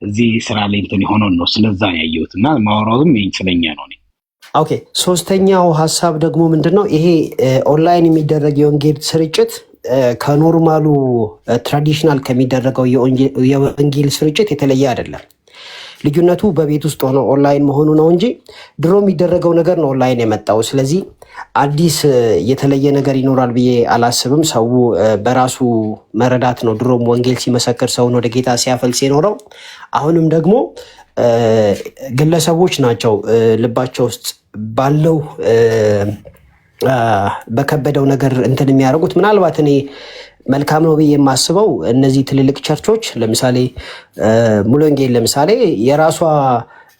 እዚህ ስራ ላይ እንትን የሆነውን ነው ስለዛ ያየሁት እና ማውራቱም ስለኛ ነው። ኦኬ ሶስተኛው ሐሳብ ደግሞ ምንድነው? ይሄ ኦንላይን የሚደረግ የወንጌል ስርጭት ከኖርማሉ ትራዲሽናል ከሚደረገው የወንጌል ስርጭት የተለየ አይደለም። ልዩነቱ በቤት ውስጥ ሆኖ ኦንላይን መሆኑ ነው እንጂ ድሮ የሚደረገው ነገር ነው ኦንላይን የመጣው። ስለዚህ አዲስ የተለየ ነገር ይኖራል ብዬ አላስብም። ሰው በራሱ መረዳት ነው ድሮም ወንጌል ሲመሰክር ሰውን ወደ ጌታ ሲያፈልስ የኖረው። አሁንም ደግሞ ግለሰቦች ናቸው ልባቸው ውስጥ ባለው በከበደው ነገር እንትን የሚያደርጉት። ምናልባት እኔ መልካም ነው ብዬ የማስበው እነዚህ ትልልቅ ቸርቾች ለምሳሌ ሙሉ ወንጌል ለምሳሌ የራሷ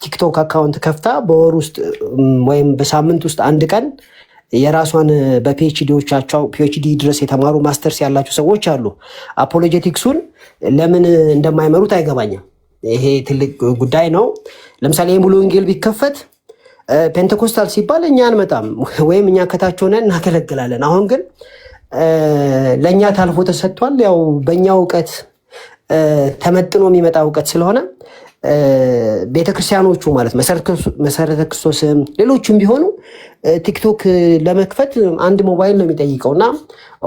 ቲክቶክ አካውንት ከፍታ በወር ውስጥ ወይም በሳምንት ውስጥ አንድ ቀን የራሷን በፒኤችዲዎቻቸው ፒኤችዲ ድረስ የተማሩ ማስተርስ ያላቸው ሰዎች አሉ። አፖሎጀቲክሱን ለምን እንደማይመሩት አይገባኝም። ይሄ ትልቅ ጉዳይ ነው። ለምሳሌ ሙሉ ወንጌል ቢከፈት ፔንቴኮስታል ሲባል እኛ አንመጣም ወይም እኛ ከታች ሆነን እናገለግላለን። አሁን ግን ለእኛ ታልፎ ተሰጥቷል። ያው በእኛ እውቀት ተመጥኖ የሚመጣ እውቀት ስለሆነ ቤተክርስቲያኖቹ ማለት መሰረተ ክርስቶስም ሌሎችም ቢሆኑ ቲክቶክ ለመክፈት አንድ ሞባይል ነው የሚጠይቀው እና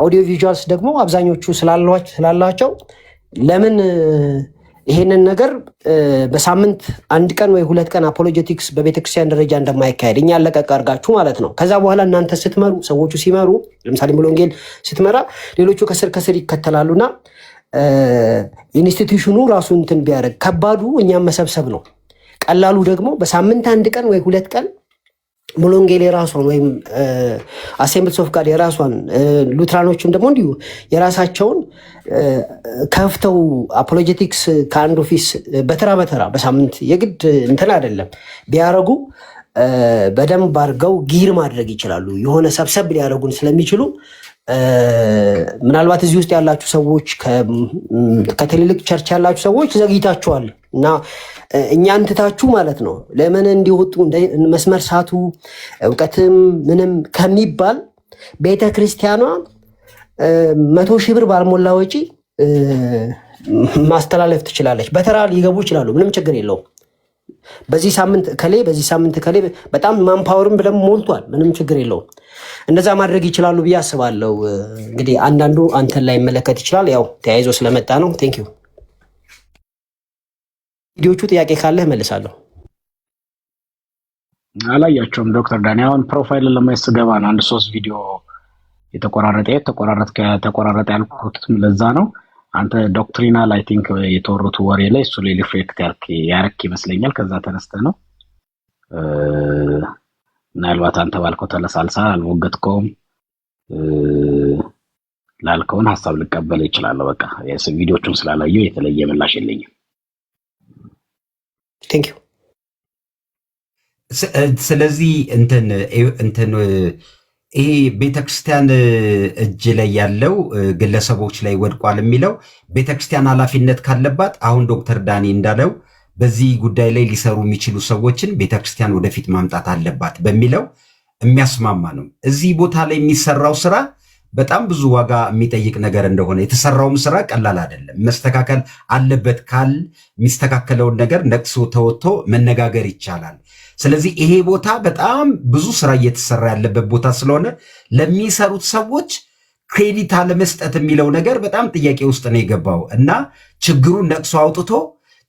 ኦዲዮ ቪዥዋልስ ደግሞ አብዛኞቹ ስላላቸው ለምን ይሄንን ነገር በሳምንት አንድ ቀን ወይ ሁለት ቀን አፖሎጀቲክስ በቤተክርስቲያን ደረጃ እንደማይካሄድ እኛ ለቀቅ አድርጋችሁ ማለት ነው። ከዛ በኋላ እናንተ ስትመሩ ሰዎቹ ሲመሩ ለምሳሌ ሙሉ ወንጌል ስትመራ ሌሎቹ ከስር ይከተላሉና ኢንስቲትዩሽኑ ራሱ እንትን ቢያደርግ ከባዱ እኛም መሰብሰብ ነው። ቀላሉ ደግሞ በሳምንት አንድ ቀን ወይ ሁለት ቀን ሙሉ ወንጌል የራሷን ወይም አሴምብልስ ኦፍ ጋድ የራሷን ሉትራኖችም ደግሞ እንዲሁ የራሳቸውን ከፍተው አፖሎጀቲክስ ከአንድ ኦፊስ በተራ በሳምንት የግድ እንትን አይደለም ቢያደርጉ በደንብ አድርገው ጊር ማድረግ ይችላሉ። የሆነ ሰብሰብ ሊያደርጉን ስለሚችሉ ምናልባት እዚህ ውስጥ ያላችሁ ሰዎች ከትልልቅ ቸርች ያላችሁ ሰዎች ዘግይታችኋል እና እኛን ትታችሁ ማለት ነው ለምን እንዲወጡ መስመር ሳቱ እውቀትም ምንም ከሚባል ቤተክርስቲያኗ 100,000 ብር ባልሞላ ወጪ ማስተላለፍ ትችላለች። በተራ ሊገቡ ይችላሉ፣ ምንም ችግር የለውም። በዚህ ሳምንት ከሌ በጣም ማንፓወርም ብለም ሞልቷል፣ ምንም ችግር የለውም። እንደዛ ማድረግ ይችላሉ ብዬ አስባለሁ። እንግዲህ አንዳንዱ አንተን ላይ መለከት ይችላል፣ ያው ተያይዞ ስለመጣ ነው። ቴንክ ዩ። ቪዲዮቹ ጥያቄ ካለህ መልሳለሁ። አላያቸውም ዶክተር ዳኒ አሁን ፕሮፋይልን ለማየት ስገባ ነው አንድ 3 ቪዲዮ የተቆራረጠ ያልኩት ለዛ ነው። አንተ ዶክትሪናል አይ ቲንክ የተወሩት ወሬ ላይ እሱ ላይ ሪፍሌክት ያረክ ይመስለኛል። ከዛ ተነስተ ነው ምናልባት አንተ ባልከው ተለሳልሳ አልወገትከውም ላልከውን ሀሳብ ልቀበል ይችላል። በቃ ቪዲዮቹን ስላላየው የተለየ ምላሽ የለኝም። ቴንክ ዩ። ስለዚህ እንትን ይሄ ቤተክርስቲያን እጅ ላይ ያለው ግለሰቦች ላይ ወድቋል የሚለው ቤተክርስቲያን ኃላፊነት ካለባት አሁን ዶክተር ዳኒ እንዳለው በዚህ ጉዳይ ላይ ሊሰሩ የሚችሉ ሰዎችን ቤተክርስቲያን ወደፊት ማምጣት አለባት በሚለው የሚያስማማ ነው። እዚህ ቦታ ላይ የሚሰራው ስራ በጣም ብዙ ዋጋ የሚጠይቅ ነገር እንደሆነ የተሰራውም ስራ ቀላል አይደለም። መስተካከል አለበት ካል የሚስተካከለውን ነገር ነቅሶ ተወጥቶ መነጋገር ይቻላል። ስለዚህ ይሄ ቦታ በጣም ብዙ ስራ እየተሰራ ያለበት ቦታ ስለሆነ ለሚሰሩት ሰዎች ክሬዲት አለመስጠት የሚለው ነገር በጣም ጥያቄ ውስጥ ነው የገባው እና ችግሩን ነቅሶ አውጥቶ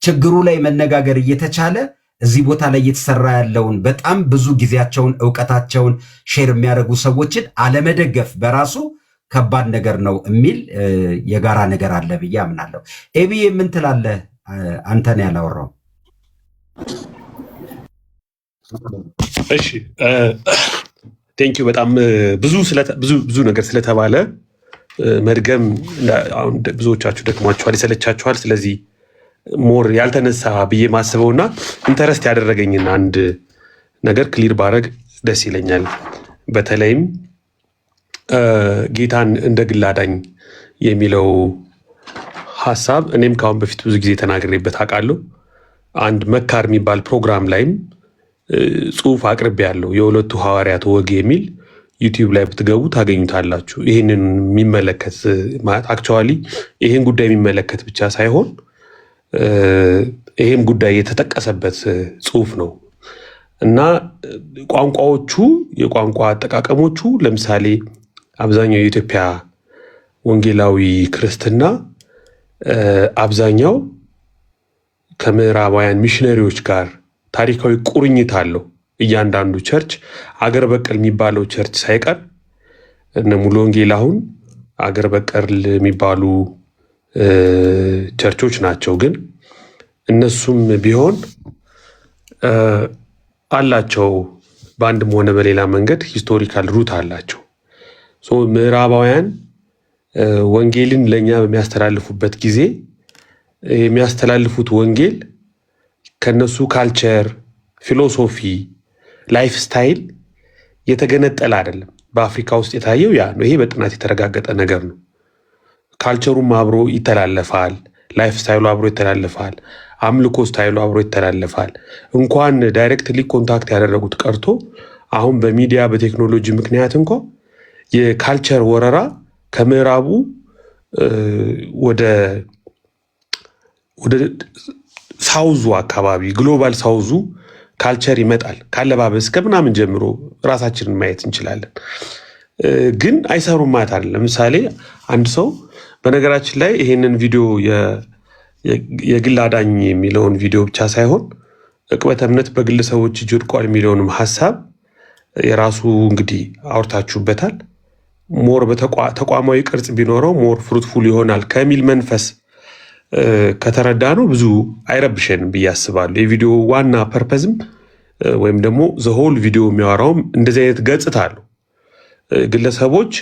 ችግሩ ላይ መነጋገር እየተቻለ እዚህ ቦታ ላይ እየተሰራ ያለውን በጣም ብዙ ጊዜያቸውን እውቀታቸውን ሼር የሚያደርጉ ሰዎችን አለመደገፍ በራሱ ከባድ ነገር ነው የሚል የጋራ ነገር አለ ብዬ አምናለሁ። ኤቢ ምን ትላለህ? አንተን ያላወራው። እሺ ቴንኪው። በጣም ብዙ ነገር ስለተባለ መድገም አሁን ብዙዎቻችሁ ደክሟችኋል፣ ይሰለቻችኋል። ስለዚህ ሞር ያልተነሳ ብዬ ማስበውና ኢንተረስት ያደረገኝና አንድ ነገር ክሊር ባረግ ደስ ይለኛል። በተለይም ጌታን እንደ ግል አዳኝ የሚለው ሐሳብ እኔም ካሁን በፊት ብዙ ጊዜ ተናግሬበት አውቃለሁ። አንድ መካር የሚባል ፕሮግራም ላይም ጽሁፍ አቅርቤ ያለው የሁለቱ ሐዋርያት ወግ የሚል ዩቲዩብ ላይ ብትገቡ ታገኙታላችሁ። ይህንን የሚመለከት ማለት አክቹዋሊ ይህን ጉዳይ የሚመለከት ብቻ ሳይሆን ይሄም ጉዳይ የተጠቀሰበት ጽሁፍ ነው እና ቋንቋዎቹ የቋንቋ አጠቃቀሞቹ ለምሳሌ አብዛኛው የኢትዮጵያ ወንጌላዊ ክርስትና አብዛኛው ከምዕራባውያን ሚሽነሪዎች ጋር ታሪካዊ ቁርኝት አለው። እያንዳንዱ ቸርች አገር በቀል የሚባለው ቸርች ሳይቀር እነ ሙሉ ወንጌል አሁን አገር በቀል የሚባሉ ቸርቾች ናቸው። ግን እነሱም ቢሆን አላቸው በአንድም ሆነ በሌላ መንገድ ሂስቶሪካል ሩት አላቸው። ምዕራባውያን ወንጌልን ለእኛ በሚያስተላልፉበት ጊዜ የሚያስተላልፉት ወንጌል ከነሱ ካልቸር፣ ፊሎሶፊ፣ ላይፍ ስታይል የተገነጠለ አይደለም። በአፍሪካ ውስጥ የታየው ያ ነው። ይሄ በጥናት የተረጋገጠ ነገር ነው። ካልቸሩም አብሮ ይተላለፋል፣ ላይፍ ስታይሉ አብሮ ይተላለፋል፣ አምልኮ ስታይሉ አብሮ ይተላለፋል። እንኳን ዳይሬክትሊ ኮንታክት ያደረጉት ቀርቶ አሁን በሚዲያ በቴክኖሎጂ ምክንያት እንኳ የካልቸር ወረራ ከምዕራቡ ወደ ሳውዙ አካባቢ ግሎባል ሳውዙ ካልቸር ይመጣል። ካለባበስ ከምናምን ጀምሮ ራሳችንን ማየት እንችላለን። ግን አይሰሩም ማለት አይደለም። ለምሳሌ አንድ ሰው በነገራችን ላይ ይሄንን ቪዲዮ የግል አዳኝ የሚለውን ቪዲዮ ብቻ ሳይሆን ዕቅበተ እምነት በግለሰቦች እጅ ወድቋል የሚለውንም ሀሳብ የራሱ እንግዲህ አውርታችሁበታል። ሞር በተቋማዊ ቅርጽ ቢኖረው ሞር ፍሩትፉል ይሆናል ከሚል መንፈስ ከተረዳ ነው ብዙ አይረብሸንም ብዬ አስባለሁ። የቪዲዮ ዋና ፐርፐዝም ወይም ደግሞ ዘሆል ቪዲዮ የሚያወራውም እንደዚህ አይነት ገጽታ አለው። ግለሰቦች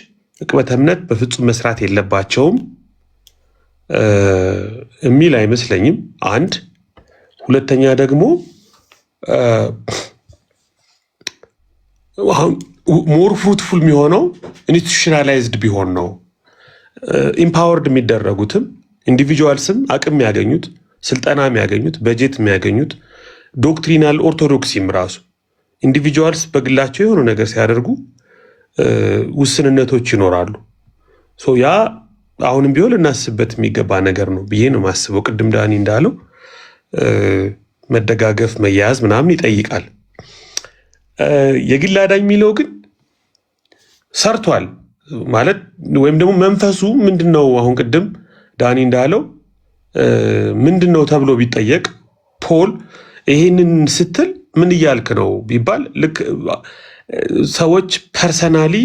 ዕቅበተ እምነት በፍጹም መስራት የለባቸውም የሚል አይመስለኝም። አንድ ሁለተኛ ደግሞ ሞር ፍሩትፉል የሚሆነው ኢንስቲቱሽናላይዝድ ቢሆን ነው። ኢምፓወርድ የሚደረጉትም ኢንዲቪጁዋልስም አቅም የሚያገኙት ስልጠና የሚያገኙት በጀት የሚያገኙት ዶክትሪናል ኦርቶዶክሲም ራሱ ኢንዲቪጁዋልስ በግላቸው የሆነ ነገር ሲያደርጉ ውስንነቶች ይኖራሉ። ያ አሁንም ቢሆን ልናስብበት የሚገባ ነገር ነው ብዬ ነው የማስበው። ቅድም ዳኒ እንዳለው መደጋገፍ መያያዝ ምናምን ይጠይቃል። የግል አዳኝ የሚለው ግን ሰርቷል ማለት ወይም ደግሞ መንፈሱ ምንድን ነው? አሁን ቅድም ዳኒ እንዳለው ምንድን ነው ተብሎ ቢጠየቅ ፖል ይሄንን ስትል ምን እያልክ ነው ቢባል ልክ ሰዎች ፐርሰናሊ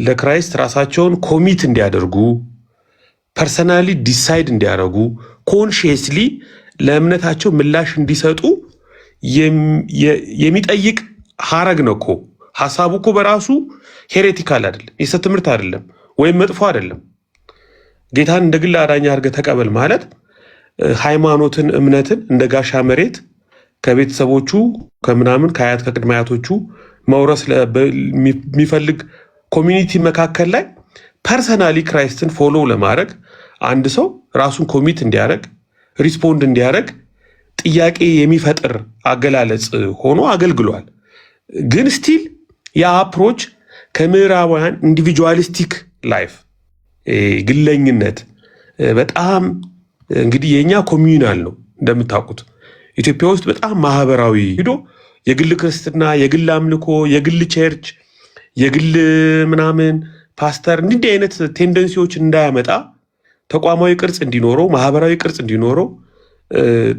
ለክራይስት ራሳቸውን ኮሚት እንዲያደርጉ ፐርሰናሊ ዲሳይድ እንዲያደርጉ ኮንሽየስሊ ለእምነታቸው ምላሽ እንዲሰጡ የሚጠይቅ ሀረግ ነው እኮ። ሀሳቡ እኮ በራሱ ሄሬቲካል አይደለም፣ የሰት ትምህርት አይደለም፣ ወይም መጥፎ አይደለም። ጌታን እንደ ግል አዳኝ አድርገህ ተቀበል ማለት ሃይማኖትን እምነትን እንደ ጋሻ መሬት ከቤተሰቦቹ ከምናምን ከአያት ከቅድመ አያቶቹ መውረስ የሚፈልግ ኮሚኒቲ መካከል ላይ ፐርሰናሊ ክራይስትን ፎሎ ለማድረግ አንድ ሰው ራሱን ኮሚት እንዲያደርግ ሪስፖንድ እንዲያደርግ ጥያቄ የሚፈጥር አገላለጽ ሆኖ አገልግሏል። ግን ስቲል ያ አፕሮች ከምዕራባውያን ኢንዲቪጁዋሊስቲክ ላይፍ ግለኝነት በጣም እንግዲህ የኛ ኮሚዩናል ነው እንደምታውቁት። ኢትዮጵያ ውስጥ በጣም ማህበራዊ ሂዶ የግል ክርስትና፣ የግል አምልኮ፣ የግል ቸርች፣ የግል ምናምን ፓስተር እንዲህ አይነት ቴንደንሲዎች እንዳያመጣ ተቋማዊ ቅርጽ እንዲኖረው ማህበራዊ ቅርጽ እንዲኖረው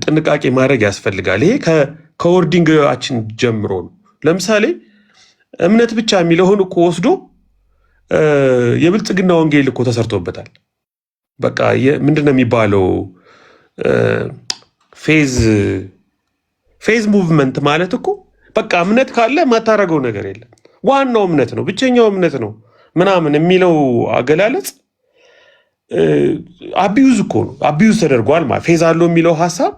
ጥንቃቄ ማድረግ ያስፈልጋል። ይሄ ከወርዲንጋችን ጀምሮ ነው። ለምሳሌ እምነት ብቻ የሚለውን እኮ ወስዶ የብልጽግና ወንጌል እኮ ተሰርቶበታል። በቃ ምንድነው የሚባለው ፌዝ ሙቭመንት ማለት እኮ በቃ እምነት ካለ የማታረገው ነገር የለም፣ ዋናው እምነት ነው፣ ብቸኛው እምነት ነው ምናምን የሚለው አገላለጽ አቢዩዝ እኮ ነው። አቢዩዝ ተደርጓል ማለት ፌዝ አለው የሚለው ሀሳብ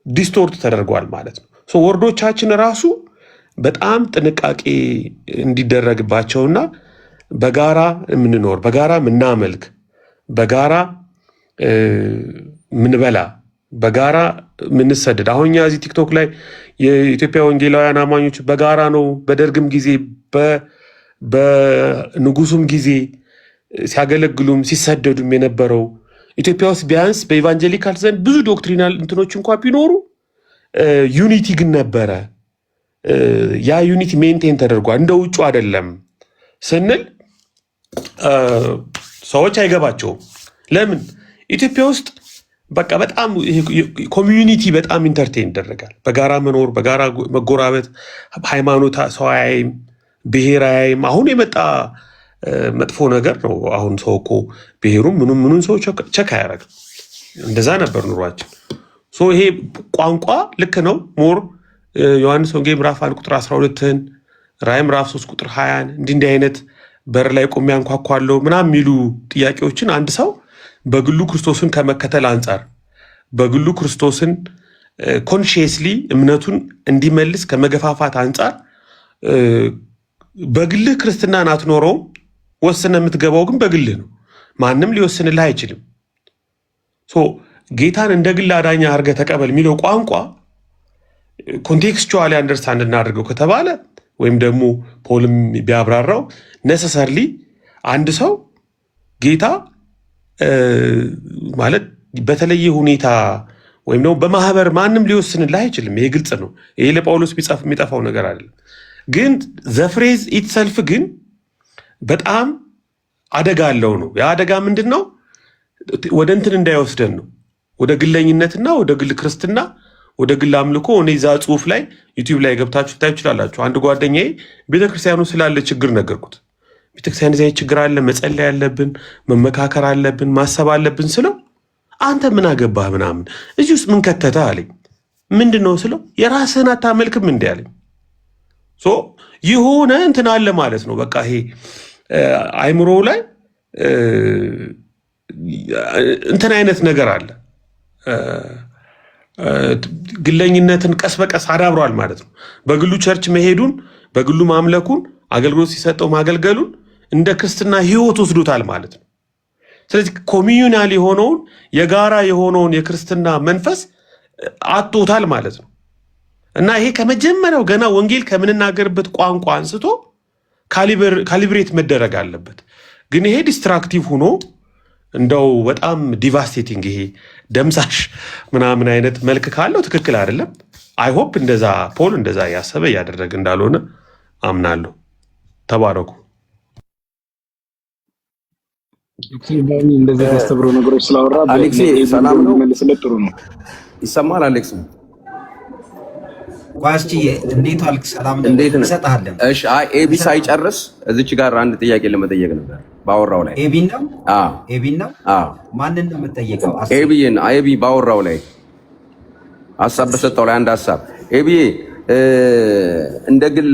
ዲስቶርት ተደርጓል ማለት ነው። ወርዶቻችን ራሱ በጣም ጥንቃቄ እንዲደረግባቸውና በጋራ የምንኖር በጋራ ምናመልክ በጋራ ምንበላ በጋራ ምንሰደድ። አሁን እኛ እዚህ ቲክቶክ ላይ የኢትዮጵያ ወንጌላውያን አማኞች በጋራ ነው በደርግም ጊዜ በንጉሱም ጊዜ ሲያገለግሉም ሲሰደዱም የነበረው ኢትዮጵያ ውስጥ ቢያንስ በኢቫንጀሊካል ዘንድ ብዙ ዶክትሪናል እንትኖች እንኳን ቢኖሩ ዩኒቲ ግን ነበረ። ያ ዩኒቲ ሜንቴን ተደርጓል። እንደ ውጩ አይደለም ስንል ሰዎች አይገባቸውም። ለምን ኢትዮጵያ ውስጥ በቃ በጣም ኮሚዩኒቲ በጣም ኢንተርቴን ይደረጋል። በጋራ መኖር፣ በጋራ መጎራበት፣ ሃይማኖት ሰው አያይም፣ ብሔር አያይም። አሁን የመጣ መጥፎ ነገር ነው። አሁን ሰው እኮ ብሔሩም ምኑን ሰው ቸክ አያደርግም። እንደዛ ነበር ኑሯችን። ይሄ ቋንቋ ልክ ነው። ሞር ዮሐንስ ወንጌል ምዕራፍ 1 ቁጥር 12ን ራዕይ ምዕራፍ 3 ቁጥር 20ን እንዲህ አይነት በር ላይ ቆሜ አንኳኳለሁ ምናምን የሚሉ ጥያቄዎችን አንድ ሰው በግሉ ክርስቶስን ከመከተል አንጻር በግሉ ክርስቶስን ኮንሺየስሊ እምነቱን እንዲመልስ ከመገፋፋት አንጻር በግልህ ክርስትናን አትኖረውም። ወስነ የምትገባው ግን በግልህ ነው። ማንም ሊወስንልህ አይችልም። ጌታን እንደ ግል አዳኛ አድርገህ ተቀበል የሚለው ቋንቋ ኮንቴክስቹዋሊ አንደርስታንድ እናድርገው ከተባለ ወይም ደግሞ ፖልም ቢያብራራው ነሰሰርሊ አንድ ሰው ጌታ ማለት በተለየ ሁኔታ ወይም ደግሞ በማህበር ማንም ሊወስንልህ አይችልም። ይሄ ግልጽ ነው። ይሄ ለጳውሎስ የሚጠፋው ነገር አይደለም። ግን ዘፍሬዝ ኢትሰልፍ ግን በጣም አደጋ አለው ነው። ያ አደጋ ምንድን ነው? ወደ እንትን እንዳይወስደን ነው። ወደ ግለኝነትና ወደ ግል ክርስትና፣ ወደ ግል አምልኮ። እኔ እዛ ጽሁፍ ላይ ዩቲዩብ ላይ ገብታችሁ ታዩ ይችላላችሁ። አንድ ጓደኛዬ ቤተክርስቲያኑ ስላለ ችግር ነገርኩት። ቤተክርስቲያን እዚያ ችግር አለ፣ መጸለይ አለብን፣ መመካከር አለብን፣ ማሰብ አለብን ስለው አንተ ምን አገባህ ምናምን እዚህ ውስጥ ምን ከተተህ አለኝ። ምንድን ነው ስለው የራስህን አታመልክም እንዲ አለኝ። የሆነ እንትን አለ ማለት ነው። በቃ ይሄ አይምሮ ላይ እንትን አይነት ነገር አለ። ግለኝነትን ቀስ በቀስ አዳብሯል ማለት ነው። በግሉ ቸርች መሄዱን፣ በግሉ ማምለኩን፣ አገልግሎት ሲሰጠው ማገልገሉን እንደ ክርስትና ህይወት ወስዶታል ማለት ነው። ስለዚህ ኮሚዩናል የሆነውን የጋራ የሆነውን የክርስትና መንፈስ አጥቶታል ማለት ነው። እና ይሄ ከመጀመሪያው ገና ወንጌል ከምንናገርበት ቋንቋ አንስቶ ካሊብሬት መደረግ አለበት። ግን ይሄ ዲስትራክቲቭ ሆኖ እንደው በጣም ዲቫስቴቲንግ ይሄ ደምሳሽ ምናምን አይነት መልክ ካለው ትክክል አይደለም። አይሆፕ እንደዛ ፖል እንደዛ ያሰበ እያደረገ እንዳልሆነ አምናለሁ። ተባረኩ። እንደዚህ ያስተብሩ ነገሮች ስላወራ አሌክስ ሰላም ነው። መልስለት ጥሩ ነው። ይሰማል አሌክስ? ቋስቲ እንዴት አልክ? ሰላም ነው። እንዴት ነህ? እንሰጣለን። እሺ ኤቢ ሳይጨርስ እዚች ጋር አንድ ጥያቄ ለመጠየቅ ነበር ባወራው ላይ። ኤቢ ነው? አዎ ኤቢ ነው። አዎ ማንን ነው የምትጠይቀው? ኤቢ ባወራው ላይ ሀሳብ በሰጠው ላይ አንድ ሀሳብ ኤቢ እንደ ግል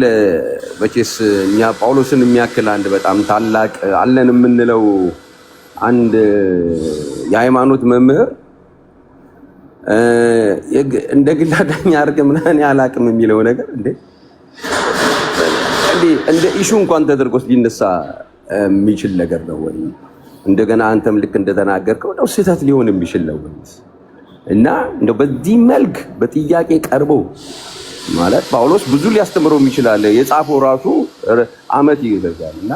መቼስ እኛ ጳውሎስን የሚያክል አንድ በጣም ታላቅ አለን የምንለው አንድ የሃይማኖት መምህር እንደ ግል አዳኛ አድርገህ ምናምን አላቅም የሚለው ነገር እንደ ኢሹ እንኳን ተደርጎ ሊነሳ የሚችል ነገር ነው ወይ? እንደገና አንተም ልክ እንደተናገርከው ነው ስህተት ሊሆን የሚችል ነው እና እንደው በዚህ መልክ በጥያቄ ቀርቦ ማለት ጳውሎስ ብዙ ሊያስተምረው ይችላል። የጻፈው ራሱ ዓመት ይገዛል እና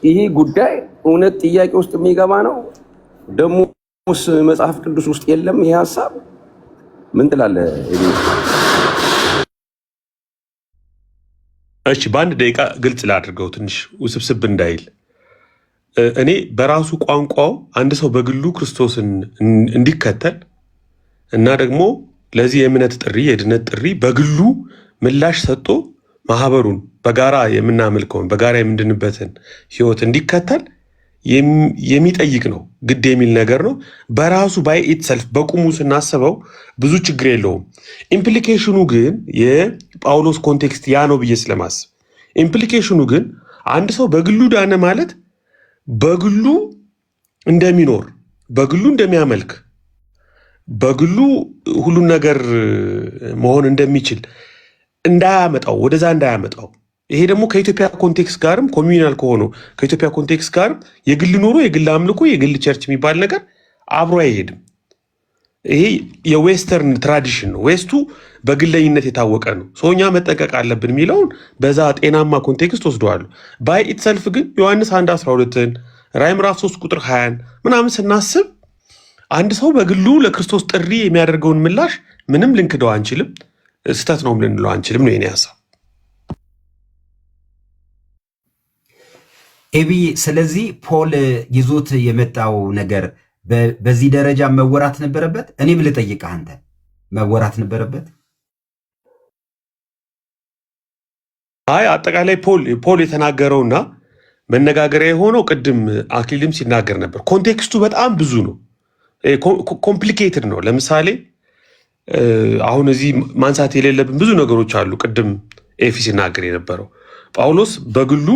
ይሄ ጉዳይ እውነት ጥያቄ ውስጥ የሚገባ ነው። ደሞስ መጽሐፍ ቅዱስ ውስጥ የለም ይሄ ሐሳብ። ምን ትላለህ? እሺ በአንድ ደቂቃ ግልጽ ላድርገው ትንሽ ውስብስብ እንዳይል። እኔ በራሱ ቋንቋው አንድ ሰው በግሉ ክርስቶስን እንዲከተል እና ደግሞ ለዚህ የእምነት ጥሪ የድነት ጥሪ በግሉ ምላሽ ሰጥቶ ማህበሩን በጋራ የምናመልከውን በጋራ የምንድንበትን ህይወት እንዲከተል የሚጠይቅ ነው። ግድ የሚል ነገር ነው። በራሱ ባይ ኢትሰልፍ በቁሙ ስናስበው ብዙ ችግር የለውም። ኢምፕሊኬሽኑ ግን የጳውሎስ ኮንቴክስት ያ ነው ብዬ ስለማስብ ኢምፕሊኬሽኑ ግን አንድ ሰው በግሉ ዳነ ማለት በግሉ እንደሚኖር በግሉ እንደሚያመልክ በግሉ ሁሉን ነገር መሆን እንደሚችል እንዳያመጣው ወደዛ እንዳያመጣው። ይሄ ደግሞ ከኢትዮጵያ ኮንቴክስት ጋርም ኮሚዩናል ከሆነው ከኢትዮጵያ ኮንቴክስት ጋርም የግል ኑሮ የግል አምልኮ የግል ቸርች የሚባል ነገር አብሮ አይሄድም። ይሄ የዌስተርን ትራዲሽን ነው። ዌስቱ በግለኝነት የታወቀ ነው። ሰውኛ መጠንቀቅ አለብን የሚለውን በዛ ጤናማ ኮንቴክስት ወስደዋሉ። ባይ ኢትሰልፍ ግን ዮሐንስ 1:12 ራዕይ ምዕራፍ 3 ቁጥር 20 ምናምን ስናስብ አንድ ሰው በግሉ ለክርስቶስ ጥሪ የሚያደርገውን ምላሽ ምንም ልንክደው አንችልም፣ ስህተት ነው ልንለው አንችልም ነው የኔ ሐሳብ። ኤቢ ስለዚህ ፖል ይዞት የመጣው ነገር በዚህ ደረጃ መወራት ነበረበት? እኔም ልጠይቅህ አንተ መወራት ነበረበት? አይ አጠቃላይ ፖል የተናገረውና መነጋገሪያ የሆነው ቅድም አክሊልም ሲናገር ነበር። ኮንቴክስቱ በጣም ብዙ ነው፣ ኮምፕሊኬትድ ነው። ለምሳሌ አሁን እዚህ ማንሳት የሌለብን ብዙ ነገሮች አሉ። ቅድም ኤፊ ሲናገር የነበረው ጳውሎስ በግሉ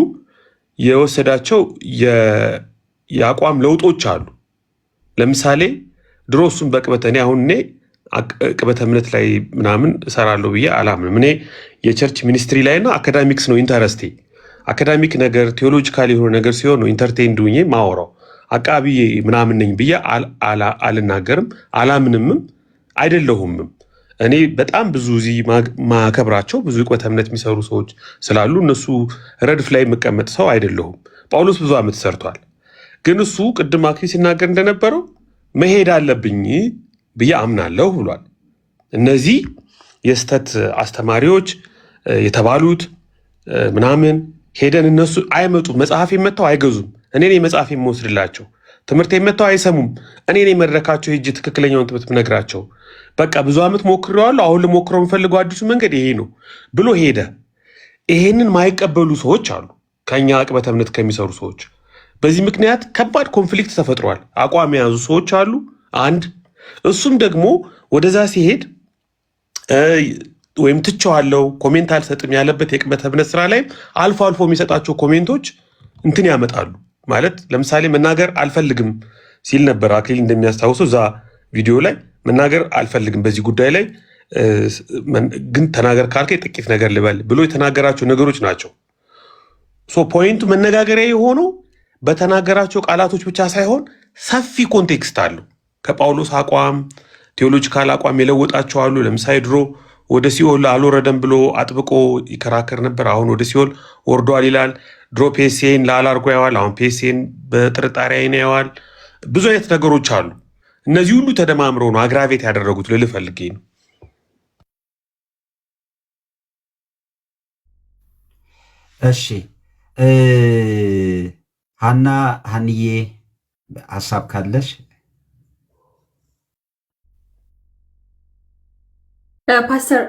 የወሰዳቸው የአቋም ለውጦች አሉ። ለምሳሌ ድሮ እሱም እኔ አሁን ቅበተ እምነት ላይ ምናምን እሰራለሁ ብዬ አላምንም። እኔ የቸርች ሚኒስትሪ ላይና አካዳሚክስ ነው ኢንተረስቴ። አካዳሚክ ነገር ቴዎሎጂካል የሆነ ነገር ሲሆን ነው ኢንተርቴይንድ ሆኜ ማወራው። አቃቢ ምናምን ነኝ ብዬ አልናገርም፣ አላምንምም፣ አይደለሁምም። እኔ በጣም ብዙ እዚህ ማከብራቸው ብዙ ቅበተ እምነት የሚሰሩ ሰዎች ስላሉ እነሱ ረድፍ ላይ የምቀመጥ ሰው አይደለሁም። ጳውሎስ ብዙ ዓመት ሰርቷል። ግን እሱ ቅድም አክሊል ሲናገር እንደነበረው መሄድ አለብኝ ብዬ አምናለሁ ብሏል። እነዚህ የስተት አስተማሪዎች የተባሉት ምናምን ሄደን እነሱ አይመጡም፣ መጽሐፍ የመጥተው አይገዙም። እኔ ነኝ መጽሐፍ የምወስድላቸው። ትምህርት የመጥተው አይሰሙም። እኔ ነኝ መድረካቸው ሄጄ ትክክለኛውን ትምህርት ምነግራቸው። በቃ ብዙ ዓመት ሞክሬዋለሁ፣ አሁን ልሞክረው የምፈልገው አዲሱ መንገድ ይሄ ነው ብሎ ሄደ። ይሄንን ማይቀበሉ ሰዎች አሉ፣ ከኛ ቅበተ እምነት ከሚሰሩ ሰዎች። በዚህ ምክንያት ከባድ ኮንፍሊክት ተፈጥሯል። አቋም የያዙ ሰዎች አሉ። አንድ እሱም ደግሞ ወደዛ ሲሄድ ወይም ትቼዋለሁ ኮሜንት አልሰጥም ያለበት የቅበተ እምነት ስራ ላይ አልፎ አልፎ የሚሰጣቸው ኮሜንቶች እንትን ያመጣሉ። ማለት ለምሳሌ መናገር አልፈልግም ሲል ነበር አክሊል እንደሚያስታውሰው እዛ ቪዲዮ ላይ መናገር አልፈልግም በዚህ ጉዳይ ላይ ግን ተናገር ካልከኝ ጥቂት ነገር ልበል ብሎ የተናገራቸው ነገሮች ናቸው። ፖይንቱ መነጋገሪያ የሆነው በተናገራቸው ቃላቶች ብቻ ሳይሆን ሰፊ ኮንቴክስት አሉ። ከጳውሎስ አቋም ቴዎሎጂካል አቋም የለወጣቸው አሉ። ለምሳሌ ድሮ ወደ ሲኦል አልወረደም ብሎ አጥብቆ ይከራከር ነበር። አሁን ወደ ሲኦል ወርዷል ይላል። ድሮ ፔሴን ላላርጎ ያዋል፣ አሁን ፔሴን በጥርጣሬ አይን ያዋል። ብዙ አይነት ነገሮች አሉ። እነዚህ ሁሉ ተደማምረው ነው አግራቬት ያደረጉት ልል ፈልጌ ነው። እሺ ሀንዬ ሀሳብ ካለሽ? ፓስተር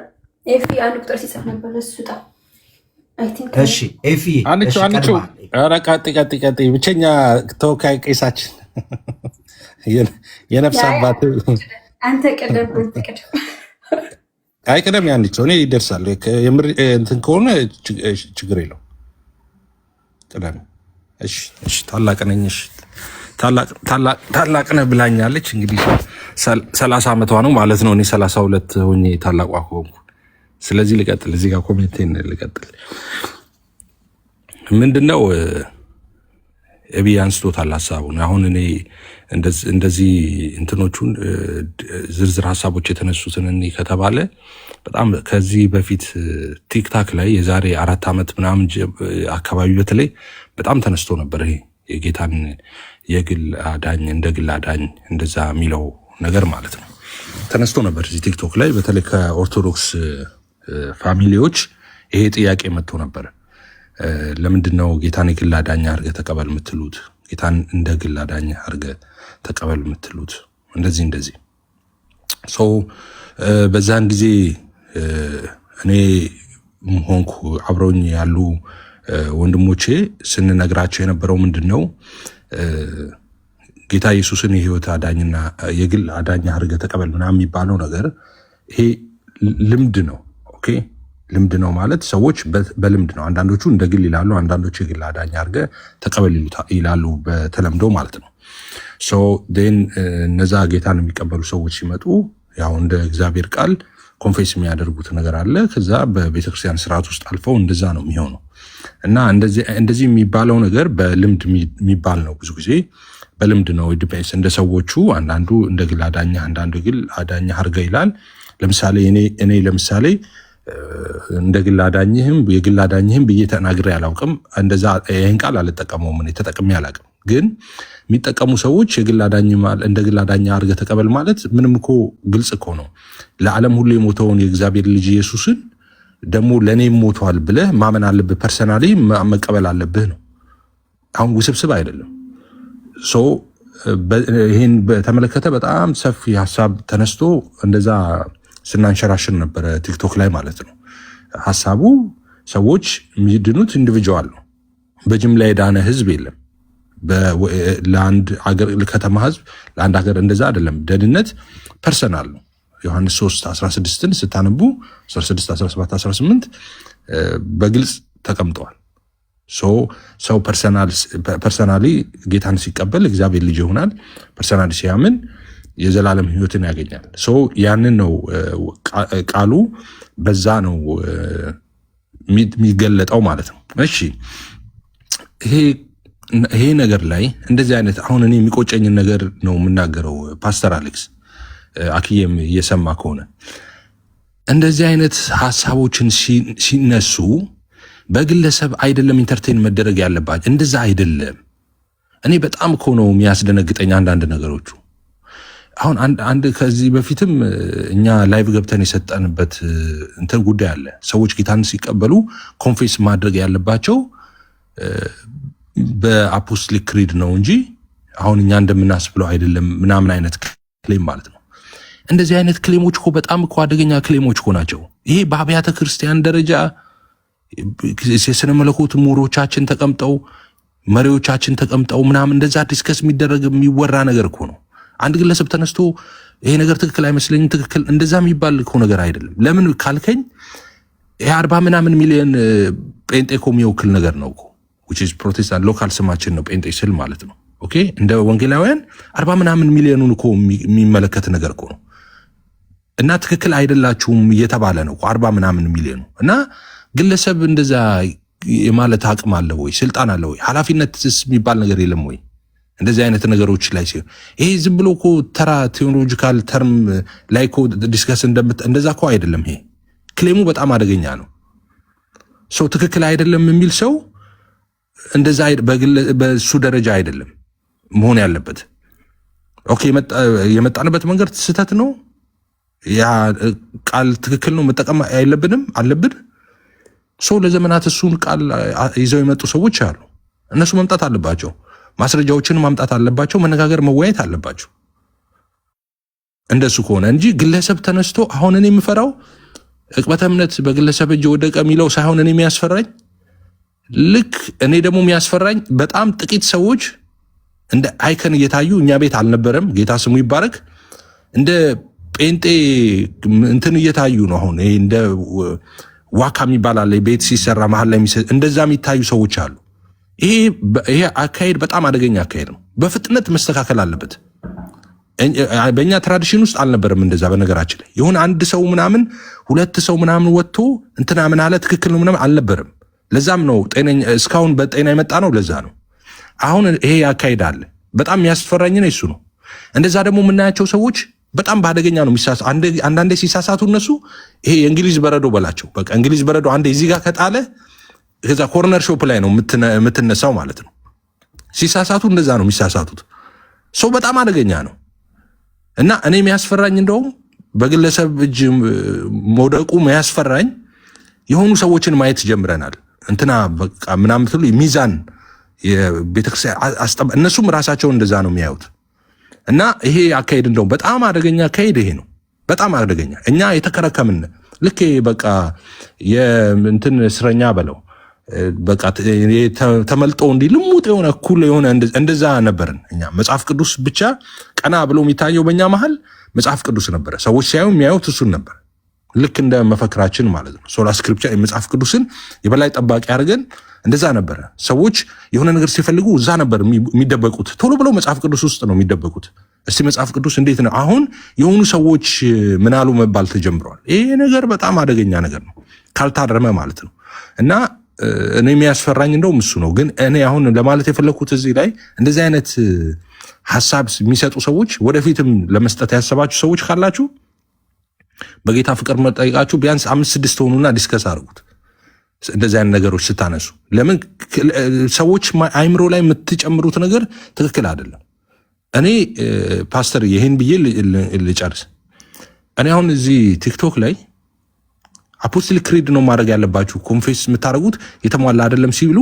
ኤፊ አንድ ቁጥር ሲጽፍ ነበር እሱ ጣ እሺ ኤፊ ቀጥ ብቸኛ ተወካይ ቄሳችን የነፍስ አባት አንተ ቀደም አይቀደም ያንቸው እኔ ይደርሳል። የምር እንትን ከሆነ ችግር የለው ቀደም። እሺ ታላቅ ነኝ። እሺ ታላቅ ነህ ብላኛለች። እንግዲህ 30 ዓመቷ ነው ማለት ነው። እኔ 32 ሆኜ ታላቋ ሆንኩ። ስለዚህ ልቀጥል፣ እዚህ ጋር ኮሜንቴን ልቀጥል። ምንድነው እቢ አንስቶታል ሀሳቡን። አሁን እኔ እንደዚህ እንትኖቹን ዝርዝር ሀሳቦች የተነሱትን እኔ ከተባለ በጣም ከዚህ በፊት ቲክታክ ላይ የዛሬ 4 ዓመት ምናምን አካባቢ በተለይ በጣም ተነስቶ ነበር። ይሄ የጌታን የግል አዳኝ እንደ ግል አዳኝ እንደዛ የሚለው ነገር ማለት ነው ተነስቶ ነበር እዚህ ቲክቶክ ላይ። በተለይ ከኦርቶዶክስ ፋሚሊዎች ይሄ ጥያቄ መጥቶ ነበር። ለምንድነው ጌታን የግል አዳኝ አድርገህ ተቀበል የምትሉት? ጌታን እንደ ግል አዳኝ አድርገህ ተቀበል የምትሉት? እንደዚህ በዛን ጊዜ እኔ ሆንኩ አብረውኝ ያሉ ወንድሞቼ ስንነግራቸው የነበረው ምንድነው ጌታ ኢየሱስን የህይወት አዳኝና የግል አዳኝ አድርገህ ተቀበል ምናምን የሚባለው ነገር ይሄ ልምድ ነው። ኦኬ ልምድ ነው ማለት ሰዎች በልምድ ነው። አንዳንዶቹ እንደ ግል ይላሉ፣ አንዳንዶቹ የግል አዳኝ አድርገህ ተቀበል ይላሉ በተለምዶ ማለት ነው። እነዛ ጌታን የሚቀበሉ ሰዎች ሲመጡ ያው እንደ እግዚአብሔር ቃል ኮንፌስ የሚያደርጉት ነገር አለ። ከዛ በቤተክርስቲያን ስርዓት ውስጥ አልፈው እንደዛ ነው የሚሆነው እና እንደዚህ የሚባለው ነገር በልምድ የሚባል ነው። ብዙ ጊዜ በልምድ ነው። ዲፔንስ እንደ ሰዎቹ አንዳንዱ እንደ ግል አዳኛ አንዳንዱ ግል አዳኛ አድርገህ ይላል። ለምሳሌ እኔ እንደ ግል አዳኝህም የግል አዳኝህም ብዬ ተናግሬ አላውቅም። እንደዛ ይሄን ቃል አልጠቀመውም፣ እኔ ተጠቅሜ አላውቅም። ግን የሚጠቀሙ ሰዎች የግል አዳኝ እንደ ግል አዳኝ አድርገህ ተቀበል ማለት ምንም እኮ ግልጽ እኮ ነው። ለዓለም ሁሉ የሞተውን የእግዚአብሔር ልጅ ኢየሱስን ደግሞ ለእኔም ሞቷል ብለህ ማመን አለብህ። ፐርሰናሊ መቀበል አለብህ ነው። አሁን ውስብስብ አይደለም። ይህን በተመለከተ በጣም ሰፊ ሀሳብ ተነስቶ እንደዛ ስናንሸራሽር ነበረ ቲክቶክ ላይ ማለት ነው። ሀሳቡ ሰዎች የሚድኑት ኢንዲቪጁዋል ነው። በጅምላ የዳነ ህዝብ የለም። ለአንድ ሀገር ከተማ ህዝብ ለአንድ ሀገር እንደዛ አይደለም። ደህንነት ፐርሰናል ነው። ዮሐንስ 3:16ን ስታነቡ 16፣ 17፣ 18 በግልጽ ተቀምጠዋል። ሰው ፐርሰናሊ ጌታን ሲቀበል እግዚአብሔር ልጅ ይሆናል። ፐርሰናሊ ሲያምን የዘላለም ህይወትን ያገኛል። ያንን ነው ቃሉ፣ በዛ ነው የሚገለጠው ማለት ነው። እሺ ይሄ ነገር ላይ እንደዚህ አይነት አሁን እኔ የሚቆጨኝን ነገር ነው የምናገረው። ፓስተር አሌክስ አክዬም እየሰማ ከሆነ እንደዚህ አይነት ሀሳቦችን ሲነሱ በግለሰብ አይደለም ኢንተርቴን መደረግ ያለባቸው፣ እንደዛ አይደለም። እኔ በጣም እኮ ነው የሚያስደነግጠኝ አንዳንድ ነገሮቹ። አሁን አንድ ከዚህ በፊትም እኛ ላይቭ ገብተን የሰጠንበት እንትን ጉዳይ አለ። ሰዎች ጌታን ሲቀበሉ ኮንፌስ ማድረግ ያለባቸው በአፖስቶሊክ ክሪድ ነው እንጂ አሁን እኛ እንደምናስብለው አይደለም ምናምን አይነት ክሌም ማለት ነው። እንደዚህ አይነት ክሌሞች እኮ በጣም እኮ አደገኛ ክሌሞች እኮ ናቸው። ይሄ በአብያተ ክርስቲያን ደረጃ የስነ መለኮት ምሁሮቻችን ተቀምጠው መሪዎቻችን ተቀምጠው ምናምን እንደዛ ዲስከስ የሚደረግ የሚወራ ነገር እኮ ነው። አንድ ግለሰብ ተነስቶ ይሄ ነገር ትክክል አይመስለኝም፣ ትክክል እንደዛ የሚባል እኮ ነገር አይደለም። ለምን ካልከኝ ይሄ 40 ምናምን ሚሊዮን ጴንጤ እኮ የሚወክል ነገር ነው እኮ which is ፕሮቴስታንት ሎካል ስማችን ነው ጴንጤ ስል ማለት ነው። ኦኬ እንደ ወንጌላውያን 40 ምናምን ሚሊዮኑን እኮ የሚመለከት ነገር እኮ ነው። እና ትክክል አይደላችሁም እየተባለ ነው 40 ምናምን ሚሊዮኑ። እና ግለሰብ እንደዛ የማለት አቅም አለ ወይ? ስልጣን አለ ወይ? ኃላፊነትስ የሚባል ነገር የለም ወይ? እንደዚህ አይነት ነገሮች ላይ ሲሆን ይሄ ዝም ብሎ እኮ ተራ ቴዎሎጂካል ተርም ላይ እኮ ዲስከስ እንደዛ እኮ አይደለም። ይሄ ክሌሙ በጣም አደገኛ ነው። ሰው ትክክል አይደለም የሚል ሰው እንደዛ በሱ ደረጃ አይደለም መሆን ያለበት። ኦኬ የመጣንበት መንገድ ስህተት ነው፣ ያ ቃል ትክክል ነው፣ መጠቀም አይለብንም አለብን። ሰው ለዘመናት እሱን ቃል ይዘው የመጡ ሰዎች አሉ። እነሱ መምጣት አለባቸው፣ ማስረጃዎችን ማምጣት አለባቸው፣ መነጋገር መወያየት አለባቸው። እንደሱ ከሆነ እንጂ ግለሰብ ተነስቶ አሁን እኔ የምፈራው ዕቅበተ እምነት በግለሰብ እጅ ወደቀ የሚለው ሳይሆን እኔ የሚያስፈራኝ ልክ እኔ ደግሞ የሚያስፈራኝ በጣም ጥቂት ሰዎች እንደ አይከን እየታዩ እኛ ቤት አልነበረም፣ ጌታ ስሙ ይባረክ፣ እንደ ጴንጤ እንትን እየታዩ ነው። አሁን ይሄ እንደ ዋካ የሚባላል ቤት ሲሰራ መሀል ላይ እንደዛ የሚታዩ ሰዎች አሉ። ይሄ አካሄድ በጣም አደገኛ አካሄድ ነው። በፍጥነት መስተካከል አለበት። በእኛ ትራዲሽን ውስጥ አልነበረም እንደዛ። በነገራችን ላይ የሆነ አንድ ሰው ምናምን ሁለት ሰው ምናምን ወጥቶ እንትና ምን አለ ትክክል ነው ምናምን አልነበረም። ለዛም ነው እስካሁን በጤና የመጣ ነው። ለዛ ነው አሁን ይሄ አካሄድ አለ። በጣም የሚያስፈራኝ ነው እሱ ነው። እንደዛ ደግሞ የምናያቸው ሰዎች በጣም በአደገኛ ነው የሚሳሳቱ። አንዳንዴ ሲሳሳቱ እነሱ ይሄ የእንግሊዝ በረዶ በላቸው። በቃ እንግሊዝ በረዶ አንዴ እዚህ ጋር ከጣለ ከዛ ኮርነር ሾፕ ላይ ነው የምትነሳው ማለት ነው። ሲሳሳቱ እንደዛ ነው የሚሳሳቱት። ሰው በጣም አደገኛ ነው። እና እኔ የሚያስፈራኝ እንደውም በግለሰብ እጅ መውደቁ የሚያስፈራኝ የሆኑ ሰዎችን ማየት ጀምረናል። እንትና በቃ ምናምን ትሉ ሚዛን የቤተክርስቲያን እነሱም ራሳቸውን እንደዛ ነው የሚያዩት። እና ይሄ አካሄድ እንደውም በጣም አደገኛ አካሄድ ይሄ ነው። በጣም አደገኛ እኛ የተከረከምን ልክ በቃ የእንትን እስረኛ በለው በቃ ተመልጦ እንዲህ ልሙጥ የሆነ እኩል የሆነ እንደዛ ነበርን እኛ። መጽሐፍ ቅዱስ ብቻ ቀና ብሎ የሚታየው በእኛ መሀል መጽሐፍ ቅዱስ ነበረ። ሰዎች ሲያዩ የሚያዩት እሱን ነበር። ልክ እንደ መፈክራችን ማለት ነው። ሶላ ስክሪፕቸር የመጽሐፍ ቅዱስን የበላይ ጠባቂ አድርገን እንደዛ ነበረ። ሰዎች የሆነ ነገር ሲፈልጉ እዛ ነበር የሚደበቁት። ቶሎ ብለው መጽሐፍ ቅዱስ ውስጥ ነው የሚደበቁት። እስቲ መጽሐፍ ቅዱስ እንዴት ነው? አሁን የሆኑ ሰዎች ምናሉ መባል ተጀምረዋል። ይሄ ነገር በጣም አደገኛ ነገር ነው ካልታረመ ማለት ነው። እና እኔ የሚያስፈራኝ እንደውም እሱ ነው። ግን እኔ አሁን ለማለት የፈለግኩት እዚህ ላይ እንደዚህ አይነት ሀሳብ የሚሰጡ ሰዎች ወደፊትም ለመስጠት ያሰባችሁ ሰዎች ካላችሁ በጌታ ፍቅር መጠይቃችሁ ቢያንስ 5-6 ሆኑና ዲስከስ አድርጉት። እንደዚህ አይነት ነገሮች ስታነሱ ለምን ሰዎች አይምሮ ላይ የምትጨምሩት ነገር ትክክል አይደለም። እኔ ፓስተር ይሄን ብዬ ልጨርስ። እኔ አሁን እዚህ ቲክቶክ ላይ አፖስቶሊክ ክሪድ ነው ማድረግ ያለባችሁ ኮንፌስ የምታደርጉት የተሟላ አይደለም ሲብሉ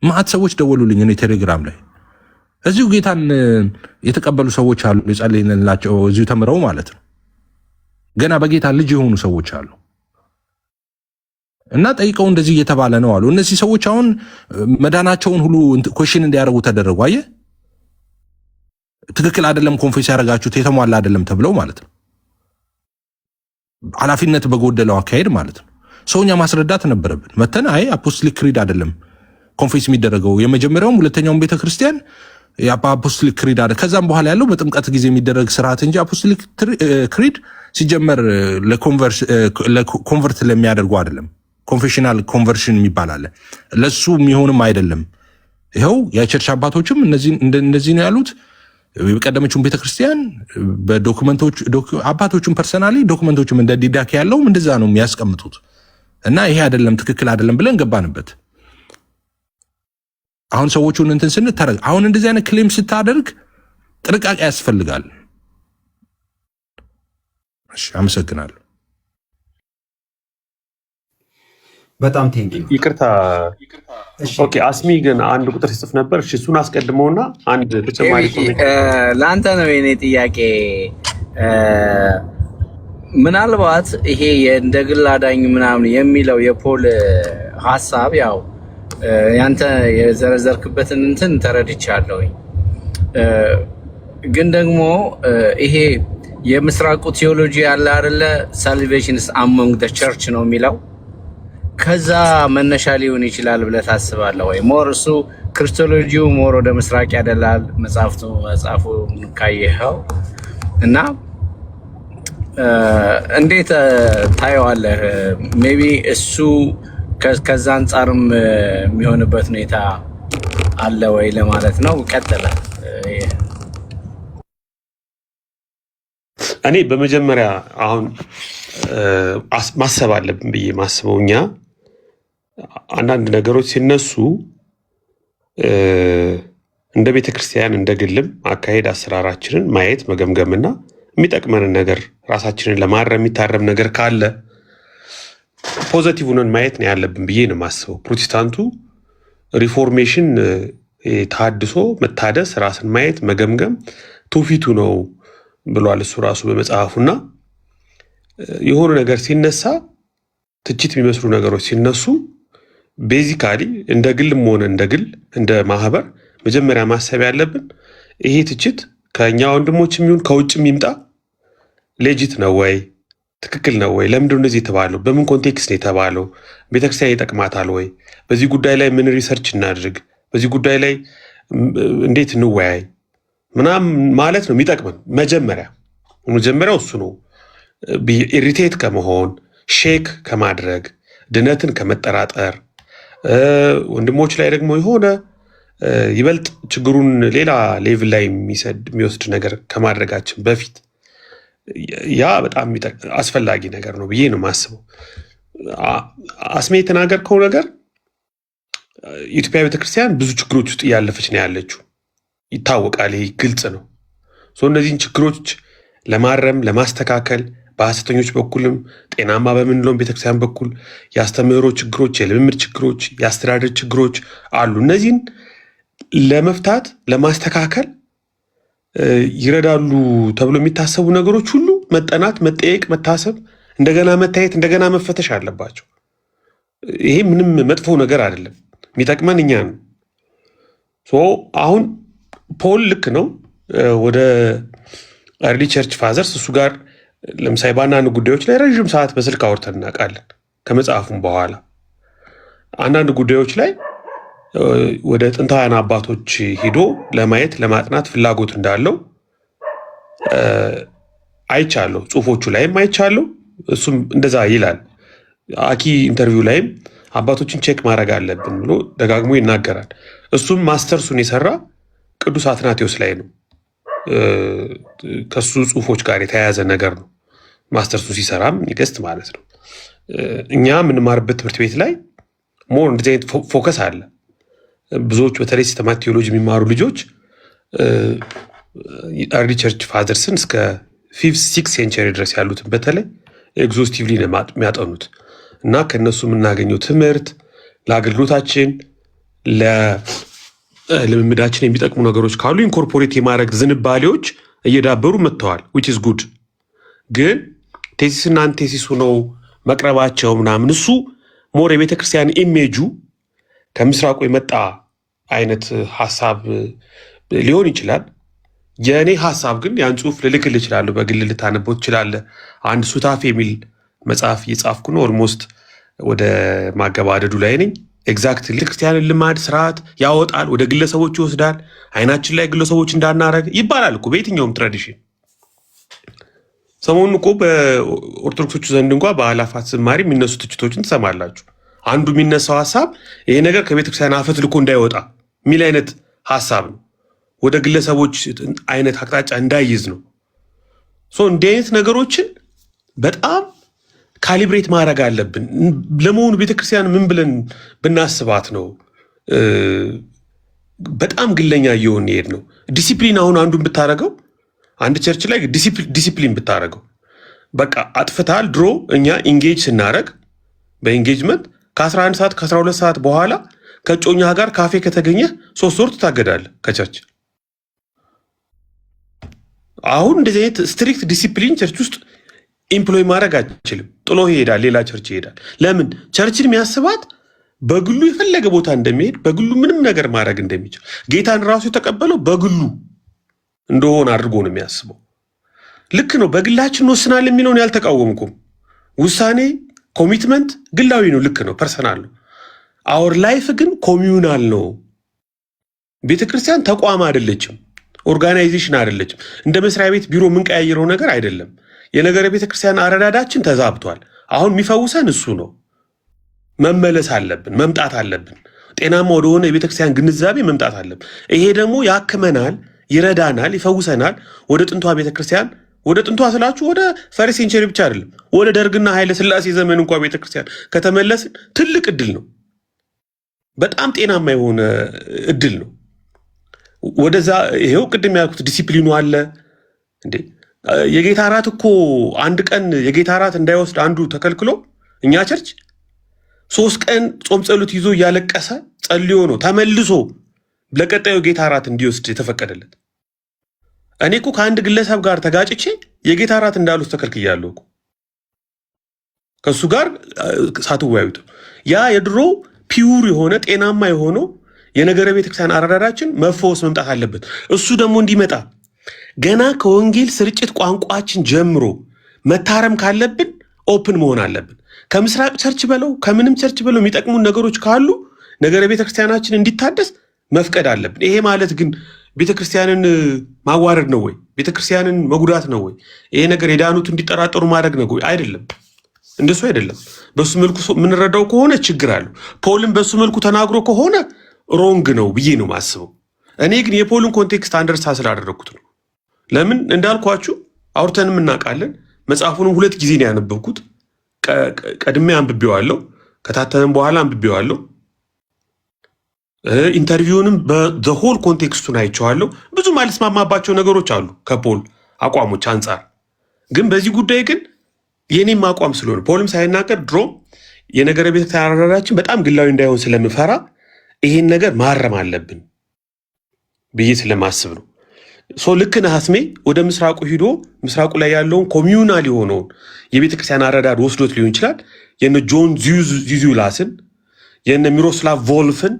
ማዕት ሰዎች ደወሉልኝ። እኔ ቴሌግራም ላይ እዚሁ ጌታን የተቀበሉ ሰዎች አሉ፣ የጸለይንላቸው እዚሁ ተምረው ማለት ነው። ገና በጌታ ልጅ የሆኑ ሰዎች አሉ እና ጠይቀው እንደዚህ እየተባለ ነው አሉ። እነዚህ ሰዎች አሁን መዳናቸውን ሁሉ ኮሽን እንዲያደርጉ ተደረጉ። አየህ፣ ትክክል አይደለም ኮንፌስ ያደረጋችሁት የተሟላ አይደለም ተብለው ማለት ነው። ኃላፊነት በጎደለው አካሄድ ማለት ነው። ሰውኛ ማስረዳት ነበረብን። መተን አይ አፖስቶሊክ ክሪድ አይደለም ኮንፌስ የሚደረገው የመጀመሪያውም ሁለተኛውም ቤተክርስቲያን የአፖስቶሊክ ክሪድ አለ። ከዛም በኋላ ያለው በጥምቀት ጊዜ የሚደረግ ስርዓት እንጂ አፖስቶሊክ ክሪድ ሲጀመር ለኮንቨርት ለሚያደርጉ አይደለም። ኮንፌሽናል ኮንቨርሽን የሚባል አለ። ለሱ የሚሆንም አይደለም። ይኸው የቸርች አባቶችም እነዚህ ነው ያሉት። የቀደመችውን ቤተክርስቲያን በዶክመንቶች አባቶቹም ፐርሰናሊ ዶክመንቶችም እንደ ዲዳክ ያለውም እንደዛ ነው የሚያስቀምጡት። እና ይሄ አይደለም ትክክል አይደለም ብለን ገባንበት። አሁን ሰዎቹን እንትን ስንተረግ አሁን እንደዚህ አይነት ክሌም ስታደርግ ጥንቃቄ ያስፈልጋል። እሺ፣ አመሰግናለሁ። በጣም ቴንኪ። ይቅርታ። ኦኬ፣ አስሚ ግን አንድ ቁጥር ሲጽፍ ነበር። እሺ፣ እሱን አስቀድመውና አንድ ተጨማሪ ለአንተ ነው የኔ ጥያቄ። ምናልባት ይሄ እንደ ግል አዳኝ ምናምን የሚለው የፖል ሀሳብ ያው ያንተ የዘረዘርክበትን እንትን ተረድቻለሁ። ግን ደግሞ ይሄ የምስራቁ ቴዎሎጂ ያለ አይደለ ሳልቬሽንስ አሞንግ ዘ ቸርች ነው የሚለው ከዛ መነሻ ሊሆን ይችላል ብለህ ታስባለህ ወይ? ሞር እሱ ክርስቶሎጂው ሞር ወደ ምስራቅ ያደላል መጽሐፉ ካየኸው እና እንዴት ታየዋለህ? ሜቢ እሱ ከዛ አንጻርም የሚሆንበት ሁኔታ አለ ወይ ለማለት ነው። ቀጥለ። እኔ በመጀመሪያ አሁን ማሰብ አለብን ብዬ ማስበው እኛ አንዳንድ ነገሮች ሲነሱ እንደ ቤተክርስቲያን እንደ ግልም አካሄድ አሰራራችንን ማየት መገምገምና የሚጠቅመንን ነገር ራሳችንን ለማረም የሚታረም ነገር ካለ ፖዘቲቭን ማየት ነው ያለብን ብዬ ነው የማስበው። ፕሮቴስታንቱ ሪፎርሜሽን ታድሶ መታደስ ራስን ማየት መገምገም ትውፊቱ ነው ብሏል እሱ ራሱ በመጽሐፉና የሆነ ነገር ሲነሳ ትችት የሚመስሉ ነገሮች ሲነሱ ቤዚካሊ እንደ ግልም ሆነ እንደ ግል እንደ ማህበር መጀመሪያ ማሰብ ያለብን ይሄ ትችት ከኛ ወንድሞች የሚሆን ከውጭም ይምጣ ሌጂት ነው ወይ ትክክል ነው ወይ? ለምንድን ነው እንደዚህ የተባለው? በምን ኮንቴክስት ነው የተባለው? ቤተክርስቲያን ይጠቅማታል ወይ? በዚህ ጉዳይ ላይ ምን ሪሰርች እናድርግ? በዚህ ጉዳይ ላይ እንዴት እንወያይ? ምናምን ማለት ነው የሚጠቅመን። መጀመሪያው እሱ ነው። ኢሪቴት ከመሆን ሼክ ከማድረግ ድነትን ከመጠራጠር ወንድሞች ላይ ደግሞ የሆነ ይበልጥ ችግሩን ሌላ ሌቭል ላይ የሚወስድ ነገር ከማድረጋችን በፊት ያ በጣም አስፈላጊ ነገር ነው ብዬ ነው የማስበው። አስሜ የተናገርከው ነገር የኢትዮጵያ ቤተክርስቲያን ብዙ ችግሮች ውስጥ እያለፈች ነው ያለችው፣ ይታወቃል። ይህ ግልጽ ነው። እነዚህን ችግሮች ለማረም ለማስተካከል በሐሰተኞች በኩልም ጤናማ በምንለውም ቤተክርስቲያን በኩል የአስተምህሮ ችግሮች፣ የልምምድ ችግሮች፣ የአስተዳደር ችግሮች አሉ። እነዚህን ለመፍታት ለማስተካከል ይረዳሉ ተብሎ የሚታሰቡ ነገሮች ሁሉ መጠናት፣ መጠየቅ፣ መታሰብ፣ እንደገና መታየት፣ እንደገና መፈተሽ አለባቸው። ይሄ ምንም መጥፎ ነገር አይደለም፣ የሚጠቅመን እኛ ነው። አሁን ፖል ልክ ነው። ወደ አርሊ ቸርች ፋዘርስ እሱ ጋር ለምሳሌ በአንዳንድ ጉዳዮች ላይ ረዥም ሰዓት በስልክ አውርተን እናውቃለን። ከመጽሐፉም በኋላ አንዳንድ ጉዳዮች ላይ ወደ ጥንታውያን አባቶች ሂዶ ለማየት ለማጥናት ፍላጎት እንዳለው አይቻለሁ። ጽሁፎቹ ላይም አይቻለሁ። እሱም እንደዛ ይላል። አኪ ኢንተርቪው ላይም አባቶችን ቼክ ማድረግ አለብን ብሎ ደጋግሞ ይናገራል። እሱም ማስተርሱን የሰራ ቅዱስ አትናቴዎስ ላይ ነው። ከሱ ጽሁፎች ጋር የተያያዘ ነገር ነው። ማስተርሱን ሲሰራም ይገስት ማለት ነው። እኛ የምንማርበት ትምህርት ቤት ላይ ሞር እንደዚህ አይነት ፎከስ አለ። ብዙዎች በተለይ ሲስተማቲክ ቴዎሎጂ የሚማሩ ልጆች አርሊ ቸርች ፋዘርስን እስከ 5th-6th ሴንቸሪ ድረስ ያሉትን በተለይ ኤግዞስቲቭሊ ነው የሚያጠኑት እና ከነሱ የምናገኘው ትምህርት ለአገልግሎታችን ለልምምዳችን የሚጠቅሙ ነገሮች ካሉ ኢንኮርፖሬት የማድረግ ዝንባሌዎች እየዳበሩ መጥተዋል which is good። ግን ቴሲስና አንቴሲሱ ነው መቅረባቸው ምናምን እሱ ሞር የቤተ ክርስቲያን ኢሜጁ ከምስራቁ የመጣ አይነት ሐሳብ ሊሆን ይችላል። የኔ ሐሳብ ግን ያን ጽሁፍ ልልክል ይችላል፣ በግል ልታነበው ይችላል። አንድ ሱታፍ የሚል መጽሐፍ እየጻፍኩ ነው። ኦልሞስት ወደ ማገባደዱ ላይ ነኝ። ኤግዛክትሊ ክርስቲያንን ልማድ ስርዓት ያወጣል፣ ወደ ግለሰቦች ይወስዳል። አይናችን ላይ ግለሰቦች እንዳናረግ ይባላል እኮ በየትኛውም ትራዲሽን። ሰሞኑን እኮ በኦርቶዶክሶቹ ዘንድ እንኳ በአላፋት ዝማሬ የሚነሱ ትችቶችን ትሰማላችሁ። አንዱ የሚነሳው ሐሳብ ይሄ ነገር ከቤተክርስቲያን አፈት ልኮ እንዳይወጣ የሚል አይነት ሐሳብ ነው። ወደ ግለሰቦች አይነት አቅጣጫ እንዳይይዝ ነው። እንዲህ አይነት ነገሮችን በጣም ካሊብሬት ማድረግ አለብን። ለመሆኑ ቤተክርስቲያን ምን ብለን ብናስባት ነው በጣም ግለኛ እየሆን ይሄድ ነው? ዲሲፕሊን አሁን አንዱን ብታረገው አንድ ቸርች ላይ ዲሲፕሊን ብታረገው በቃ አጥፍታል። ድሮ እኛ ኢንጌጅ ስናረግ በኢንጌጅመንት ከ11 ሰዓት ከ12 ሰዓት በኋላ ከጮኛ ጋር ካፌ ከተገኘ 3 ወር ትታገዳለህ ከቸርች። አሁን እንደዚህ አይነት ስትሪክት ዲሲፕሊን ቸርች ውስጥ ኢምፕሎይ ማድረግ አይችልም። ጥሎ ይሄዳል፣ ሌላ ቸርች ይሄዳል። ለምን? ቸርችን የሚያስባት በግሉ የፈለገ ቦታ እንደሚሄድ በግሉ ምንም ነገር ማድረግ እንደሚችል ጌታን ራሱ የተቀበለው በግሉ እንደሆነ አድርጎ ነው የሚያስበው። ልክ ነው። በግላችን እንወስናል የሚለውን ያልተቃወምኩም። ውሳኔ ኮሚትመንት ግላዊ ነው፣ ልክ ነው፣ ፐርሰናል ነው። አወር ላይፍ ግን ኮሚዩናል ነው። ቤተክርስቲያን ተቋም አይደለችም፣ ኦርጋናይዜሽን አይደለችም። እንደ መስሪያ ቤት ቢሮ የምንቀያየረው ነገር አይደለም። የነገረ ቤተክርስቲያን አረዳዳችን ተዛብቷል። አሁን የሚፈውሰን እሱ ነው። መመለስ አለብን፣ መምጣት አለብን። ጤናማ ወደሆነ የቤተክርስቲያን ግንዛቤ መምጣት አለብን። ይሄ ደግሞ ያክመናል፣ ይረዳናል፣ ይፈውሰናል። ወደ ጥንቷ ቤተክርስቲያን፣ ወደ ጥንቷ ስላችሁ ወደ ፈርስት ሴንቸሪ ብቻ አይደለም፣ ወደ ደርግና ኃይለ ሥላሴ ዘመን እንኳ ቤተክርስቲያን ከተመለስን ትልቅ እድል ነው። በጣም ጤናማ የሆነ እድል ነው። ወደዛ ይሄው ቅድም ያልኩት ዲሲፕሊኑ አለ እንዴ። የጌታ እራት እኮ አንድ ቀን የጌታ እራት እንዳይወስድ አንዱ ተከልክሎ እኛ ቸርች 3 ቀን ጾም ጸሎት ይዞ እያለቀሰ ጸልዮ ነው ተመልሶ ለቀጣዩ ጌታ እራት እንዲወስድ የተፈቀደለት። እኔ እኮ ከአንድ ግለሰብ ጋር ተጋጭቼ የጌታ እራት እንዳልወስድ ተከልክያለሁ እኮ ከሱ ጋር ሳትወያዩት። ያ የድሮ ፒውር የሆነ ጤናማ የሆነው የነገረ ቤተክርስቲያን አረዳዳችን መፈወስ መምጣት አለበት። እሱ ደግሞ እንዲመጣ ገና ከወንጌል ስርጭት ቋንቋችን ጀምሮ መታረም ካለብን ኦፕን መሆን አለብን። ከምስራቅ ቸርች በለው ከምንም ቸርች በለው የሚጠቅሙን ነገሮች ካሉ ነገረ ቤተክርስቲያናችን እንዲታደስ መፍቀድ አለብን። ይሄ ማለት ግን ቤተክርስቲያንን ማዋረድ ነው ወይ? ቤተክርስቲያንን መጉዳት ነው ወይ? ይሄ ነገር የዳኑት እንዲጠራጠሩ ማድረግ ነው ወይ? አይደለም፣ እንደሱ አይደለም። በሱ መልኩ የምንረዳው ከሆነ ችግር አለው። ፖልም በሱ መልኩ ተናግሮ ከሆነ ሮንግ ነው ብዬ ነው ማስበው። እኔ ግን የፖልን ኮንቴክስት አንደርስታንድ ስላደረግኩት ነው። ለምን እንዳልኳችሁ አውርተንም እናውቃለን። መጽሐፉንም 2 ጊዜ ነው ያነበብኩት። ቀድሜ አንብቤዋለሁ፣ ከታተመም በኋላ አንብቤዋለሁ። ኢንተርቪውንም በሆል ኮንቴክስቱን አይቼዋለሁ። ብዙ ማልስማማባቸው ነገሮች አሉ ከፖል አቋሞች አንጻር። ግን በዚህ ጉዳይ ግን የኔም አቋም ስለሆነ ፖልም ሳይናገር ድሮ የነገረ ቤተክርስቲያን አረዳዳችን በጣም ግላዊ እንዳይሆን ስለምፈራ ይሄን ነገር ማረም አለብን ብዬ ስለማስብ ነው። ልክ ነህ አስሜ ወደ ምስራቁ ሂዶ ምስራቁ ላይ ያለውን ኮሚዩናል የሆነውን የቤተክርስቲያን አረዳድ ወስዶት ሊሆን ይችላል። የነ ጆን ዚዙላስን፣ የነ ሚሮስላቭ ቮልፍን፣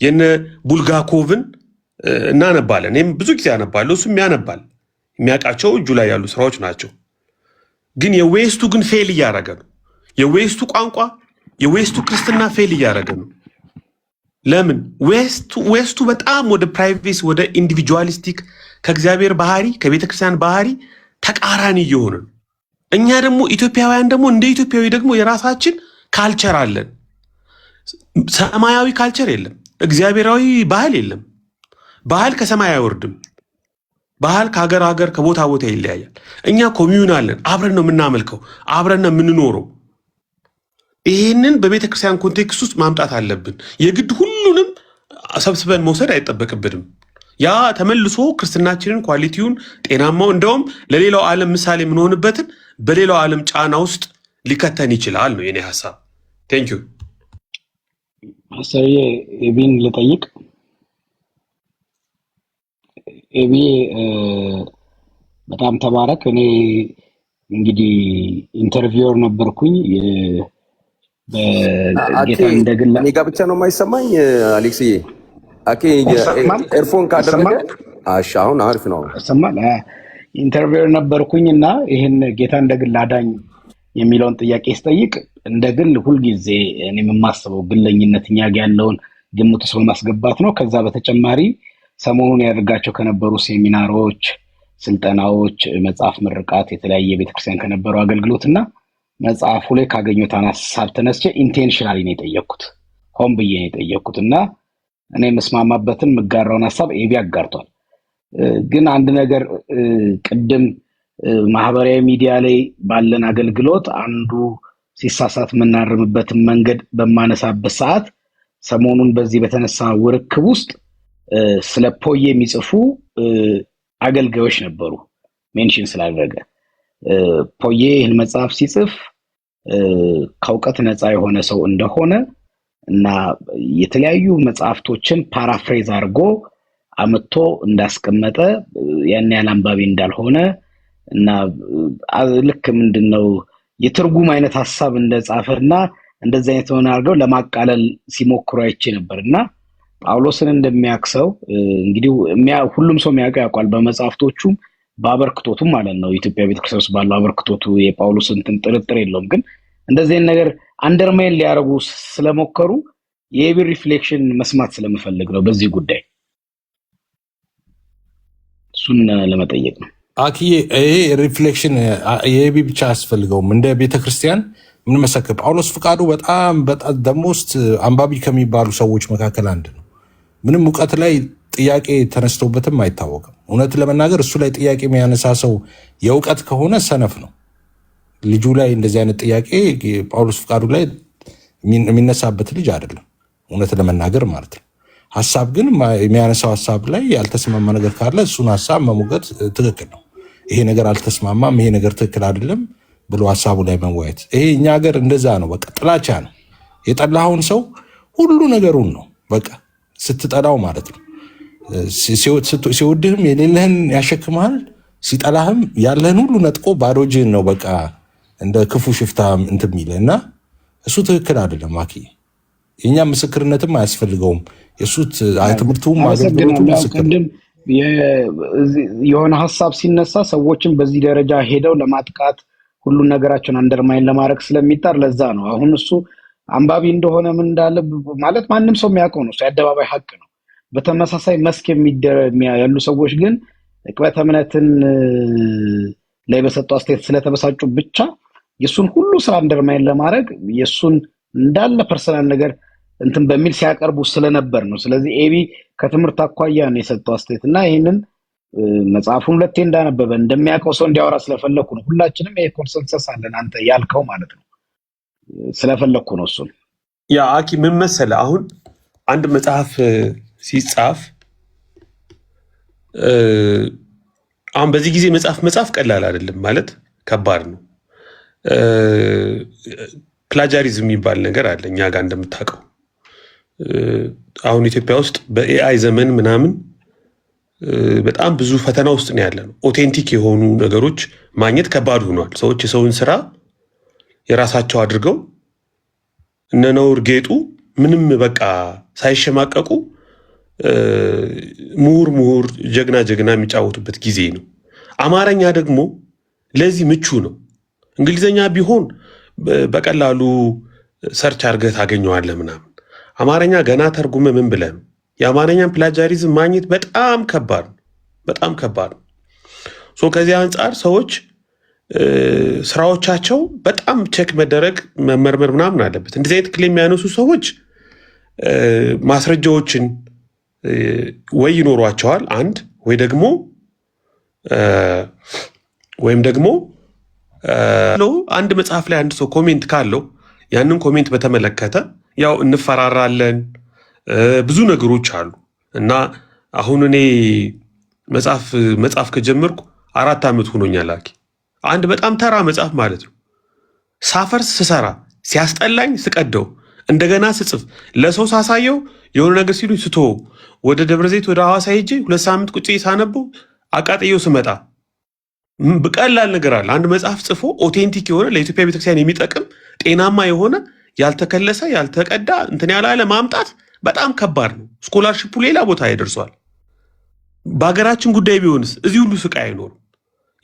የነ ቡልጋኮቭን እናነባለን። እኔም ብዙ ጊዜ አነባለሁ፣ እሱም ያነባል። የሚያውቃቸው እጁ ላይ ያሉ ስራዎች ናቸው። ግን የዌስቱ ግን ፌል እያደረገ ነው። የዌስቱ ቋንቋ የዌስቱ ክርስትና ፌል እያደረገ ነው። ለምን? ዌስቱ በጣም ወደ ፕራይቬሲ ወደ ኢንዲቪጁዋሊስቲክ ከእግዚአብሔር ባህሪ ከቤተክርስቲያን ባህሪ ተቃራኒ እየሆነ ነው። እኛ ደግሞ ኢትዮጵያውያን ደግሞ እንደ ኢትዮጵያዊ ደግሞ የራሳችን ካልቸር አለን። ሰማያዊ ካልቸር የለም፣ እግዚአብሔራዊ ባህል የለም። ባህል ከሰማይ አይወርድም። ባህል ከሀገር ሀገር ከቦታ ቦታ ይለያያል። እኛ ኮሚዩናልን አብረን ነው የምናመልከው፣ አብረን ነው የምንኖረው። ይህንን በቤተ ክርስቲያን ኮንቴክስት ውስጥ ማምጣት አለብን። የግድ ሁሉንም ሰብስበን መውሰድ አይጠበቅብንም። ያ ተመልሶ ክርስትናችንን ኳሊቲውን ጤናማው እንደውም ለሌላው ዓለም ምሳሌ የምንሆንበትን በሌላው ዓለም ጫና ውስጥ ሊከተን ይችላል ነው የኔ ሀሳብ። ቴንኪዩ ማስተርዬ። ኤቢን ልጠይቅ። ኤቢ በጣም ተባረክ። እኔ እንግዲህ ኢንተርቪወር ነበርኩኝ በጌታ እንደግላ እኔ ጋር ብቻ ነው የማይሰማኝ አሌክስዬ። አኬ ኤርፎን ካደረገ አሁን አሪፍ ነው ይሰማል። ኢንተርቪወር ነበርኩኝ እና ይሄን ጌታ እንደግል አዳኝ የሚለውን ጥያቄ ስጠይቅ እንደግል ሁልጊዜ እኔ የማስበው ግለኝነት እኛ ጋር ያለውን ግምት ውስጥ በማስገባት ነው። ከዛ በተጨማሪ ሰሞኑን ያደርጋቸው ከነበሩ ሴሚናሮች፣ ስልጠናዎች፣ መጽሐፍ ምርቃት፣ የተለያየ ቤተክርስቲያን ከነበሩ አገልግሎትና መጽሐፉ ላይ ካገኘሁት ሀሳብ ተነስቼ ኢንቴንሽናሊ ነው የጠየቅኩት፣ ሆን ብዬ ነው የጠየቅኩት እና እኔ መስማማበትን ምጋራውን ሀሳብ ኤቢ አጋርቷል። ግን አንድ ነገር ቅድም ማህበራዊ ሚዲያ ላይ ባለን አገልግሎት አንዱ ሲሳሳት የምናርምበትን መንገድ በማነሳበት ሰዓት ሰሞኑን በዚህ በተነሳ ውርክብ ውስጥ ስለ ፖዬ የሚጽፉ አገልጋዮች ነበሩ። ሜንሽን ስላደረገ ፖዬ ይህን መጽሐፍ ሲጽፍ ከእውቀት ነፃ የሆነ ሰው እንደሆነ እና የተለያዩ መጽሐፍቶችን ፓራፍሬዝ አድርጎ አመጥቶ እንዳስቀመጠ ያን ያህል አንባቢ እንዳልሆነ እና ልክ ምንድነው የትርጉም አይነት ሐሳብ እንደጻፈና እንደዛ አይነት ሆነ አድርገው ለማቃለል ሲሞክሩ አይቼ ነበርና ጳውሎስን እንደሚያክሰው እንግዲህ ሁሉም ሰው ያውቃል በመጽሐፍቶቹም በአበርክቶቱም ማለት ነው። ኢትዮጵያ ቤተክርስቲያን ውስጥ ባለው አበርክቶቱ የጳውሎስን ጥርጥር የለውም። ግን እንደዚህ አይነት ነገር አንደርማይን ሊያደርጉ ስለሞከሩ የኤቢ ሪፍሌክሽን መስማት ስለምፈልግ ነው በዚህ ጉዳይ። እሱን ለመጠየቅ ነው። አኪዬ ይሄ ሪፍሌክሽን የኤቢ ብቻ አያስፈልገውም። እንደ ቤተክርስቲያን ምን መሰከር ጳውሎስ ፍቃዱ በጣም ደሞስት አንባቢ ከሚባሉ ሰዎች መካከል አንድ ነው። ምንም እውቀት ላይ ጥያቄ ተነስተውበትም አይታወቅም። እውነት ለመናገር እሱ ላይ ጥያቄ የሚያነሳ ሰው የእውቀት ከሆነ ሰነፍ ነው። ልጁ ላይ እንደዚህ አይነት ጥያቄ ጳውሎስ ፍቃዱ ላይ የሚነሳበት ልጅ አይደለም፣ እውነት ለመናገር ማለት ነው። ሀሳብ ግን የሚያነሳው ሀሳብ ላይ ያልተስማማ ነገር ካለ እሱን ሀሳብ መሞገት ትክክል ነው። ይሄ ነገር አልተስማማም፣ ይሄ ነገር ትክክል አይደለም ብሎ ሀሳቡ ላይ መወያየት። ይሄ እኛ ሀገር እንደዛ ነው። በቃ ጥላቻ ነው። የጠላኸውን ሰው ሁሉ ነገሩን ነው በቃ ስትጠላው ማለት ነው። ሲወድህም የሌለህን ያሸክመሃል፣ ሲጠላህም ያለህን ሁሉ ነጥቆ ባዶ እጅህን ነው በቃ እንደ ክፉ ሽፍታ እንትን የሚልህ እና እሱ ትክክል አይደለም። አኪ የኛ ምስክርነትም አያስፈልገውም። የሱ ትምህርቱም አገልግሎቱም ምስክር የሆነ ሀሳብ ሲነሳ ሰዎችን በዚህ ደረጃ ሄደው ለማጥቃት ሁሉን ነገራቸውን አንደርማይን ለማድረግ ስለሚጣር ለዛ ነው። አሁን እሱ አንባቢ እንደሆነ ምን እንዳለ ማለት ማንም ሰው የሚያውቀው ነው። የአደባባይ ሀቅ ነው። በተመሳሳይ መስክ ያሉ ሰዎች ግን ዕቅበተ እምነትን ላይ በሰጡ አስተያየት ስለተበሳጩ ብቻ የሱን ሁሉ ስራ አንደርማይን ለማድረግ የሱን እንዳለ ፐርሰናል ነገር እንትን በሚል ሲያቀርቡ ስለነበር ነው። ስለዚህ ኤቢ ከትምህርት አኳያ ነው የሰጠው አስተያየት እና ይህንን መጽሐፉን ሁለቴ እንዳነበበ እንደሚያውቀው ሰው እንዲያወራ ስለፈለኩ ነው። ሁላችንም ይሄ ኮንሰንሰስ አለን አንተ ያልከው ማለት ነው። ስለፈለኩ ነው እሱን። ያ አኪ ምን መሰለህ፣ አሁን አንድ መጽሐፍ ሲጻፍ አሁን በዚህ ጊዜ መጽሐፍ ቀላል አይደለም ማለት ከባድ ነው። ፕላጃሪዝም የሚባል ነገር አለ እኛ ጋር እንደምታውቀው። አሁን ኢትዮጵያ ውስጥ በኤአይ ዘመን ምናምን በጣም ብዙ ፈተና ውስጥ ነው ያለ ነው። ኦቴንቲክ የሆኑ ነገሮች ማግኘት ከባድ ሆኗል። ሰዎች የሰውን ስራ የራሳቸው አድርገው እነ ነውር ጌጡ ምንም በቃ ሳይሸማቀቁ ምሁር ጀግና የሚጫወቱበት ጊዜ ነው። አማርኛ ደግሞ ለዚህ ምቹ ነው። እንግሊዘኛ ቢሆን በቀላሉ ሰርች አድርገህ ታገኘዋለህ ምናምን። አማርኛ ገና ተርጉመ ምን ብለህ ነው? የአማርኛን ፕላጃሪዝም ማግኘት በጣም ከባድ ነው። ሶ ከዚህ አንጻር ሰዎች ስራዎቻቸው በጣም ቼክ መደረግ መመርመር ምናምን አለበት። እንደዚህ አይነት ክሌም የሚያነሱ ሰዎች ማስረጃዎችን ወይ ይኖሯቸዋል አንድ ወይ ደግሞ ወይም ደግሞ አንድ መጽሐፍ ላይ አንድ ሰው ኮሜንት ካለው ያንን ኮሜንት በተመለከተ ያው እንፈራራለን፣ ብዙ ነገሮች አሉ እና አሁን እኔ መጽሐፍ ከጀመርኩ 4 ዓመት ሆኖኛል። አንድ በጣም ተራ መጽሐፍ ማለት ነው። ሳፈርስ ስሰራ ሲያስጠላኝ ስቀደው እንደገና ስጽፍ ለሰው ሳሳየው የሆነ ነገር ሲሉኝ ስቶ ወደ ደብረ ዘይት ወደ ሐዋሳ ሄጄ 2 ሳምንት ቁጭ ሳነበው አቃጥየው ስመጣ በቀላል ነገር አለ። አንድ መጽሐፍ ጽፎ ኦቴንቲክ የሆነ ለኢትዮጵያ ቤተክርስቲያን የሚጠቅም ጤናማ የሆነ ያልተከለሰ ያልተቀዳ እንትን ያላለ ማምጣት በጣም ከባድ ነው። ስኮላርሺፑ ሌላ ቦታ ይደርሷል። በሀገራችን ጉዳይ ቢሆንስ እዚህ ሁሉ ስቃይ አይኖርም።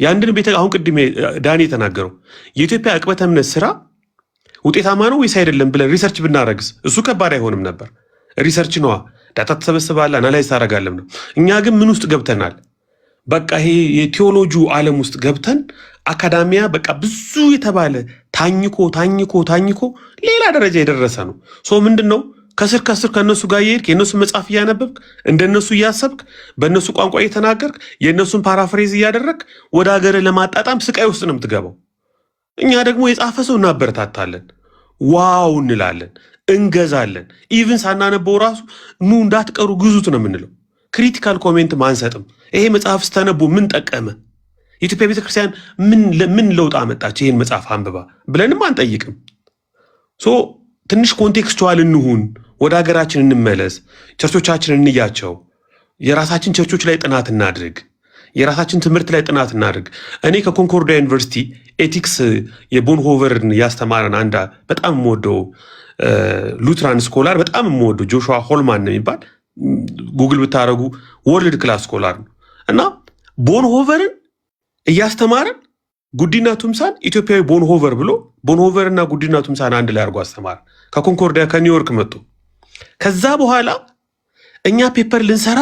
ያንድን ቤተ አሁን ቅድም ዳኒ የተናገረው የኢትዮጵያ ዕቅበተ እምነት ስራ ውጤታማ ነው ወይስ አይደለም ብለን ሪሰርች ብናረግስ እሱ ከባድ አይሆንም ነበር። ሪሰርች ነዋ፣ ዳታ ተሰበስባለህ፣ አናላይዝ ታደርጋለህ ነው። እኛ ግን ምን ውስጥ ገብተናል? በቃ ይሄ የቴዎሎጂው ዓለም ውስጥ ገብተን አካዳሚያ በቃ ብዙ የተባለ ታኝኮ ሌላ ደረጃ የደረሰ ነው። ሶ ምንድነው ከስር ከነሱ ጋር እየሄድክ የነሱ መጽሐፍ እያነበብክ እንደነሱ እያሰብክ በእነሱ ቋንቋ እየተናገርክ የእነሱን ፓራፍሬዝ እያደረግክ ወደ ሀገር ለማጣጣም ስቃይ ውስጥ ነው የምትገባው። እኛ ደግሞ የጻፈ ሰው እናበረታታለን፣ ዋው እንላለን፣ እንገዛለን። ኢቭን ሳናነበው ራሱ ኑ እንዳትቀሩ ግዙት ነው የምንለው። ክሪቲካል ኮሜንት ማንሰጥም። ይሄ መጽሐፍ ስተነቦ ምን ጠቀመ፣ የኢትዮጵያ ቤተክርስቲያን ምን ለውጥ አመጣች ይሄን መጽሐፍ አንብባ ብለንም አንጠይቅም። ሶ ትንሽ ኮንቴክስቹዋል እንሁን፣ ወደ ሀገራችን እንመለስ፣ ቸርቾቻችን እንያቸው፣ የራሳችን ቸርቾች ላይ ጥናት እናድርግ፣ የራሳችን ትምህርት ላይ ጥናት እናድርግ። እኔ ከኮንኮርዲያ ዩኒቨርሲቲ ኤቲክስ የቦንሆቨርን ያስተማረን አንድ በጣም የምወደው ሉትራን ስኮላር በጣም የምወደው ጆሹዋ ሆልማን ነው የሚባል ጉግል ብታደረጉ ወርልድ ክላስ ስኮላር ነው እና ቦንሆቨርን እያስተማረን ጉዲና ቱምሳን ኢትዮጵያዊ ቦንሆቨር ብሎ ቦንሆቨር እና ጉዲና ቱምሳን አንድ ላይ አድርጎ አስተማረ። ከኮንኮርዲያ ከኒውዮርክ መጡ። ከዛ በኋላ እኛ ፔፐር ልንሰራ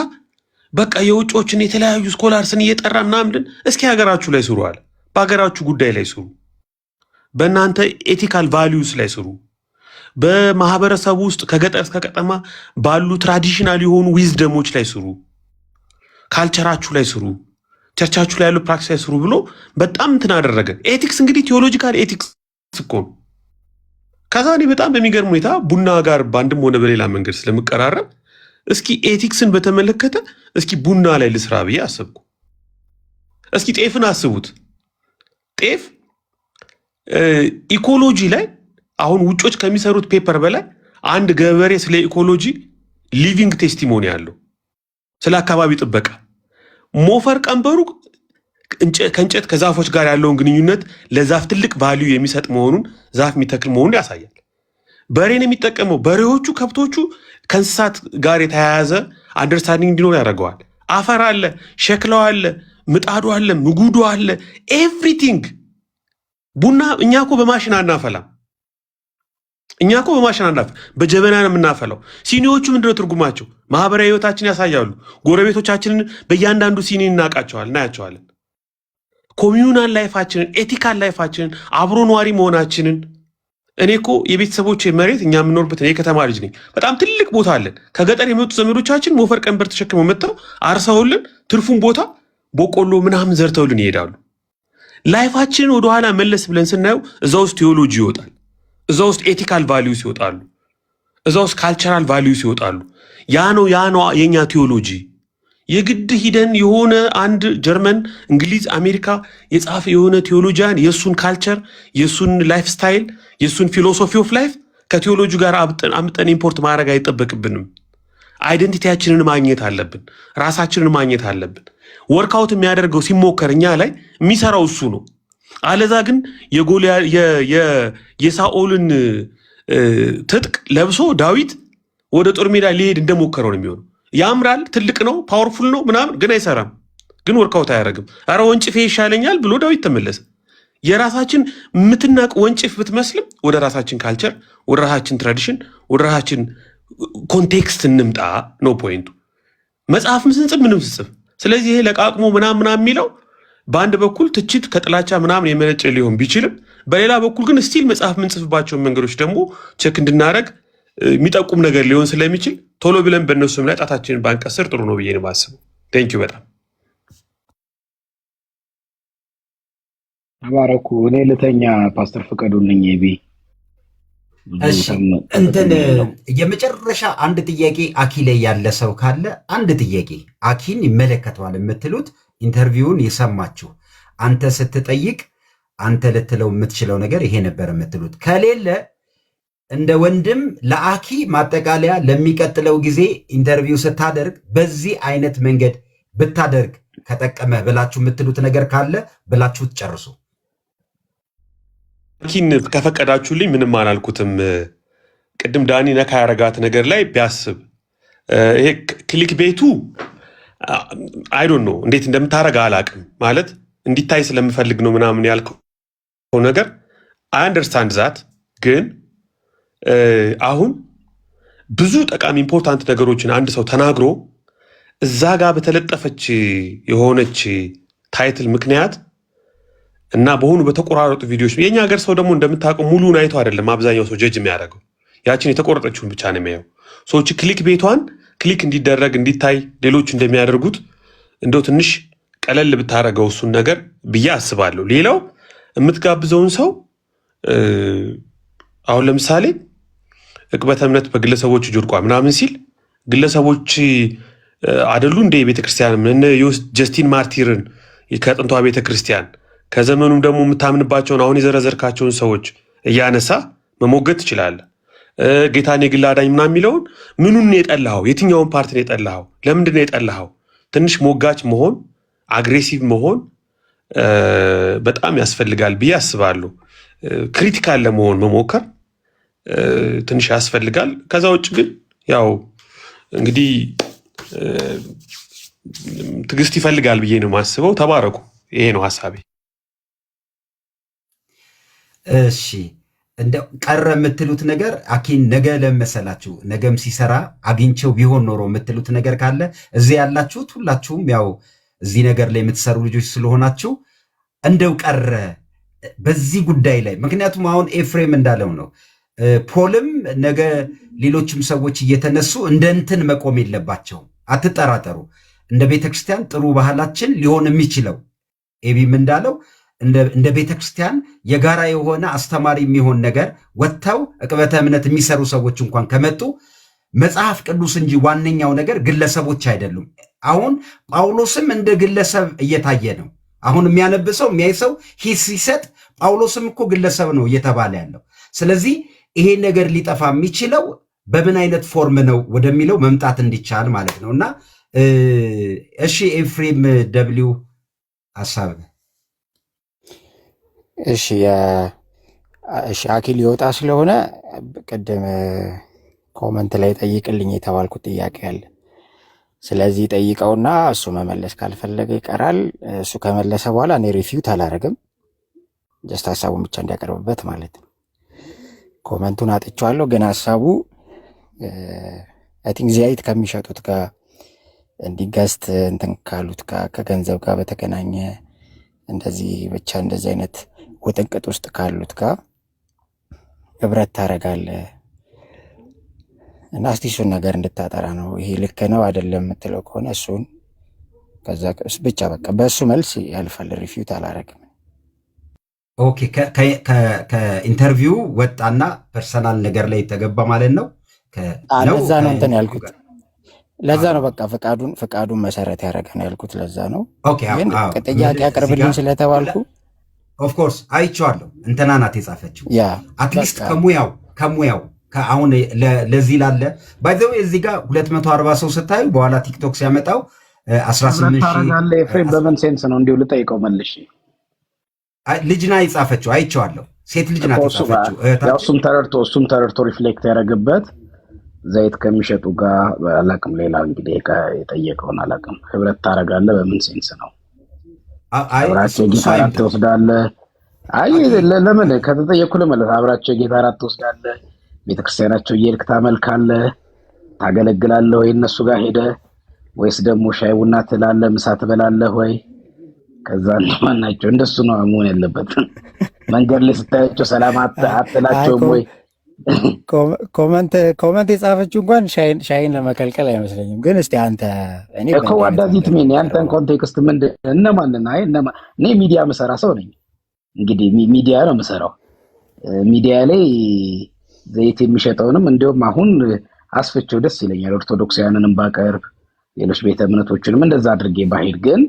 በቃ የውጮችን የተለያዩ ስኮላርስን እየጠራ ምናምን እስኪ ሀገራችሁ ላይ ስሩ አለ። በሀገራችሁ ጉዳይ ላይ ስሩ፣ በእናንተ ኤቲካል ቫሊዩስ ላይ ስሩ፣ በማህበረሰቡ ውስጥ ከገጠር እስከ ከተማ ባሉ ትራዲሽናል የሆኑ ዊዝደሞች ላይ ስሩ፣ ካልቸራችሁ ላይ ስሩ፣ ቸርቻችሁ ላይ ያሉ ፕራክቲስ ላይ ስሩ ብሎ በጣም እንትን አደረገን። ኤቲክስ እንግዲህ ቴዎሎጂካል ኤቲክስ እኮ ነው። ከዛ እኔ በጣም በሚገርም ሁኔታ ቡና ጋር በአንድም ሆነ በሌላ መንገድ ስለምቀራረብ እስኪ ኤቲክስን በተመለከተ እስኪ ቡና ላይ ልስራ ብዬ አሰብኩ። እስኪ ጤፍን አስቡት። ጤፍ ኢኮሎጂ ላይ አሁን ውጮች ከሚሰሩት ፔፐር በላይ አንድ ገበሬ ስለ ኢኮሎጂ ሊቪንግ ቴስቲሞኒ አለው። ስለ አካባቢ ጥበቃ ሞፈር ቀንበሩ ከእንጨት ከዛፎች ጋር ያለውን ግንኙነት ለዛፍ ትልቅ ቫልዩ የሚሰጥ መሆኑን ዛፍ የሚተክል መሆኑን ያሳያል። በሬን የሚጠቀመው በሬዎቹ ከብቶቹ ከእንስሳት ጋር የተያያዘ አንደርስታንዲንግ እንዲኖር ያደርገዋል። አፈር አለ፣ ሸክላው አለ፣ ምጣዱ አለ፣ ምጉዱ አለ፣ ኤቭሪቲንግ። ቡና እኛ እኮ በማሽን አናፈላም። በጀበና ነው የምናፈላው። ሲኒዎቹ ምንድነው ትርጉማቸው? ማህበራዊ ህይወታችን ያሳያሉ። ጎረቤቶቻችንን በእያንዳንዱ ሲኒ እናያቸዋለን። ኮሚዩናል ላይፋችንን፣ ኤቲካል ላይፋችንን፣ አብሮ ነዋሪ መሆናችንን። እኔ እኮ የቤተሰቦች መሬት እኛ የምኖርበት እኔ ከተማ ልጅ ነኝ። በጣም ትልቅ ቦታ አለን። ከገጠር የመጡ ዘመዶቻችን ሞፈር ቀንበር ተሸክመው መጥተው አርሰውልን ትርፉን ቦታ በቆሎ ምናምን ዘርተውልን ይሄዳሉ። ላይፋችንን ወደኋላ መለስ ብለን ስናየው እዛ ውስጥ ቴዎሎጂ ይወጣል። እዛ ውስጥ ኤቲካል ቫሊዩስ ይወጣሉ። እዛ ውስጥ ካልቸራል ቫሊዩስ ይወጣሉ። ያ ነው የኛ ቴዎሎጂ። የግድ ሂደን የሆነ አንድ ጀርመን፣ እንግሊዝ፣ አሜሪካ የጻፈ የሆነ ቴዎሎጂያን የሱን ካልቸር፣ የሱን ላይፍ ስታይል፣ የሱን ፊሎሶፊ ኦፍ ላይፍ ከቴዎሎጂ ጋር አምጠን ኢምፖርት ማድረግ አይጠበቅብንም። አይደንቲቲያችንን ማግኘት አለብን። ራሳችንን ማግኘት አለብን። ወርክአውት የሚያደርገው ሲሞከር እኛ ላይ የሚሰራው እሱ ነው። አለዛ ግን የሳኦልን ትጥቅ ለብሶ ዳዊት ወደ ጦር ሜዳ ሊሄድ እንደሞከረው ነው የሚሆነው። ያምራል፣ ትልቅ ነው፣ ፓወርፉል ነው ምናምን፣ ግን አይሰራም። ግን ወርክአውት አያደርግም። አረ ወንጭፌ ይሻለኛል ብሎ ዳዊት ተመለሰ። የራሳችን የምትናቅ ወንጭፍ ብትመስልም ወደ ራሳችን ካልቸር፣ ወደ ራሳችን ትራዲሽን፣ ወደ ራሳችን ኮንቴክስት እንምጣ ነው ፖይንቱ። መጽሐፍም ስንጽፍ ምንም ስንጽፍ። ስለዚህ ይሄ ለቃቅሞ ምናምን የሚለው በአንድ በኩል ትችት ከጥላቻ ምናምን የመነጨ ሊሆን ቢችልም በሌላ በኩል ግን ስቲል መጽሐፍ የምንጽፍባቸውን መንገዶች ደግሞ ቼክ እንድናደረግ የሚጠቁም ነገር ሊሆን ስለሚችል ቶሎ ብለን በእነሱም ላይ ጣታችንን ባንቀስር ጥሩ ነው ብዬ ነው የማስበው። ቴንኪው በጣም ተባረኩ። እኔ ልተኛ ፓስተር ፍቀዱልኝ። ቢ ብዙ እሺ እንትን ተጠቅሜያለሁ። የመጨረሻ አንድ ጥያቄ አኪ ላይ ያለ ሰው ካለ አንድ ጥያቄ አኪን ይመለከተዋል የምትሉት ኢንተርቪውን የሰማችሁ አንተ ስትጠይቅ አንተ ልትለው የምትችለው ነገር ይሄ ነበር የምትሉት ከሌለ እንደ ወንድም ለአኪ ማጠቃለያ ለሚቀጥለው ጊዜ ኢንተርቪው ስታደርግ በዚህ አይነት መንገድ ብታደርግ ከጠቀመ ብላችሁ የምትሉት ነገር ካለ ብላችሁ ትጨርሱ። አኪን ከፈቀዳችሁልኝ ምንም አላልኩትም። ቅድም ዳኒ ነካ ያረጋት ነገር ላይ ቢያስብ ይሄ ክሊክ ቤቱ አይዶን ነው እንዴት እንደምታረጋ አላቅም። ማለት እንዲታይ ስለምፈልግ ነው ምናምን ያልከው ነገር አይ አንደርስታንድ ዛት። ግን አሁን ብዙ ጠቃሚ ኢምፖርታንት ነገሮችን አንድ ሰው ተናግሮ እዛ ጋር በተለጠፈች የሆነች ታይትል ምክንያት እና በሆኑ በተቆራረጡ ቪዲዮዎች የኛ ሀገር ሰው ደግሞ እንደምታውቀው ሙሉን አይቶ አይደለም አብዛኛው ሰው ጀጅ የሚያደርገው ያችን የተቆረጠችውን ብቻ ነው የሚያየው። ሰዎች ክሊክ ቤቷን ክሊክ እንዲደረግ እንዲታይ ሌሎች እንደሚያደርጉት እንደው ትንሽ ቀለል ብታረገው እሱን ነገር ብዬ አስባለሁ። ሌላው የምትጋብዘውን ሰው አሁን ለምሳሌ ዕቅበተ እምነት በግለሰቦች ጆርቋ ምናምን ሲል ግለሰቦች አይደሉ እንደ ቤተክርስቲያን ጀስቲን ማርቲርን ከጥንቷ ቤተክርስቲያን ከዘመኑም ደግሞ የምታምንባቸውን አሁን የዘረዘርካቸውን ሰዎች እያነሳ መሞገት ትችላለህ። ጌታን የግል አዳኝ ምናምን የሚለውን ምኑን የጠላኸው? የትኛውን ፓርትን የጠላኸው? ለምንድን የጠላኸው? ትንሽ ሞጋች መሆን አግሬሲቭ መሆን በጣም ያስፈልጋል ብዬ አስባለሁ። ክሪቲካል ለመሆን መሞከር ትንሽ ያስፈልጋል። ከዛ ውጭ ግን ያው እንግዲህ ትዕግስት ይፈልጋል ብዬ ነው የማስበው። ተባረኩ። ይሄ ነው ሀሳቤ። እሺ እንደው ቀረ የምትሉት ነገር አኪን ነገ ለመሰላችሁ ነገም ሲሰራ አግኝቸው ቢሆን ኖሮ የምትሉት ነገር ካለ እዚህ ያላችሁት ሁላችሁም ያው እዚህ ነገር ላይ የምትሰሩ ልጆች ስለሆናችሁ እንደው ቀረ በዚህ ጉዳይ ላይ ምክንያቱም አሁን ኤፍሬም እንዳለው ነው። ፖልም ነገ ሌሎችም ሰዎች እየተነሱ እንደ እንትን መቆም የለባቸውም። አትጠራጠሩ። እንደ ቤተክርስቲያን ጥሩ ባህላችን ሊሆን የሚችለው ኤቢም እንዳለው እንደ ቤተክርስቲያን የጋራ የሆነ አስተማሪ የሚሆን ነገር ወጥተው ዕቅበተ እምነት የሚሰሩ ሰዎች እንኳን ከመጡ መጽሐፍ ቅዱስ እንጂ ዋነኛው ነገር ግለሰቦች አይደሉም። አሁን ጳውሎስም እንደ ግለሰብ እየታየ ነው። አሁን የሚያነብሰው የሚያይ ሰው ሂስ ሲሰጥ ጳውሎስም እኮ ግለሰብ ነው እየተባለ ያለው። ስለዚህ ይሄ ነገር ሊጠፋ የሚችለው በምን አይነት ፎርም ነው ወደሚለው መምጣት እንዲቻል ማለት ነው። እና እሺ ኤፍሬም ደብሊው ሀሳብ እሺ አኪ ሊወጣ ስለሆነ ቅድም ኮመንት ላይ ጠይቅልኝ የተባልኩት ጥያቄ አለ። ስለዚህ ጠይቀውና እሱ መመለስ ካልፈለገ ይቀራል። እሱ ከመለሰ በኋላ እኔ ሪፊውት አላረግም፣ ጀስት ሀሳቡን ብቻ እንዲያቀርብበት ማለት ነው። ኮመንቱን አጥቼዋለሁ፣ ግን ሀሳቡ አይ ቲንክ ዘይት ከሚሸጡት ጋር እንዲገዝት እንትን ካሉት ጋር ከገንዘብ ጋር በተገናኘ እንደዚህ ብቻ እንደዚህ አይነት ውጥንቅጥ ውስጥ ካሉት ጋር ህብረት ታደርጋለህ እና እስቲ እሱን ነገር እንድታጠራ ነው። ይሄ ልክ ነው አይደለም የምትለው ከሆነ እሱን ከዛ ብቻ በቃ በእሱ መልስ ያልፋል። ሪፊውት አላረግም። ኦኬ ከኢንተርቪው ወጣና ፐርሰናል ነገር ላይ የተገባ ማለት ነው። ለዛ ነው እንትን ያልኩት። ለዛ ነው በቃ ፈቃዱን መሰረት ያደረገ ነው ያልኩት። ለዛ ነው ግን ጥያቄ አቅርብልኝ ስለተባልኩ ኦፍኮርስ አይቼዋለሁ። እንትና ናት የጻፈችው። አትሊስት ከሙያው አሁን ለዚህ ላለ ባይዘው እዚህ ጋር 240 ሰው ስታዩ በኋላ ቲክቶክ ሲያመጣው 18 ኤፍሬም በምን ሴንስ ነው እንዲሁ ልጠይቀው መልሽ። ልጅና የጻፈችው አይቼዋለሁ። ሴት ልጅ ናት የጻፈችው። እሱም ተረድቶ ሪፍሌክት ያደረገበት ዘይት ከሚሸጡ ጋር አላቅም። ሌላ እንግዲህ የጠየቀውን አላቅም። ህብረት ታደርጋለህ በምን ሴንስ ነው? አብራቸው ጌታ እራት ትወስዳለህ? አይ ለምን ከተጠየኩ ለማለት አብራቸው ጌታ እራት ትወስዳለህ? ቤተክርስቲያናቸው እየሄድክ ታመልካለህ፣ ታገለግላለህ ወይ እነሱ ጋር ሄደህ? ወይስ ደግሞ ሻይ ቡና ትላለህ፣ ምሳ ትበላለህ ወይ? ከዛ ማን ናቸው? እንደሱ ነው መሆን ያለበት። መንገድ ላይ ስታያቸው ሰላም አትላቸውም ወይ? ኮመንት የጻፈችው እንኳን ሻይን ለመከልከል አይመስለኝም። ግን እስቲ አንተ እኔ እኮ ዋዳዚት ምን ያንተን ኮንቴክስት ምንድን እነማንን? እኔ ሚዲያ መሰራ ሰው ነኝ። እንግዲህ ሚዲያ ነው የምሰራው። ሚዲያ ላይ ዘይት የሚሸጠውንም እንዲሁም አሁን አስፈቸው ደስ ይለኛል። ኦርቶዶክሳውያንንም ባቀርብ ሌሎች ቤተ እምነቶችንም እንደዛ አድርጌ ባሄድ፣ ግን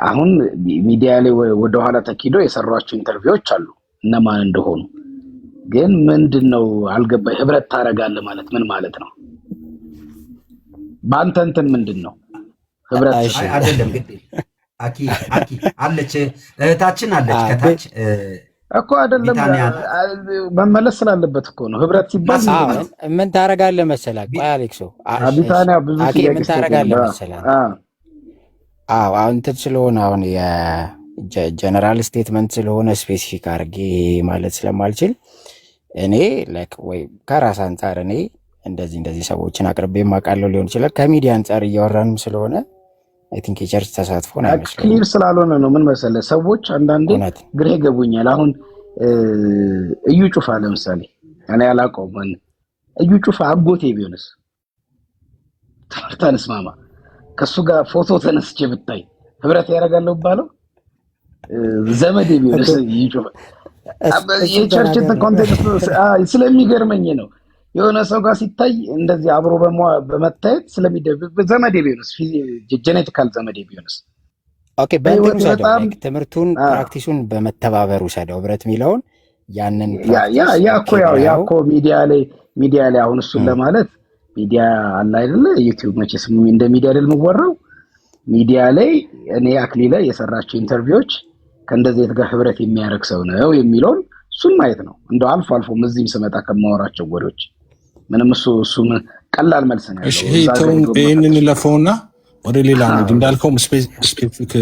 አሁን ሚዲያ ላይ ወደኋላ ተኪዶ የሰሯቸው ኢንተርቪዎች አሉ እነማን እንደሆኑ። ግን ምንድነው አልገባኝ። ህብረት ታረጋለህ ማለት ምን ማለት ነው? በአንተ እንትን ምንድነው ህብረት? አይደለም ግዴ አኪ አለች እህታችን አለች ከታች እኮ አይደለም መመለስ ስላለበት እኮ ነው። ህብረት ሲባል ምን ታረጋለህ መሰለህ? ቆይ አሌክሶ ቢታንያ ብዙ ምን ታረጋለህ መሰለህ? አሁን እንትን ስለሆነ አሁን የጀነራል ስቴትመንት ስለሆነ ስፔሲፊክ አድርጌ ማለት ስለማልችል እኔ ላይክ ወይ ከራስ አንጻር እኔ እንደዚህ ሰዎችን አቅርቤ የማውቃለሁ ሊሆን ይችላል። ከሚዲያ አንጻር እያወራንም ስለሆነ አይ ቲንክ የቸርች ተሳትፎ ነው አይመስልም። ክሊር ስላልሆነ ነው። ምን መሰለህ ሰዎች አንዳንዴ ግሬ ገቡኛል። አሁን እዩ ጩፋ ለምሳሌ እኔ አላውቀውም። እዩ ጩፋ አጎቴ ቢሆንስ ተርታንስ ማማ ከሱ ጋር ፎቶ ተነስቼ ብታይ ህብረት ያደርጋለሁ ባለው ዘመዴ ቢሆንስ እዩ ጩፋ የቸርች ኮንቴክስት ስለሚገርመኝ ነው። የሆነ ሰው ጋር ሲታይ እንደዚህ አብሮ በመታየት ስለሚደብቅ ዘመዴ ቢሆንስ ጄኔቲካል ዘመዴ ቢሆንስ? ኦኬ በእንትን ሰደው ትምህርቱን ፕራክቲሱን በመተባበሩ ሰደው ህብረት የሚለውን ያንን ያ እኮ ሚዲያ ላይ አሁን እሱን ለማለት ሚዲያ አለ አይደለ? ዩቲዩብ መቼስ እንደ ሚዲያ አይደል የምወራው። ሚዲያ ላይ እኔ አክሊለ የሰራቸው ኢንተርቪዎች ከእንደዚህ ጋር ህብረት የሚያደርግ ሰው ነው የሚለውን እሱን ማየት ነው። እንደው አልፎ እዚህም ስመጣ ከማወራቸው ወሬዎች ምንም እሱ ቀላል መልስ ነው ያለው። እሺ ይሄንን ለፈውና ወደ ሌላ ነው እንዳልከው ስፔሲፊክ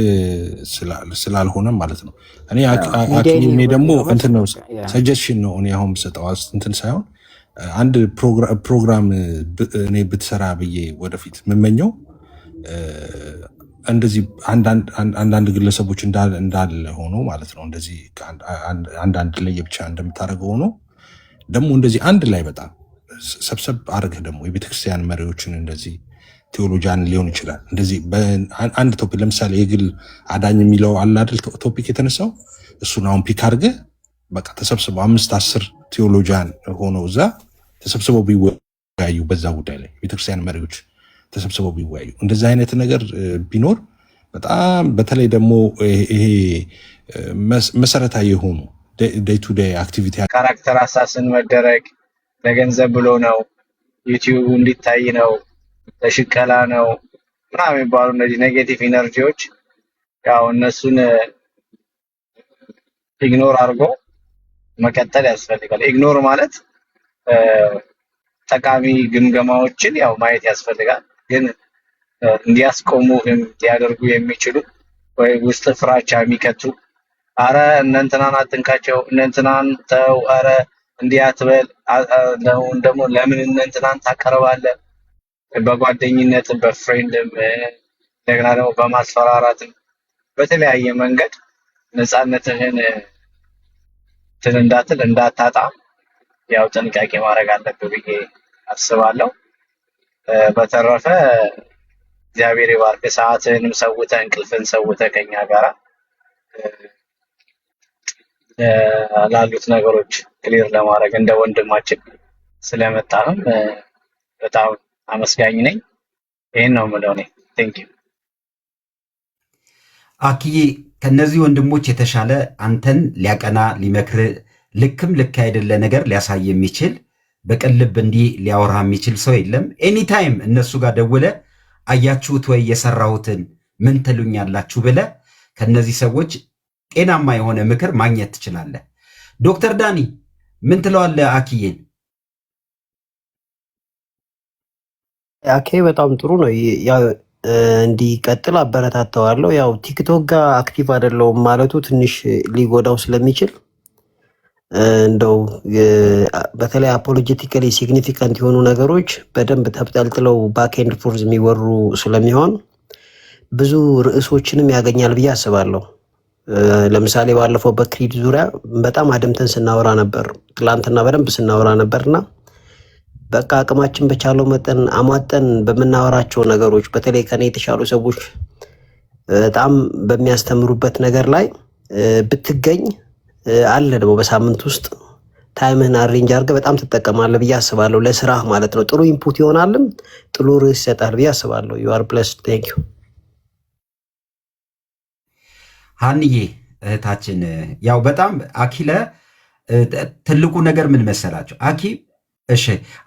ስላልሆነ ማለት ነው። እኔ ደግሞ እንትን ነው ሰጀሽን ነው እኔ አሁን የምሰጠው እንትን ሳይሆን አንድ ፕሮግራም እኔ ብትሰራ ብዬ ወደፊት የምመኘው እንደዚህ አንዳንድ ግለሰቦች እንዳለ ሆኖ ማለት ነው። እንደዚህ አንዳንድ ለየብቻ እንደምታደርገው ሆኖ ደግሞ እንደዚህ አንድ ላይ በጣም ሰብሰብ አድርገህ ደግሞ የቤተክርስቲያን መሪዎችን እንደዚህ ቴዎሎጂያን ሊሆን ይችላል እንደዚህ አንድ ቶፒክ ለምሳሌ የግል አዳኝ የሚለው አለ አይደል ቶፒክ የተነሳው እሱን አሁን ፒክ አድርገህ በቃ ተሰብስበው 5-10 ቴዎሎጂያን ሆነው እዛ ተሰብስበው ቢወያዩ በዛ ጉዳይ ላይ ቤተክርስቲያን መሪዎች ተሰብስበው ቢወያዩ እንደዚህ አይነት ነገር ቢኖር በጣም በተለይ ደግሞ ይሄ መሰረታዊ የሆኑ ዴይ ቱ ዴይ አክቲቪቲ ካራክተር አሳስን መደረግ ለገንዘብ ብሎ ነው፣ ዩቲዩብ እንዲታይ ነው፣ ለሽቀላ ነው ምናምን የሚባሉ እነዚህ ኔጌቲቭ ኢነርጂዎች ያው እነሱን ኢግኖር አድርጎ መቀጠል ያስፈልጋል። ኢግኖር ማለት ጠቃሚ ግምገማዎችን ያው ማየት ያስፈልጋል። ግን እንዲያስቆሙህም ሊያደርጉ የሚችሉ ወይ ውስጥ ፍራቻ የሚከቱ አረ እነንትናን አትንካቸው፣ እነንትናን ተው፣ አረ እንዲህ አትበል፣ ደግሞ ለምን እነንትናን ታቀርባለህ፣ በጓደኝነትም በፍሬንድም እንደገና ደግሞ በማስፈራራትም በተለያየ መንገድ ነፃነትህን እንዳታጣ ያው ጥንቃቄ ማድረግ አለብህ ብዬ አስባለሁ። በተረፈ እግዚአብሔር ይባርክ። ሰዓትህንም ሰውተህ እንቅልፍን ሰውተህ ከኛ ጋራ ላሉት ነገሮች ክሊር ለማድረግ እንደ ወንድማችን ስለመጣንም በጣም አመስጋኝ ነኝ። ይሄን ነው የምለው እኔ። ቴንክ ዩ አኪዬ። ከነዚህ ወንድሞች የተሻለ አንተን ሊያቀና ሊመክር ልክም ልክ አይደለ ነገር ሊያሳይ የሚችል በቅልብ እንዲህ ሊያወራ የሚችል ሰው የለም። ኤኒታይም እነሱ ጋር ደውለ አያችሁት ወይ የሰራሁትን ምን ትሉኛላችሁ ብለ ከነዚህ ሰዎች ጤናማ የሆነ ምክር ማግኘት ትችላለህ። ዶክተር ዳኒ ምን ትለዋለህ አኪዬን? አኬ በጣም ጥሩ ነው። እንዲቀጥል አበረታተዋለሁ። ያው ቲክቶክ ጋር አክቲቭ አይደለሁም ማለቱ ትንሽ ሊጎዳው ስለሚችል እንደው በተለይ አፖሎጀቲካሊ ሲግኒፊካንት የሆኑ ነገሮች በደንብ ተብጠልጥለው ባክኤንድ ፎርዝ የሚወሩ ስለሚሆን ብዙ ርዕሶችንም ያገኛል ብዬ አስባለሁ። ለምሳሌ ባለፈው በክሪድ ዙሪያ በጣም አድምተን ስናወራ ነበር፣ ትላንትና በደንብ ስናወራ ነበርና በቃ አቅማችን በቻለው መጠን አሟጠን በምናወራቸው ነገሮች በተለይ ከኔ የተሻሉ ሰዎች በጣም በሚያስተምሩበት ነገር ላይ ብትገኝ አለ ደግሞ በሳምንት ውስጥ ታይምህን አሬንጅ አድርገህ በጣም ትጠቀማለህ ብዬ አስባለሁ። ለስራ ማለት ነው። ጥሩ ኢንፑት ይሆናልም ጥሩ ርዕስ ይሰጣል ብዬ አስባለሁ። ዩ አር ብለስድ ቴንክ ዩ። ሀንዬ እህታችን ያው በጣም አኪለ ትልቁ ነገር ምን መሰላቸው?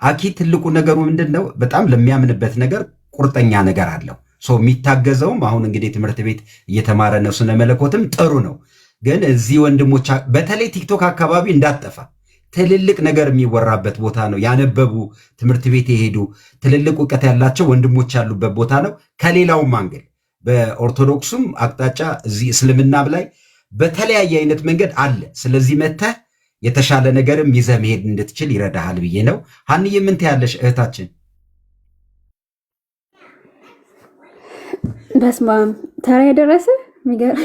አኪ ትልቁ ነገሩ ምንድን ነው? በጣም ለሚያምንበት ነገር ቁርጠኛ ነገር አለው። የሚታገዘውም አሁን እንግዲህ ትምህርት ቤት እየተማረ ነው። ስነ መለኮትም ጥሩ ነው። ግን እዚህ ወንድሞች በተለይ ቲክቶክ አካባቢ እንዳጠፋ ትልልቅ ነገር የሚወራበት ቦታ ነው። ያነበቡ ትምህርት ቤት የሄዱ ትልልቅ እውቀት ያላቸው ወንድሞች ያሉበት ቦታ ነው። ከሌላውም አንግል በኦርቶዶክሱም አቅጣጫ እዚህ እስልምና ላይ በተለያየ አይነት መንገድ አለ። ስለዚህ መተህ የተሻለ ነገርም ይዘህ መሄድ እንድትችል ይረዳሃል ብዬ ነው። ሀንዬ ምን ትያለሽ እህታችን? በስመ አብ ተራ የደረሰ ሚገር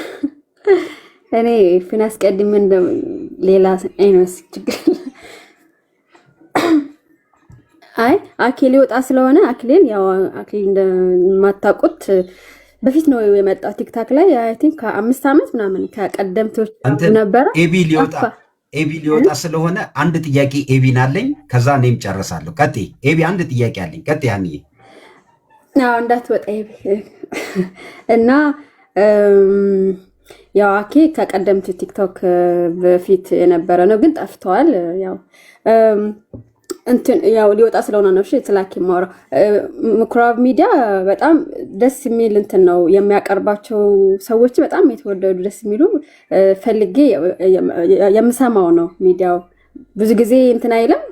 እኔ ፊናስ ቀድም እንደ ሌላ አይነስ ችግር አይ አኪል ይወጣ ስለሆነ አኪልን ያው አኪል እንደማታውቁት በፊት ነው የመጣው ቲክታክ ላይ አይ ቲንክ ከ5 ዓመት ምናምን ከቀደምቶች ነበር። ኤቢ ሊወጣ ስለሆነ አንድ ጥያቄ ኤቢን አለኝ። ከዛ እኔም ጨርሳለሁ። ቀጥይ ኤቢ፣ አንድ ጥያቄ አለኝ። ቀጥይ ሀንዬ። አዎ እንዳትወጣ ኤቢ እና ያው አኬ ከቀደምት ቲክቶክ በፊት የነበረ ነው ግን ጠፍቷል። ያው እንትን ያው ሊወጣ ስለሆነ ነው። እሺ ስላኪ ማውራ ምኩራብ ሚዲያ በጣም ደስ የሚል እንትን ነው የሚያቀርባቸው ሰዎች በጣም የተወደዱ ደስ የሚሉ ፈልጌ የምሰማው ነው። ሚዲያው ብዙ ጊዜ እንትን አይልም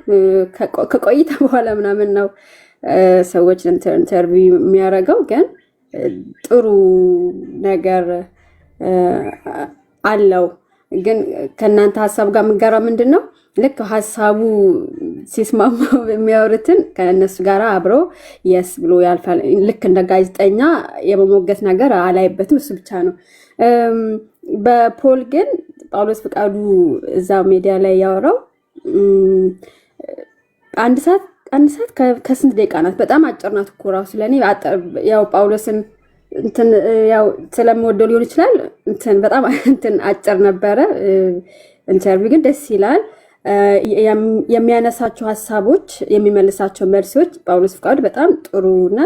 ከቆይታ በኋላ ምናምን ነው ሰዎች ኢንተርቪው የሚያደርገው ግን ጥሩ ነገር አለው። ግን ከእናንተ ሀሳብ ጋር የምጋራ ምንድን ነው ልክ ሀሳቡ ሲስማማ የሚያወሩትን ከእነሱ ጋር አብረው የስ ብሎ ያልፋል። ልክ እንደ ጋዜጠኛ የመሞገት ነገር አላይበትም። እሱ ብቻ ነው። በፖል ግን ጳውሎስ ፍቃዱ እዛ ሚዲያ ላይ ያወራው አንድ ሰዓት ከስንት ደቂቃ ናት። በጣም አጭር ናት እኮ ራሱ ለእኔ ያው ጳውሎስን እንትን ያው ስለምወደው ሊሆን ይችላል እንትን በጣም እንትን አጭር ነበረ። ኢንተርቪው ግን ደስ ይላል። የሚያነሳቸው ሀሳቦች የሚመልሳቸው መልሶች ጳውሎስ ፍቃዱ በጣም ጥሩና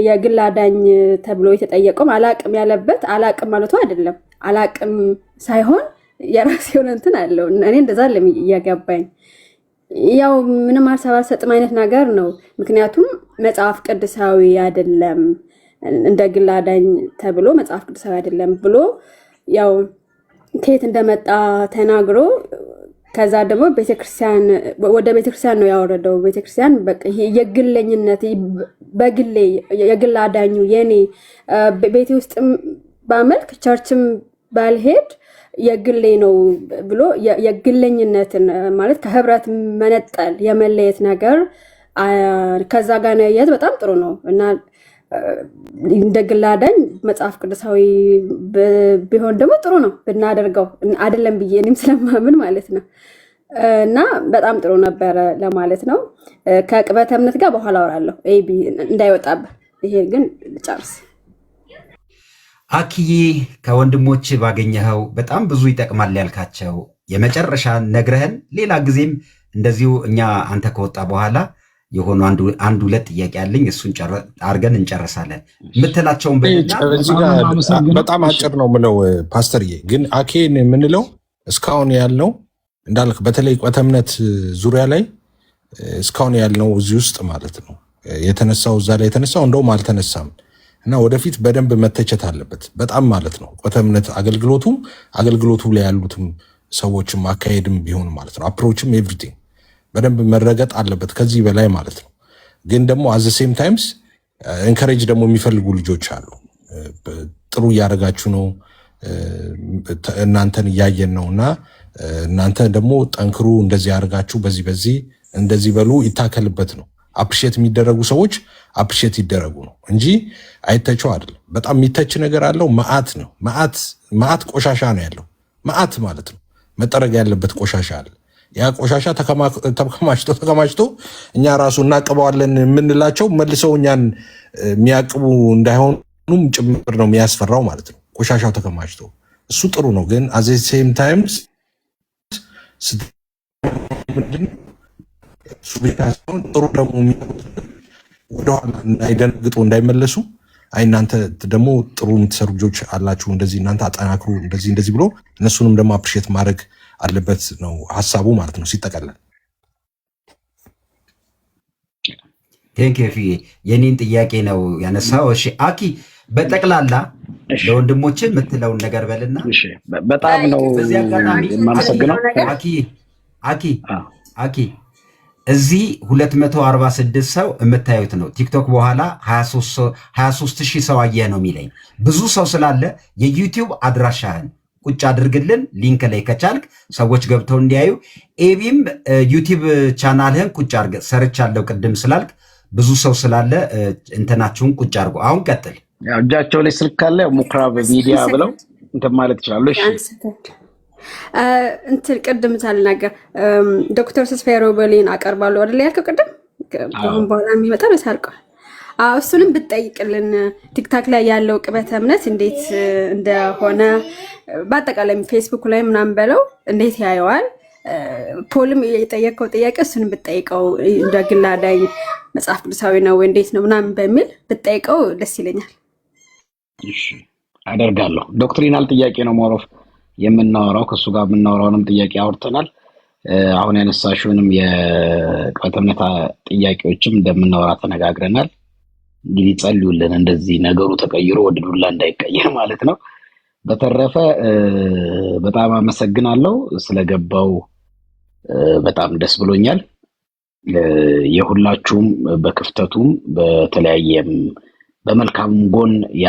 የግል አዳኝ ተብሎ የተጠየቀውም አላቅም ያለበት አላቅም ማለቱ አይደለም። አላቅም ሳይሆን የራሱ የሆነ እንትን አለው። እኔ እንደዛ እያገባኝ ያው ምንም አልሰጥም አይነት ነገር ነው። ምክንያቱም መጽሐፍ ቅዱሳዊ አይደለም እንደ ግል አዳኝ ተብሎ መጽሐፍ ቅዱሳዊ አይደለም ብሎ ያው ከየት እንደመጣ ተናግሮ ከዛ ደግሞ ወደ ቤተክርስቲያን ነው ያወረደው። ቤተክርስቲያን በቃ የግለኝነት በግሌ የግል አዳኙ የኔ ቤቴ ውስጥ ባመልክ ቸርችም ባልሄድ የግሌ ነው ብሎ የግለኝነትን ማለት ከህብረት መነጠል የመለየት ነገር ከዛ ጋር ነየት በጣም ጥሩ ነው እና እንደ ግል አዳኝ መጽሐፍ ቅዱሳዊ ቢሆን ደግሞ ጥሩ ነው ብናደርገው አይደለም ብዬ እኔም ስለማምን ማለት ነው። እና በጣም ጥሩ ነበረ ለማለት ነው። ከቅበተ እምነት ጋር በኋላ አወራለሁ ኤቢ እንዳይወጣብህ። ይሄ ግን ጨርስ። አኪዬ ከወንድሞች ባገኘኸው በጣም ብዙ ይጠቅማል ያልካቸው የመጨረሻ ነግረህን ሌላ ጊዜም እንደዚሁ እኛ አንተ ከወጣ በኋላ የሆኑ አንድ ሁለት ጥያቄ ያለኝ እሱን አድርገን እንጨርሳለን። የምትላቸውን በጣም አጭር ነው ምለው ፓስተርዬ። ግን አኬን የምንለው እስካሁን ያልነው እንዳልክ በተለይ ቅበተ እምነት ዙሪያ ላይ እስካሁን ያልነው እዚህ ውስጥ ማለት ነው የተነሳው እዛ ላይ የተነሳው እንደውም አልተነሳም እና ወደፊት በደንብ መተቸት አለበት በጣም ማለት ነው። ቅበተ እምነት አገልግሎቱ ላይ ያሉትም ሰዎችም አካሄድም ቢሆን ማለት ነው አፕሮችም ኤቭሪቲንግ በደንብ መረገጥ አለበት ከዚህ በላይ ማለት ነው። ግን ደግሞ አዘ ሴም ታይምስ ኤንከሬጅ ደግሞ የሚፈልጉ ልጆች አሉ። ጥሩ እያደረጋችሁ ነው እናንተን እያየን ነው እና እናንተ ደግሞ ጠንክሩ እንደዚህ ያደርጋችሁ በዚህ እንደዚህ በሉ ይታከልበት ነው። አፕሪሼት የሚደረጉ ሰዎች አፕሪሼት ይደረጉ ነው እንጂ አይተቸው አይደለም። በጣም የሚተች ነገር አለው መዓት ነው። መዓት ቆሻሻ ነው ያለው መዓት ማለት ነው። መጠረግ ያለበት ቆሻሻ አለ። ያ ቆሻሻ ተከማችቶ እኛ ራሱ እናቅበዋለን የምንላቸው መልሰው እኛን የሚያቅቡ እንዳይሆኑም ጭምር ነው የሚያስፈራው ማለት ነው። ቆሻሻው ተከማችቶ እሱ ጥሩ ነው። ግን አት ዘ ሴም ታይምስ እሱ ብቻ ሳይሆን ጥሩ ደግሞ ወደኋላ እንዳይደነግጡ እንዳይመለሱ እናንተ ደግሞ ጥሩ የምትሰሩ ልጆች አላችሁ፣ እንደዚህ እናንተ አጠናክሩ፣ እንደዚህ ብሎ እነሱንም ደግሞ አፕሪሼት ማድረግ አለበት ነው ሀሳቡ ማለት ነው ሲጠቀለል። ቴንክ ዩ። የኔን ጥያቄ ነው ያነሳው። እሺ አኪ በጠቅላላ ለወንድሞች የምትለውን ነገር በልና። በጣም ነው የማመሰግነው አኪ እዚህ 246 ሰው የምታዩት ነው። ቲክቶክ በኋላ 23,000 ሰው አየህ ነው የሚለኝ። ብዙ ሰው ስላለ የዩቲዩብ አድራሻህን ቁጭ አድርግልን ሊንክ ላይ ከቻልክ ሰዎች ገብተው እንዲያዩ። ኤቢም ዩቲዩብ ቻናልህን ቁጭ አድርገህ ሰርቻለሁ ቅድም ስላልክ ብዙ ሰው ስላለ እንትናችሁን ቁጭ አድርጎ አሁን ቀጥል። እጃቸው ላይ ስልክ ካለ ሙክራብ ሚዲያ ብለው እንትን ማለት ይችላሉ። እሺ እንትን ቅድም ሳልናገር ዶክተር ተስፋዬ ሮበሌን አቀርባለሁ አይደል ያልከው ቅድም። አሁን በኋላ የሚመጣ በሳልቀው እሱንም ብትጠይቅልን ቲክታክ ላይ ያለው ቅበተ እምነት እንዴት እንደሆነ በአጠቃላይ ፌስቡክ ላይ ምናምን በለው እንዴት ያየዋል። ፖልም የጠየቀው ጥያቄ እሱንም ብትጠይቀው እንደ ግል አዳኝ መጽሐፍ ቅዱሳዊ ነው እንዴት ነው ምናምን በሚል ብትጠይቀው ደስ ይለኛል። እሺ አደርጋለሁ። ዶክትሪናል ጥያቄ ነው ሞሮፍ የምናወራው፣ ከሱ ጋር የምናወራውንም ጥያቄ አውርተናል። አሁን ያነሳሽውንም የቅበተ እምነት ጥያቄዎችም እንደምናወራ ተነጋግረናል። እንግዲህ ጸልዩልን እንደዚህ ነገሩ ተቀይሮ ወደ ዱላ እንዳይቀየር ማለት ነው። በተረፈ በጣም አመሰግናለሁ ስለገባው፣ በጣም ደስ ብሎኛል። የሁላችሁም በክፍተቱም በተለያየም በመልካም ጎን ያ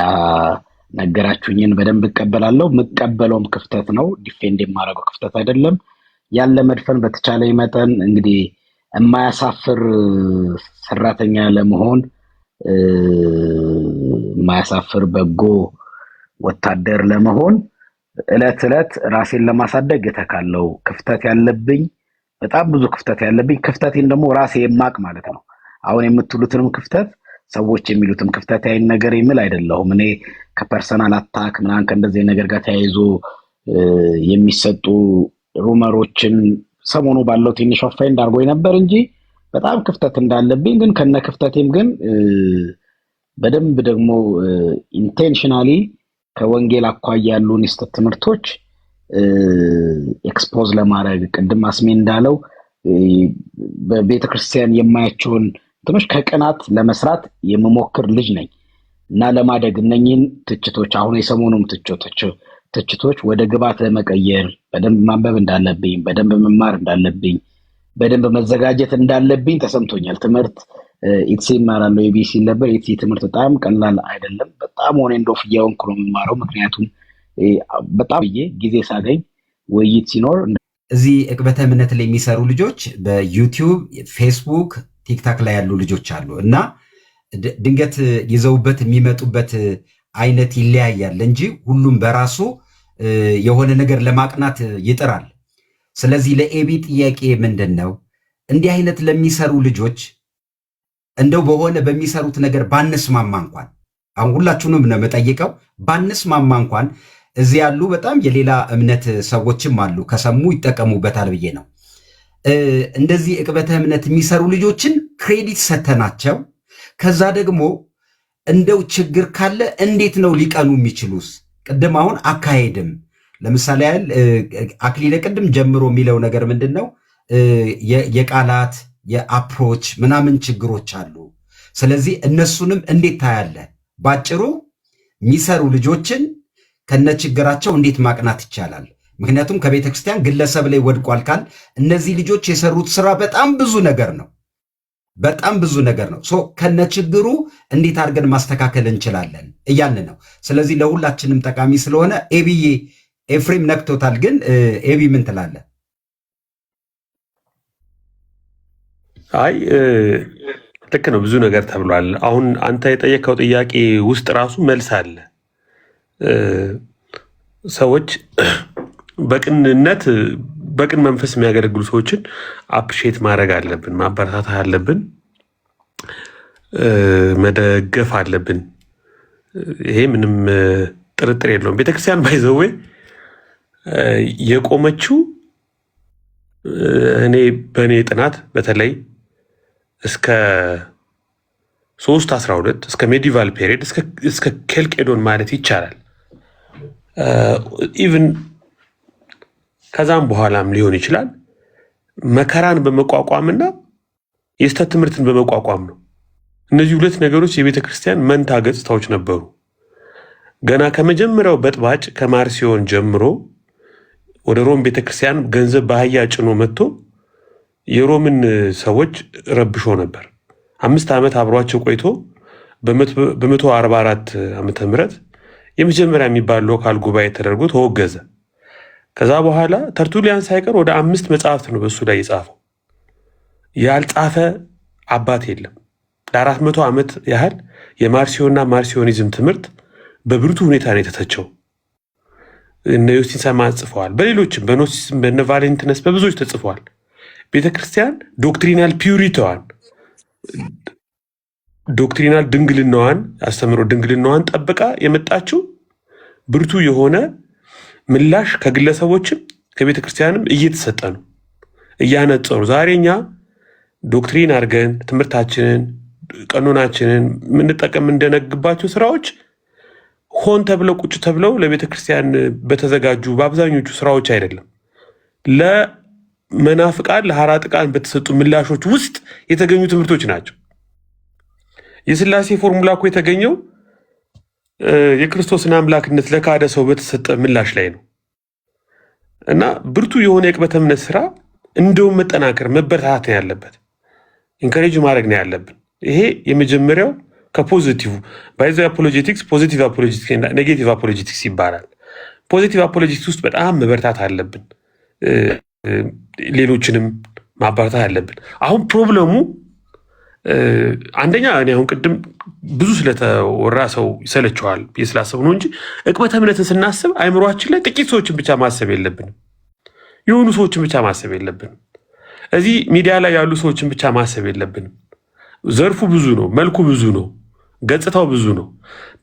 ነገራችሁኝን በደንብ እቀበላለሁ። የምቀበለውም ክፍተት ነው፣ ዲፌንድ የማደርገው ክፍተት አይደለም። ያለ መድፈን በተቻለ መጠን እንግዲህ የማያሳፍር ሰራተኛ ለመሆን የማያሳፍር በጎ ወታደር ለመሆን እለት እለት ራሴን ለማሳደግ የተካለው ክፍተት ያለብኝ በጣም ብዙ ክፍተት ያለብኝ፣ ክፍተቴን ደግሞ ራሴ የማቅ ማለት ነው። አሁን የምትሉትንም ክፍተት ሰዎች የሚሉትም ክፍተት አይን ነገር የሚል አይደለሁም። እኔ ከፐርሰናል አታክ ምናምን ከእንደዚህ ነገር ጋር ተያይዞ የሚሰጡ ሩመሮችን ሰሞኑ ባለው ትንሽ ኦፋይንድ አድርጎኝ ነበር እንጂ በጣም ክፍተት እንዳለብኝ ግን ከነ ክፍተቴም ግን በደንብ ደግሞ ኢንቴንሽናሊ ከወንጌል አኳያ ያሉ ንስት ትምህርቶች ኤክስፖዝ ለማድረግ ቅድም አስሜ እንዳለው በቤተክርስቲያን የማያቸውን እንትኖች ከቅናት ለመስራት የምሞክር ልጅ ነኝ እና ለማደግ እነኝህን ትችቶች አሁን የሰሞኑም ትችቶች ወደ ግባት ለመቀየር በደንብ ማንበብ እንዳለብኝ፣ በደንብ መማር እንዳለብኝ፣ በደንብ መዘጋጀት እንዳለብኝ ተሰምቶኛል። ትምህርት ኢትሲ እማራለሁ ኤቢሲ ነበር። ኢትሲ ትምህርት በጣም ቀላል አይደለም። በጣም ሆነ እንደው ፍያውን ክሮ የምማረው ምክንያቱም በጣም ጊዜ ሳገኝ ውይይት ሲኖር እዚህ ዕቅበተ እምነት ላይ የሚሰሩ ልጆች በዩቲዩብ ፌስቡክ ቲክታክ ላይ ያሉ ልጆች አሉ እና ድንገት ይዘውበት የሚመጡበት አይነት ይለያያል እንጂ ሁሉም በራሱ የሆነ ነገር ለማቅናት ይጥራል። ስለዚህ ለኤቢ ጥያቄ ምንድን ነው? እንዲህ አይነት ለሚሰሩ ልጆች እንደው በሆነ በሚሰሩት ነገር ባንስማማ እንኳን አሁን ሁላችሁንም ነው የምጠይቀው፣ ባንስማማ እንኳን እዚህ ያሉ በጣም የሌላ እምነት ሰዎችም አሉ፣ ከሰሙ ይጠቀሙበታል ብዬ ነው። እንደዚህ ዕቅበተ እምነት የሚሰሩ ልጆችን ክሬዲት ሰተናቸው ከዛ ደግሞ እንደው ችግር ካለ እንዴት ነው ሊቀኑ የሚችሉስ? ቅድም አሁን አካሄድም ለምሳሌ ያህል አክሊለ ቅድም ጀምሮ የሚለው ነገር ምንድን ነው? የቃላት የአፕሮች ምናምን ችግሮች አሉ። ስለዚህ እነሱንም እንዴት ታያለ? ባጭሩ የሚሰሩ ልጆችን ከነ ችግራቸው እንዴት ማቅናት ይቻላል? ምክንያቱም ከቤተ ክርስቲያን ግለሰብ ላይ ወድቋል ካል እነዚህ ልጆች የሰሩት ስራ በጣም ብዙ ነገር ነው፣ በጣም ብዙ ነገር ነው። ከነ ችግሩ እንዴት አድርገን ማስተካከል እንችላለን እያልን ነው። ስለዚህ ለሁላችንም ጠቃሚ ስለሆነ ኤቢዬ ኤፍሬም ነክቶታል። ግን ኤቢ ምን ትላለህ? አይ ልክ ነው፣ ብዙ ነገር ተብሏል። አሁን አንተ የጠየቀው ጥያቄ ውስጥ ራሱ መልስ አለ። ሰዎች በቅንነት በቅን መንፈስ የሚያገለግሉ ሰዎችን አፕሪሼት ማድረግ አለብን፣ ማበረታታት አለብን፣ መደገፍ አለብን። ይሄ ምንም ጥርጥር የለውም። ቤተክርስቲያን ባይዘዌ የቆመችው እኔ በእኔ ጥናት በተለይ እስከ 312 እስከ ሜዲቫል ፔሪድ እስከ ኬልቄዶን ማለት ይቻላል። ኢቭን ከዛም በኋላም ሊሆን ይችላል። መከራን በመቋቋምና የስተት ትምህርትን በመቋቋም ነው። እነዚህ ሁለት ነገሮች የቤተ ክርስቲያን መንታ ገጽታዎች ነበሩ። ገና ከመጀመሪያው በጥባጭ ከማርሲዮን ጀምሮ ወደ ሮም ቤተክርስቲያን ገንዘብ በአህያ ጭኖ መጥቶ የሮምን ሰዎች ረብሾ ነበር። 5 ዓመት አብሯቸው ቆይቶ በ144 ዓመተ ምህረት የመጀመሪያ የሚባል ሎካል ጉባኤ ተደርጎ ተወገዘ። ከዛ በኋላ ተርቱሊያን ሳይቀር ወደ 5 መጽሐፍት ነው በሱ ላይ የጻፈው። ያልጻፈ አባት የለም። ለ400 ዓመት ያህል የማርሲዮንና ማርሲዮኒዝም ትምህርት በብርቱ ሁኔታ ነው የተተቸው። እነ ዮስቲን ሰማዕት ጽፈዋል። በሌሎችም በኖሲስም በነ ቫሌንቲነስ በብዙዎች ተጽፏል። ቤተክርስቲያን ዶክትሪናል ፒዩሪቲዋን ዶክትሪናል ድንግልናዋን አስተምሮ ድንግልናዋን ጠብቃ የመጣችው ብርቱ የሆነ ምላሽ ከግለሰቦችም ከቤተክርስቲያንም እየተሰጠ ነው። እያነጸሩ ዛሬኛ ዶክትሪን አድርገን ትምህርታችንን ቀኖናችንን የምንጠቀም እንደነግባቸው ስራዎች ሆን ተብለው ቁጭ ተብለው ለቤተክርስቲያን በተዘጋጁ በአብዛኞቹ ስራዎች አይደለም፣ ለመናፍቃን ለሐራጥቃን በተሰጡ ምላሾች ውስጥ የተገኙ ትምህርቶች ናቸው። የሥላሴ ፎርሙላ እኮ የተገኘው የክርስቶስን አምላክነት ለካደ ሰው በተሰጠ ምላሽ ላይ ነው። እና ብርቱ የሆነ የቅበተ እምነት ስራ እንደውም መጠናከር መበረታታት ነው ያለበት፣ ኢንካሬጅ ማድረግ ነው ያለብን። ይሄ የመጀመሪያው ከፖዚቲቭ ባይዘ አፖሎጂቲክስ ፖዚቲቭ አፖሎጂቲክስ እና ኔጌቲቭ አፖሎጂቲክስ ይባላል። ፖዚቲቭ አፖሎጂቲክስ ውስጥ በጣም መበርታት አለብን፣ ሌሎችንም ማበረታት አለብን። አሁን ፕሮብለሙ አንደኛ እኔ አሁን ቅድም ብዙ ስለተወራ ሰው ይሰለችዋል ስላሰቡ ነው እንጂ ዕቅበተ እምነትን ስናስብ አይምሯችን ላይ ጥቂት ሰዎችን ብቻ ማሰብ የለብንም፣ የሆኑ ሰዎችን ብቻ ማሰብ የለብንም። እዚህ ሚዲያ ላይ ያሉ ሰዎችን ብቻ ማሰብ የለብንም። ዘርፉ ብዙ ነው፣ መልኩ ብዙ ነው፣ ገጽታው ብዙ ነው።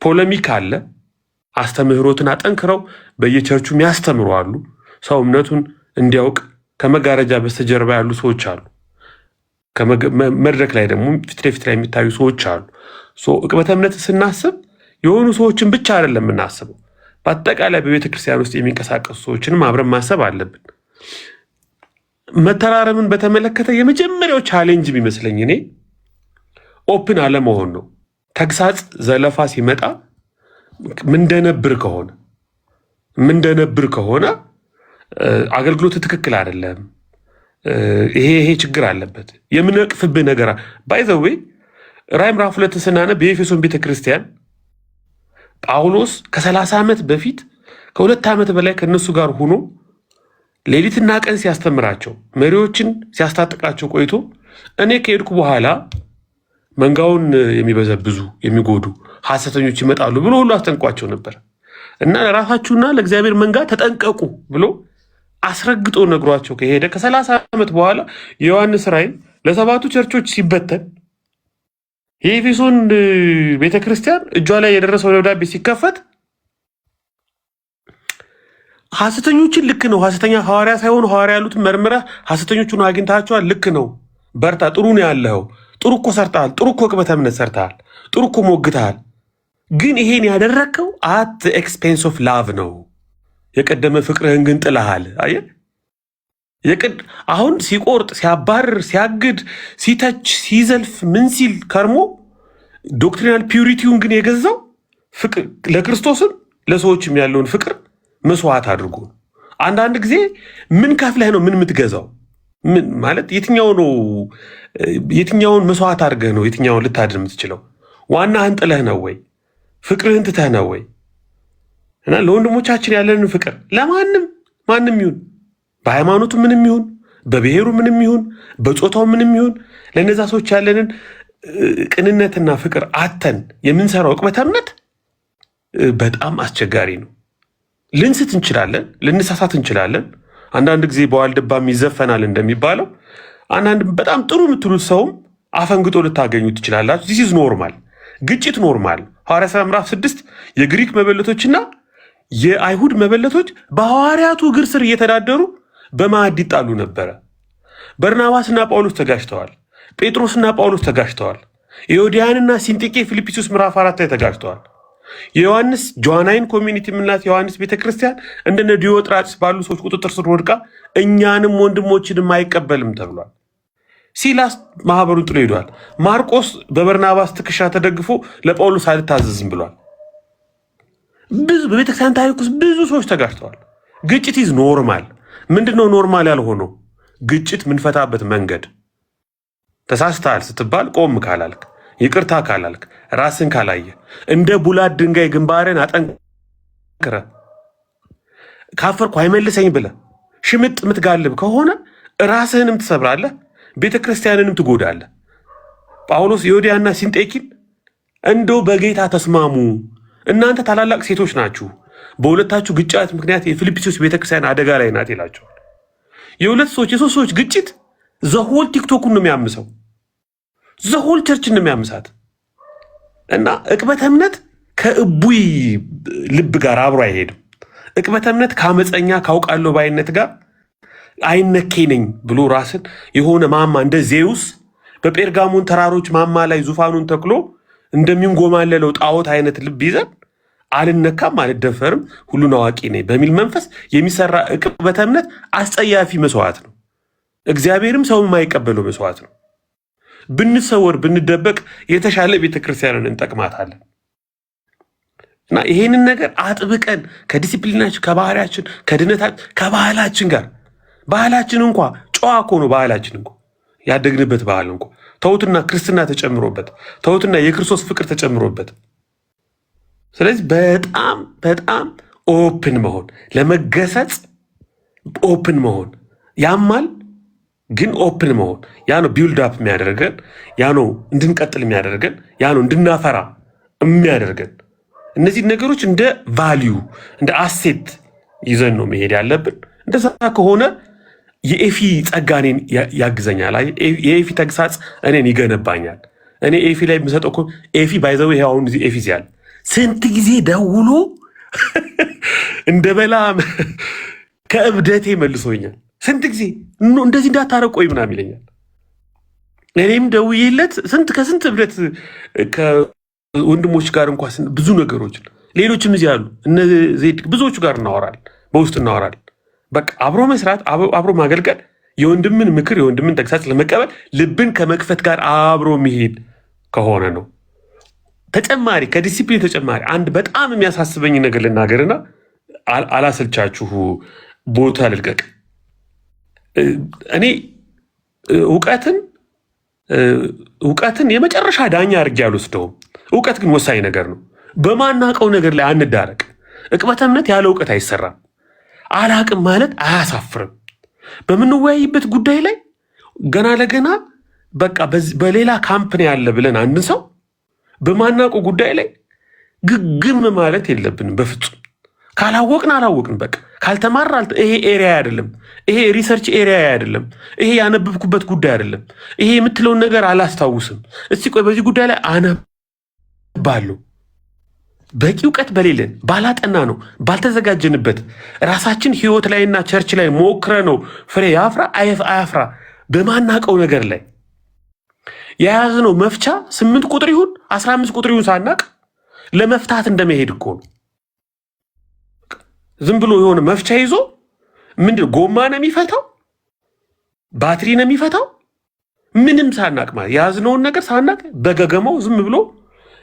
ፖለሚክ አለ። አስተምህሮትን አጠንክረው በየቸርቹ የሚያስተምሩ አሉ። ሰው እምነቱን እንዲያውቅ ከመጋረጃ በስተጀርባ ያሉ ሰዎች አሉ። መድረክ ላይ ደግሞ ፊት ለፊት ላይ የሚታዩ ሰዎች አሉ። ዕቅበተ እምነትን ስናስብ የሆኑ ሰዎችን ብቻ አይደለም የምናስበው፣ በአጠቃላይ በቤተ ክርስቲያን ውስጥ የሚንቀሳቀሱ ሰዎችንም አብረን ማሰብ አለብን። መተራረምን በተመለከተ የመጀመሪያው ቻሌንጅ የሚመስለኝ እኔ ኦፕን አለመሆን ነው። ተግሳጽ ዘለፋ ሲመጣ ምንደነብር ከሆነ አገልግሎት ትክክል አይደለም፣ ይሄ ችግር አለበት የምንቅፍብህ ነገር ባይዘዌ ራዕይ ምዕራፍ 2 ስናነብ በኤፌሶን ቤተክርስቲያን ጳውሎስ ከ30 ዓመት በፊት ከ2 ዓመት በላይ ከነሱ ጋር ሆኖ ሌሊትና ቀን ሲያስተምራቸው መሪዎችን ሲያስታጥቃቸው ቆይቶ እኔ ከሄድኩ በኋላ መንጋውን የሚበዘብዙ የሚጎዱ ሐሰተኞች ይመጣሉ ብሎ ሁሉ አስጠንቋቸው ነበር እና ለራሳችሁና ለእግዚአብሔር መንጋ ተጠንቀቁ ብሎ አስረግጦ ነግሯቸው ከሄደ ከ30 ዓመት በኋላ የዮሐንስ ራዕይ ለ7ቱ ቸርቾች ሲበተን የኤፌሶን ቤተክርስቲያን እጇ ላይ የደረሰው ደብዳቤ ሲከፈት ሐሰተኞችን ልክ ነው፣ ሐሰተኛ ሐዋርያ ሳይሆኑ ሐዋርያ ያሉትን መርምረህ ሐሰተኞቹን አግኝታቸዋል፣ ልክ ነው፣ በርታ፣ ጥሩ ነው ያለው፣ ጥሩ እኮ ሰርተሃል፣ ጥሩ እኮ ዕቅበተ እምነት ሰርተሃል፣ ጥሩ እኮ ሞግተሃል። ግን ይሄን ያደረግከው አት ኤክስፔንስ ኦፍ ላቭ ነው። የቀደመ ፍቅርህን ግን ጥለሃል። አየህ፣ አሁን ሲቆርጥ፣ ሲያባርር፣ ሲያግድ፣ ሲተች፣ ሲዘልፍ ምን ሲል ከርሞ ዶክትሪናል ፒዩሪቲውን ግን የገዛው ፍቅር ለክርስቶስም ለሰዎችም ያለውን ፍቅር መስዋዕት አድርጎ። አንዳንድ ጊዜ ምን ከፍለህ ነው ምን የምትገዛው? ምን ማለት የትኛውን መስዋዕት አድርገህ ነው የትኛውን ልታድር የምትችለው? ዋናህን ጥለህ ነው ወይ? ፍቅርህን ትተህ ነው ወይ? እና ለወንድሞቻችን ያለንን ፍቅር ማንም ይሁን በሃይማኖቱ ምንም ይሁን በብሔሩ ምንም ይሁን በጾታው ምንም ይሁን ለነዛ ሰዎች ያለንን ቅንነትና ፍቅር አተን የምንሰራው ዕቅበተ እምነት በጣም አስቸጋሪ ነው። ልንስት እንችላለን፣ ልንሳሳት እንችላለን። አንዳንድ ጊዜ በዋልድባም ይዘፈናል እንደሚባለው አንዳንድ በጣም ጥሩ የምትሉት ሰውም አፈንግጦ ልታገኙ ትችላላችሁ። ዚስ ኢዝ ኖርማል፣ ግጭት ኖርማል። ሐዋርያት ሥራ ምዕራፍ 6 የግሪክ መበለቶችና የአይሁድ መበለቶች በሐዋርያቱ እግር ስር እየተዳደሩ በማዕድ ይጣሉ ነበረ። በርናባስና ጳውሎስ ተጋጭተዋል። ጴጥሮስና ጳውሎስ ተጋጭተዋል። የዮዲያንና ሲንጢቄ ፊልጵስዩስ ምዕራፍ 4 ላይ ተጋጭተዋል። የዮሐንስ ጆዋናይን ኮሚኒቲ የምንላት የዮሐንስ ቤተክርስቲያን እንደነ ዲዮጥራጥስ ባሉ ሰዎች ቁጥጥር ስር ወድቃ እኛንም ወንድሞችንም አይቀበልም ተብሏል። ሲላስ ማህበሩን ጥሎ ሄዷል። ማርቆስ በበርናባስ ትከሻ ተደግፎ ለጳውሎስ አልታዘዝም ብሏል። ብዙ በቤተክርስቲያን ታሪክ ውስጥ ብዙ ሰዎች ተጋጭተዋል። ግጭት ኢዝ ኖርማል። ምንድነው ኖርማል ያልሆነው? ግጭት ምንፈታበት መንገድ። ተሳስተሃል ስትባል ቆም ካላልክ፣ ይቅርታ ካላልክ፣ ራስን ካላየ፣ እንደ ቡላት ድንጋይ ግንባርን አጠንክረ ካፈርኩ አይመልሰኝ ብለ ሽምጥ ምትጋልብ ከሆነ ራስህንም ትሰብራለህ፣ ቤተክርስቲያንንም ትጎዳለህ። ጳውሎስ ዮዲያና ሲንጤኪን እንደው በጌታ ተስማሙ፣ እናንተ ታላላቅ ሴቶች ናችሁ፣ በሁለታችሁ ግጭት ምክንያት የፊልጵስዩስ ቤተክርስቲያን አደጋ ላይ ናት ይላቸዋል። የሁለት ሰዎች የሶስት ሰዎች ግጭት ዘሆል ቲክቶኩን ነው የሚያምሰው፣ ዘሆል ቸርችን ነው የሚያምሳት። እና ዕቅበተ እምነት ከእቡይ ልብ ጋር አብሮ አይሄድም። ዕቅበተ እምነት ከአመፀኛ ካውቃለሁ ባይነት ጋር አይነኬ ነኝ ብሎ ራስን የሆነ ማማ እንደ ዜውስ በጴርጋሞን ተራሮች ማማ ላይ ዙፋኑን ተክሎ እንደሚንጎማለለው ጣዖት አይነት ልብ ይዘን አልነካም፣ አልደፈርም፣ ሁሉን አዋቂ ነኝ በሚል መንፈስ የሚሰራ ዕቅበተ እምነት አስጸያፊ መስዋዕት ነው። እግዚአብሔርም ሰው የማይቀበለው መስዋዕት ነው። ብንሰወር ብንደበቅ የተሻለ ቤተክርስቲያንን እንጠቅማታለን። እና ይሄንን ነገር አጥብቀን ከዲሲፕሊናችን፣ ከባህሪያችን፣ ከድነታችን፣ ከባህላችን ጋር ባህላችን እንኳ ጨዋ እኮ ነው። ባህላችን እንኳ ያደግንበት ባህል እንኳ ተውትና ክርስትና ተጨምሮበት፣ ተውትና የክርስቶስ ፍቅር ተጨምሮበት። ስለዚህ በጣም በጣም ኦፕን መሆን፣ ለመገሰጽ ኦፕን መሆን ያማል፣ ግን ኦፕን መሆን ያ ነው ቢልድ አፕ የሚያደርገን፣ ያ ነው እንድንቀጥል የሚያደርገን፣ ያ ነው እንድናፈራ የሚያደርገን። እነዚህ ነገሮች እንደ ቫሊዩ እንደ አሴት ይዘን ነው መሄድ ያለብን። እንደዛ ከሆነ የኤፊ ጸጋ እኔን ያግዘኛል። የኤፊ ተግሳጽ እኔን ይገነባኛል። እኔ ኤፊ ላይ የምሰጠው እኮ ኤፊ ባይዘው ይሄ አሁን ኤፊ ሲያል ስንት ጊዜ ደውሎ እንደ በላ ከእብደቴ መልሶኛል። ስንት ጊዜ እንደዚህ እንዳታረቆይ ምናምን ይለኛል። እኔም ደውዬለት ከስንት እብደት ከወንድሞች ጋር እንኳ ብዙ ነገሮች ሌሎችም እዚህ አሉ እነዚህ ብዙዎቹ ጋር እናወራለን፣ በውስጥ እናወራለን። በቃ አብሮ መስራት፣ አብሮ ማገልገል፣ የወንድምን ምክር የወንድምን ተግሳጽ ለመቀበል ልብን ከመክፈት ጋር አብሮ መሄድ ከሆነ ነው። ተጨማሪ ከዲሲፕሊን ተጨማሪ አንድ በጣም የሚያሳስበኝ ነገር ልናገርና አላሰልቻችሁ ቦታ ልልቀቅ። እኔ እውቀትን የመጨረሻ ዳኛ አድርጌ አልወስደውም። እውቀት ግን ወሳኝ ነገር ነው። በማናውቀው ነገር ላይ አንዳረቅ። ዕቅበተ እምነት ያለ እውቀት አይሰራም። አላቅም ማለት አያሳፍርም። በምንወያይበት ጉዳይ ላይ ገና ለገና በቃ በሌላ ካምፕኒ ያለ ብለን አንድን ሰው በማናውቀው ጉዳይ ላይ ግግም ማለት የለብንም በፍጹም። ካላወቅን አላወቅን፣ በቃ ካልተማር ይሄ ኤሪያ አይደለም፣ ይሄ ሪሰርች ኤሪያ አይደለም፣ ይሄ ያነበብኩበት ጉዳይ አይደለም፣ ይሄ የምትለውን ነገር አላስታውስም፣ እስቲ ቆይ በዚህ ጉዳይ ላይ አነባለሁ። በቂ እውቀት በሌለን ባላጠና ነው ባልተዘጋጀንበት ራሳችን ህይወት ላይና ቸርች ላይ ሞክረ ነው ፍሬ ያፍራ አያፍራ በማናቀው ነገር ላይ የያዝነው መፍቻ 8 ቁጥር ይሁን 15 ቁጥር ይሁን ሳናቅ ለመፍታት እንደመሄድ እኮ ነው። ዝም ብሎ የሆነ መፍቻ ይዞ ምንድነው ጎማ ነው የሚፈታው? ባትሪ ነው የሚፈታው? ምንም ሳናቅ ማለት የያዝነውን ነገር ሳናቅ በገገማው ዝም ብሎ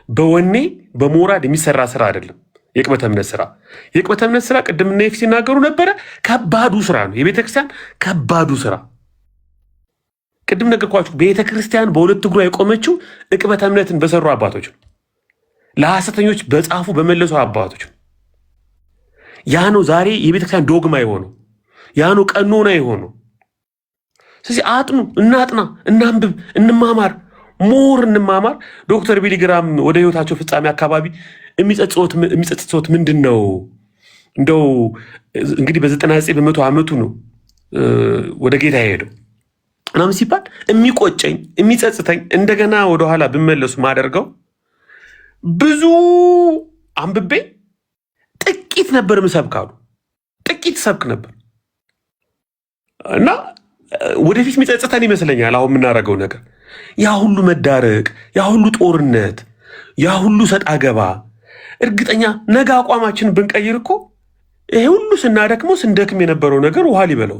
በወኔ በሞራድ የሚሰራ ስራ አይደለም የዕቅበተ እምነት ስራ። የዕቅበተ እምነት ስራ ቅድም እነ ኤፍ ሲናገሩ ነበረ፣ ከባዱ ስራ ነው። የቤተክርስቲያን ከባዱ ስራ ቅድም ነገርኳችሁ። ቤተክርስቲያን በሁለት እግሯ የቆመችው ዕቅበተ እምነትን በሰሩ አባቶች ነው። ለሐሰተኞች በጻፉ በመለሱ አባቶች ነው። ያ ነው ዛሬ የቤተክርስቲያን ዶግማ የሆነው፣ ያ ነው ቀኖና የሆነው። ስለዚህ አጥኑ፣ እናጥና፣ እናንብብ፣ እንማማር፣ ሞር እንማማር። ዶክተር ቢሊ ግራም ወደ ህይወታቸው ፍጻሜ አካባቢ የሚጸጽቶት ምንድን ነው? እንደው እንግዲህ በ99 በመቶ ዓመቱ ነው ወደ ጌታ የሄደው ምናምን ሲባል የሚቆጨኝ የሚጸጽተኝ እንደገና ወደኋላ ብመለሱ ማደርገው ብዙ አንብቤ ጥቂት ነበር ምሰብካሉ ጥቂት ሰብክ ነበር እና ወደፊት የሚጸጽተን ይመስለኛል አሁን የምናደርገው ነገር ያ ሁሉ መዳረቅ ያ ሁሉ ጦርነት ያ ሁሉ ሰጣ ገባ እርግጠኛ ነገ አቋማችን ብንቀይር እኮ ይሄ ሁሉ ስናደክመው ስንደክም የነበረው ነገር ውሃ ሊበለው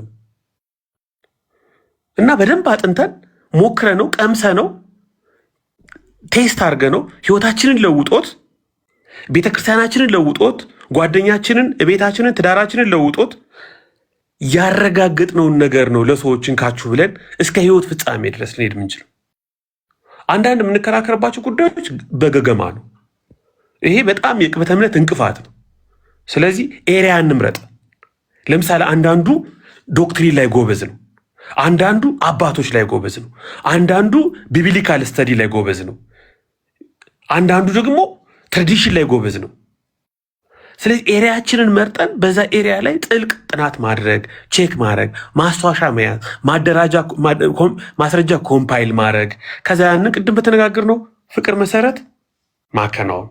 እና በደንብ አጥንተን ሞክረነው ቀምሰነው ቴስት አድርገነው ህይወታችንን ለውጦት ቤተክርስቲያናችንን ለውጦት ጓደኛችንን ቤታችንን ትዳራችንን ለውጦት ያረጋግጥነውን ነገር ነው ለሰዎችን ካችሁ ብለን እስከ ህይወት ፍጻሜ ድረስ ልንሄድ ምንችል አንዳንድ የምንከራከርባቸው ጉዳዮች በገገማ ነው ይሄ በጣም የቅበተ እምነት እንቅፋት ነው ስለዚህ ኤሪያ እንምረጥ ለምሳሌ አንዳንዱ ዶክትሪን ላይ ጎበዝ ነው አንዳንዱ አባቶች ላይ ጎበዝ ነው አንዳንዱ ቢብሊካል ስተዲ ላይ ጎበዝ ነው አንዳንዱ ደግሞ ትራዲሽን ላይ ጎበዝ ነው ስለዚህ ኤሪያችንን መርጠን በዛ ኤሪያ ላይ ጥልቅ ጥናት ማድረግ ቼክ ማድረግ ማስታወሻ መያዝ ማስረጃ ኮምፓይል ማድረግ ከዛ ያን ቅድም በተነጋገርነው ፍቅር መሰረት ማከናወን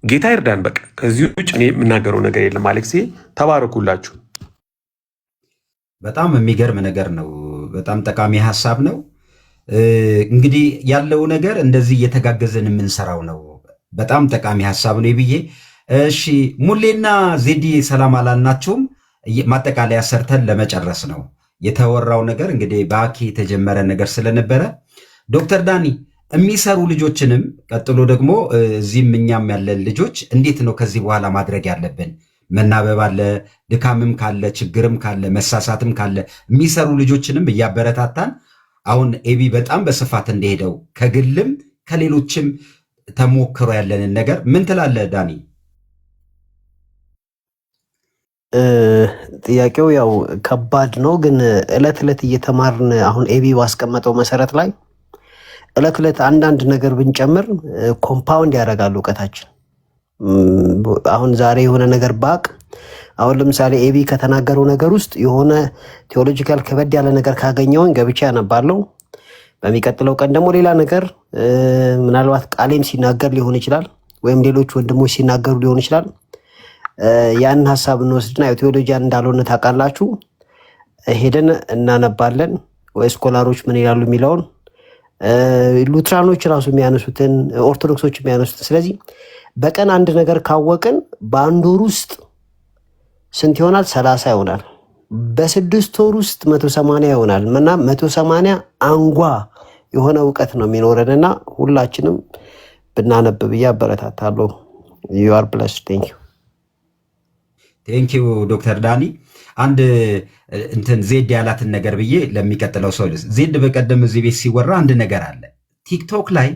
ጌታ ይርዳን በቃ ከዚህ ውጭ እኔ የምናገረው ነገር የለም አሌክስ ተባረኩላችሁ በጣም የሚገርም ነገር ነው በጣም ጠቃሚ ሐሳብ ነው እንግዲህ ያለው ነገር እንደዚህ እየተጋገዘን የምንሰራው ነው በጣም ጠቃሚ ሐሳብ ነው ብዬ እሺ ሙሌና ዜዲ ሰላም አላልናችሁም ማጠቃለያ ሰርተን ለመጨረስ ነው የተወራው ነገር እንግዲህ ባኪ የተጀመረ ነገር ስለነበረ ዶክተር ዳኒ የሚሰሩ ልጆችንም ቀጥሎ ደግሞ እዚህም እኛም ያለን ልጆች እንዴት ነው ከዚህ በኋላ ማድረግ ያለብን መናበብ አለ ድካምም ካለ ችግርም ካለ መሳሳትም ካለ የሚሰሩ ልጆችንም እያበረታታን አሁን ኤቢ በጣም በስፋት እንደሄደው ከግልም ከሌሎችም ተሞክሮ ያለንን ነገር ምን ትላለህ ዳኒ? ጥያቄው ያው ከባድ ነው፣ ግን እለት እለት እየተማርን አሁን ኤቢ ባስቀመጠው መሰረት ላይ እለት እለት አንዳንድ ነገር ብንጨምር ኮምፓውንድ ያደርጋል እውቀታችን። አሁን ዛሬ የሆነ ነገር ባቅ አሁን ለምሳሌ ኤቢ ከተናገረው ነገር ውስጥ የሆነ ቴዎሎጂካል ከበድ ያለ ነገር ካገኘውን ገብቼ ያነባለሁ። በሚቀጥለው ቀን ደግሞ ሌላ ነገር ምናልባት ቃሌም ሲናገር ሊሆን ይችላል፣ ወይም ሌሎች ወንድሞች ሲናገሩ ሊሆን ይችላል። ያን ሐሳብ እንወስድና ቴዎሎጂያን እንዳልሆነ ታውቃላችሁ ሄደን እናነባለን፣ ወይ ስኮላሮች ምን ይላሉ የሚለውን ሉትራኖች ራሱ የሚያነሱትን ኦርቶዶክሶች የሚያነሱትን። ስለዚህ በቀን አንድ ነገር ካወቅን በአንድ ወር ውስጥ ስንት ይሆናል? 30 ይሆናል። በ6 ወር ውስጥ 180 ይሆናል። እና 180 አንጓ የሆነ እውቀት ነው የሚኖረንና ሁላችንም ብናነብ ብዬ አበረታታለሁ። you are blessed. thank you ዶክተር ዳኒ። አንድ እንትን ዜድ ያላትን ነገር ብዬ ለሚቀጥለው ሰው ዜድ በቀደም እዚህ ቤት ሲወራ አንድ ነገር አለ። ቲክቶክ ላይ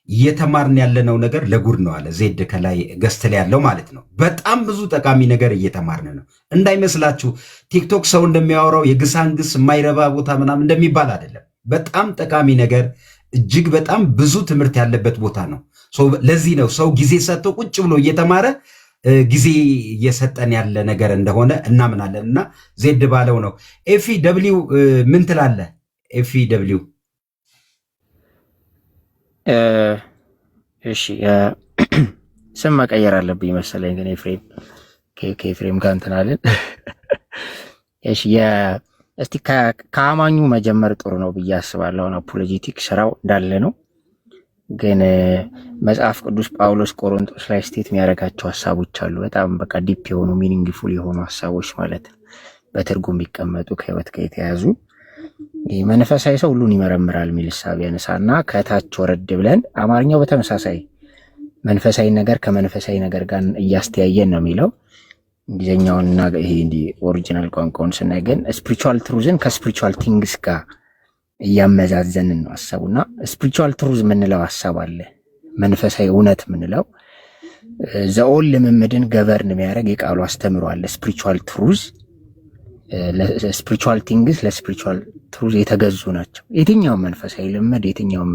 እየተማርን ያለነው ነገር ለጉድ ነው አለ ዜድ ከላይ ገስት ላይ ያለው ማለት ነው። በጣም ብዙ ጠቃሚ ነገር እየተማርን ነው። እንዳይመስላችሁ ቲክቶክ ሰው እንደሚያወራው የግሳንግስ የማይረባ ቦታ ምናምን እንደሚባል አይደለም። በጣም ጠቃሚ ነገር፣ እጅግ በጣም ብዙ ትምህርት ያለበት ቦታ ነው። ለዚህ ነው ሰው ጊዜ ሰጥቶ ቁጭ ብሎ እየተማረ ጊዜ እየሰጠን ያለ ነገር እንደሆነ እናምናለን። እና ዜድ ባለው ነው። ኤፊ ደብሊው ምን ትላለህ? ኤፊ ደብሊው እሺ ስም መቀየር አለብኝ መሰለኝ፣ ግን ኤፍሬም ከኤፍሬም ጋር እንትን አለን። እሺ እስቲ ከአማኙ መጀመር ጥሩ ነው ብዬ አስባለሁ። አፖሎጂቲክ ስራው እንዳለ ነው፣ ግን መጽሐፍ ቅዱስ ጳውሎስ ቆሮንቶስ ላይ ስቴት የሚያደርጋቸው ሀሳቦች አሉ። በጣም በቃ ዲፕ የሆኑ ሚኒንግፉል የሆኑ ሀሳቦች ማለት ነው፣ በትርጉም የሚቀመጡ ከህይወት ጋር የተያዙ። መንፈሳዊ ሰው ሁሉን ይመረምራል የሚል ሐሳብ ያነሳና ከታች ወረድ ብለን አማርኛው በተመሳሳይ መንፈሳዊ ነገር ከመንፈሳዊ ነገር ጋር እያስተያየን ነው የሚለው። እንግሊዝኛውንና ይሄ እንዲህ ኦሪጂናል ቋንቋውን ስናይ ግን ስፒሪቹዋል ትሩዝን ከስፒሪቹዋል ቲንግስ ጋር እያመዛዘንን ነው ሐሳቡና ስፒሪቹዋል ትሩዝ የምንለው ሐሳብ አለ። መንፈሳዊ እውነት የምንለው ዘኦል ልምምድን ገቨርን የሚያደርግ የቃሉ አስተምሮ አለ። ስፒሪቹዋል ትሩዝ ለስፒሪቹዋል ቲንግስ ለስፒሪቹዋል ትሩዝ የተገዙ ናቸው። የትኛውም መንፈሳዊ ልምድ፣ የትኛውም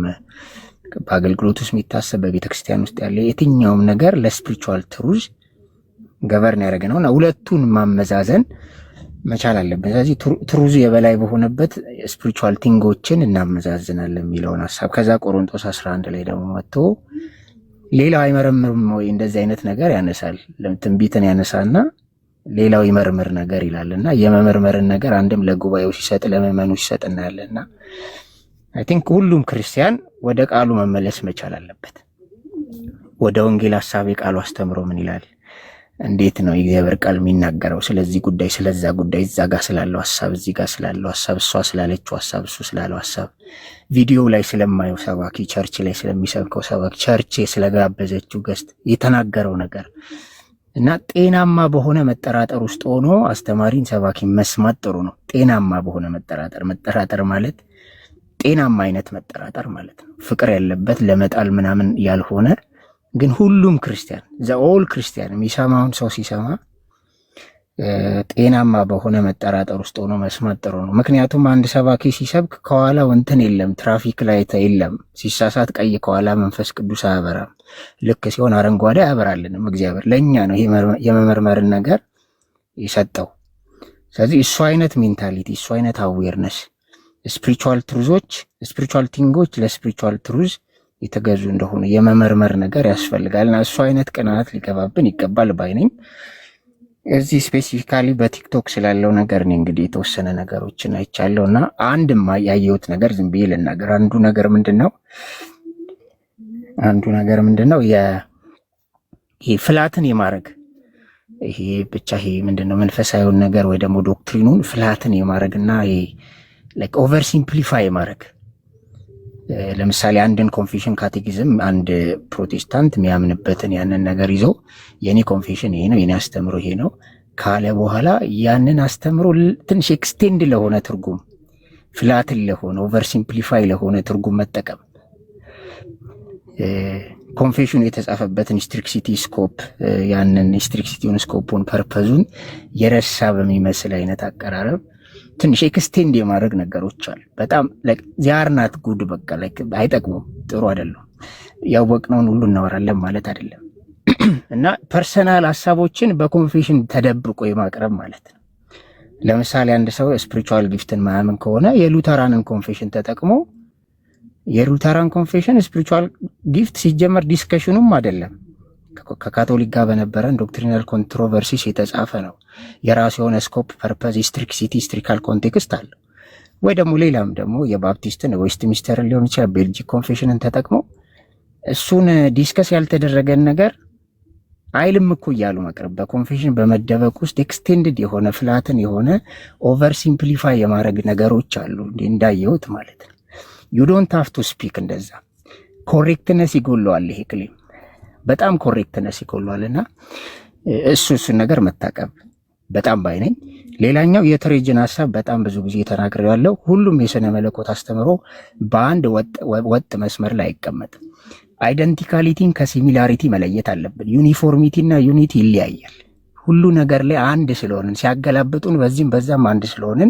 በአገልግሎት ውስጥ የሚታሰብ በቤተክርስቲያን ውስጥ ያለ የትኛውም ነገር ለስፒሪቹዋል ትሩዝ ገቨርን ያደረገ ነውና ሁለቱን ማመዛዘን መቻል አለብን። ስለዚህ ትሩዝ የበላይ በሆነበት ስፒሪቹዋል ቲንጎችን እናመዛዝናለን የሚለውን ሐሳብ ከዛ ቆሮንቶስ 11 ላይ ደግሞ መጥቶ ሌላው አይመረምርም ወይ? እንደዚህ አይነት ነገር ያነሳል። ትንቢትን ያነሳና ሌላው ይመርምር ነገር ይላልና የመመርመርን ነገር አንድም ለጉባኤው ሲሰጥ ለምዕመኑ ሲሰጥ እናያለና አይ ቲንክ ሁሉም ክርስቲያን ወደ ቃሉ መመለስ መቻል አለበት። ወደ ወንጌል ሐሳብ የቃሉ አስተምሮ ምን ይላል? እንዴት ነው የእግዚአብሔር ቃል የሚናገረው? ስለዚህ ጉዳይ ስለዛ ጉዳይ እዛ ጋር ስላለው ሐሳብ እዚህ ጋር ስላለው ሐሳብ እሷ ስላለችው ሐሳብ እሱ ስላለው ሐሳብ ቪዲዮ ላይ ስለማየው ሰባኪ ቸርች ላይ ስለሚሰብከው ሰባኪ ቸርች ስለጋበዘችው ገስት የተናገረው ነገር እና ጤናማ በሆነ መጠራጠር ውስጥ ሆኖ አስተማሪን ሰባኪ መስማት ጥሩ ነው። ጤናማ በሆነ መጠራጠር ማለት ጤናማ አይነት መጠራጠር ማለት ነው። ፍቅር ያለበት ለመጣል ምናምን ያልሆነ ግን ሁሉም ክርስቲያን ዘኦል ክርስቲያን የሚሰማውን ሰው ሲሰማ ጤናማ በሆነ መጠራጠር ውስጥ ሆኖ መስማት ጥሩ ነው። ምክንያቱም አንድ ሰባኪ ሲሰብክ ከኋላው እንትን የለም፣ ትራፊክ ላይት የለም። ሲሳሳት ቀይ ከኋላ መንፈስ ቅዱስ አያበራም። ልክ ሲሆን አረንጓዴ አያበራልንም። እግዚአብሔር ለእኛ ነው የመመርመርን ነገር የሰጠው። ስለዚህ እሱ አይነት ሜንታሊቲ እሱ አይነት አዌርነስ ስፒሪቹዋል ትሩዞች ስፒሪቹዋል ቲንጎች ለስፒሪቹዋል ትሩዝ የተገዙ እንደሆነ የመመርመር ነገር ያስፈልጋልና እሱ አይነት ቅናት ሊገባብን ይገባል ባይ ነኝ። እዚህ ስፔሲፊካሊ በቲክቶክ ስላለው ነገር እኔ እንግዲህ የተወሰነ ነገሮችን አይቻለሁ እና አንድም ያየሁት ነገር ዝም ብዬ ልናገር። አንዱ ነገር ምንድነው ይሄ ፍላትን የማድረግ ይሄ ብቻ ይሄ ምንድነው መንፈሳዊውን ነገር ወይ ደግሞ ዶክትሪኑን ፍላትን የማድረግና ይሄ ላይክ ኦቨር ሲምፕሊፋይ ማድረግ። ለምሳሌ አንድን ኮንፌሽን ካቴኪዝም አንድ ፕሮቴስታንት የሚያምንበትን ያንን ነገር ይዞ የኔ ኮንፌሽን ይሄ ነው የኔ አስተምሮ ይሄ ነው ካለ በኋላ ያንን አስተምሮ ትንሽ ኤክስቴንድ ለሆነ ትርጉም ፍላትን ለሆነ ኦቨር ሲምፕሊፋይ ለሆነ ትርጉም መጠቀም ኮንፌሽኑ የተጻፈበትን ስትሪክሲቲ ስኮፕ ያንን ስትሪክሲቲውን ስኮፑን ፐርፐዙን የረሳ በሚመስል አይነት አቀራረብ ትንሽ ኤክስቴንድ የማድረግ ነገሮች አሉ። በጣም ዚያርናት ጉድ በቃ አይጠቅሙም፣ ጥሩ አይደለም። ያወቅነውን ሁሉ እናወራለን ማለት አይደለም እና ፐርሰናል ሀሳቦችን በኮንፌሽን ተደብቆ የማቅረብ ማለት ነው። ለምሳሌ አንድ ሰው ስፒሪቹዋል ጊፍትን ማያምን ከሆነ የሉተራንን ኮንፌሽን ተጠቅሞ የሉተራን ኮንፌሽን ስፒሪቹዋል ጊፍት ሲጀመር ዲስከሽኑም አይደለም ከካቶሊክ ጋር በነበረን ዶክትሪናል ኮንትሮቨርሲስ የተጻፈ ነው። የራሱ የሆነ ስኮፕ ፐርፐዝ ስትሪክሲቲ ስትሪካል ኮንቴክስት አለው። ወይ ደግሞ ሌላም ደግሞ የባፕቲስትን ዌስት ሚኒስተርን ሊሆን ይችላል ቤልጂክ ኮንፌሽንን ተጠቅሞ እሱን ዲስከስ ያልተደረገን ነገር አይልም እኮ እያሉ መቅረብ በኮንፌሽን በመደበቅ ውስጥ ኤክስቴንድድ የሆነ ፍላትን የሆነ ኦቨር ሲምፕሊፋይ የማድረግ ነገሮች አሉ እንዳየሁት ማለት ነው። ዩ ዶንት ሃቭ ቱ ስፒክ እንደዛ። ኮሬክትነስ ይጎለዋል ይሄ ክሌም በጣም ኮሬክትነስ ይጎለዋልና እሱን ነገር መታቀብ በጣም ባይነኝ። ሌላኛው የትሬጅን ሐሳብ በጣም ብዙ ጊዜ ተናግሬ ያለው ሁሉም የሥነ መለኮት አስተምሮ በአንድ ወጥ መስመር ላይ አይቀመጥም። አይደንቲካሊቲን ከሲሚላሪቲ መለየት አለብን። ዩኒፎርሚቲ እና ዩኒቲ ይለያያል። ሁሉ ነገር ላይ አንድ ስለሆንን ሲያገላብጡን በዚህም በዛም አንድ ስለሆንን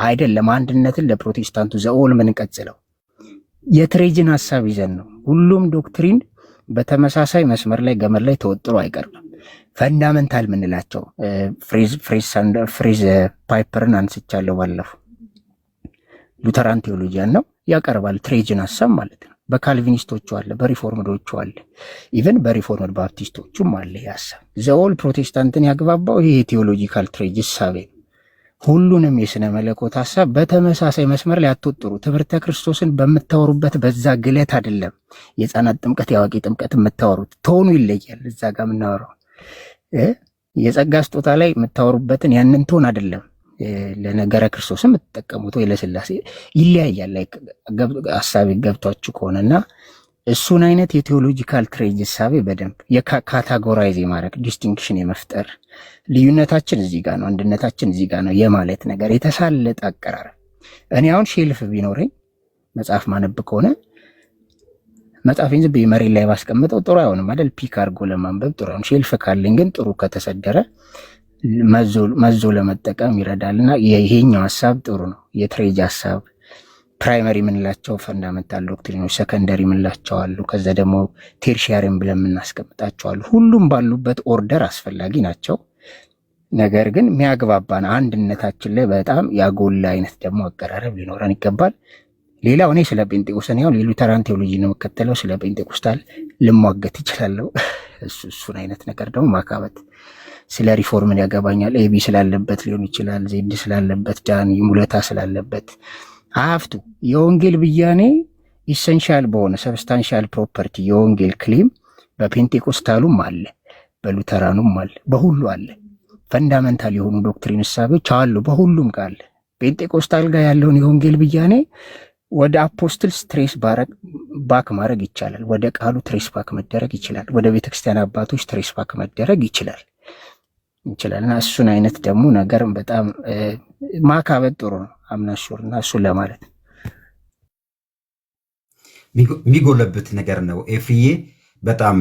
አይደለም አንድነትን ለፕሮቴስታንቱ ዘኦል ምንቀጽለው የትሬጅን ሐሳብ ይዘን ነው። ሁሉም ዶክትሪን በተመሳሳይ መስመር ላይ ገመድ ላይ ተወጥሮ አይቀርብም። ፈንዳመንታል ምንላቸው ፍሬዝ ፓይፐርን አንስቻለሁ ባለፈው። ሉተራን ቴዎሎጂያን ነው ያቀርባል ትሬጅን ሐሳብ ማለት ነው። በካልቪኒስቶቹ አለ፣ በሪፎርምዶቹ አለ፣ ኢቨን በሪፎርምድ ባፕቲስቶቹም አለ። ሐሳብ ዘኦል ፕሮቴስታንትን ያግባባው ይሄ ቴዎሎጂካል ትሬጅ ሐሳብ ሁሉንም የሥነ መለኮት ሐሳብ በተመሳሳይ መስመር ላይ አትወጥሩ። ትምህርተ ክርስቶስን በምታወሩበት በዛ ግለት አይደለም። የሕፃናት ጥምቀት የአዋቂ ጥምቀት የምታወሩት ቶኑ ይለያል። እዛ ጋር የምናወራው የጸጋ ስጦታ ላይ የምታወሩበትን ያንን ቶን አይደለም። ለነገረ ክርስቶስ የምትጠቀሙት ወይ ለስላሴ ይለያያል። ላይ ሐሳብ ገብቷችሁ ከሆነና እሱን አይነት የቴዎሎጂካል ትሬጅ ሐሳብ በደንብ የካታጎራይዝ የማድረግ ዲስቲንክሽን የመፍጠር ልዩነታችን እዚህ ጋር ነው፣ አንድነታችን እዚህ ጋር ነው የማለት ነገር የተሳለጠ አቀራረብ። እኔ አሁን ሼልፍ ቢኖረኝ መጽሐፍ ማነብ ከሆነ መጽሐፌን ዝም ብዬ መሬት ላይ ባስቀምጠው ጥሩ አይሆንም አይደል? ፒክ አድርጎ ለማንበብ ጥሩ አይሆን። ሼልፍ ካለኝ ግን ጥሩ ከተሰደረ መዞ ለመጠቀም ይረዳልና ይሄኛው ሐሳብ ጥሩ ነው። የትሬጅ ሐሳብ ፕራይመሪ የምንላቸው ፈንዳመንታል ዶክትሪኖች፣ ሰከንደሪ የምንላቸው አሉ። ከዛ ደግሞ ቴርሺያሪም ብለን የምናስቀምጣቸው አሉ። ሁሉም ባሉበት ኦርደር አስፈላጊ ናቸው። ነገር ግን የሚያግባባን አንድነታችን ላይ በጣም ያጎላ አይነት ደግሞ አቀራረብ ሊኖረን ይገባል። ሌላው እኔ ስለ ጴንጤቆስጤ ያው የሉተራን ቴዎሎጂ ነው የምከተለው። ስለ ጴንጤቆስታል ልሟገት ይችላለሁ። እሱን አይነት ነገር ደግሞ ማካበት ስለ ሪፎርምን ያገባኛል። ኤቢ ስላለበት ሊሆን ይችላል፣ ዜድ ስላለበት፣ ዳኒ ሙለታ ስላለበት ሀፍቱ የወንጌል ብያኔ ኢሰንሻል በሆነ ሰብስታንሻል ፕሮፐርቲ የወንጌል ክሌም በፔንቴኮስታሉም አለ፣ በሉተራኑም አለ፣ በሁሉ አለ። ፈንዳመንታል የሆኑ ዶክትሪን እሳቤዎች አሉ፣ በሁሉም ጋር አለ። ፔንቴኮስታል ጋር ያለውን የወንጌል ብያኔ ወደ አፖስትልስ ትሬስ ባክ ማድረግ ይቻላል። ወደ ቃሉ ትሬስ ባክ መደረግ ይችላል። ወደ ቤተክርስቲያን አባቶች ትሬስ ባክ መደረግ ይችላል። እና እሱን አይነት ደግሞ ነገር በጣም ማካበት ጥሩ ነው። አምናሹር እና እሱን ለማለት የሚጎለብት ነገር ነው። ኤፍዬ በጣም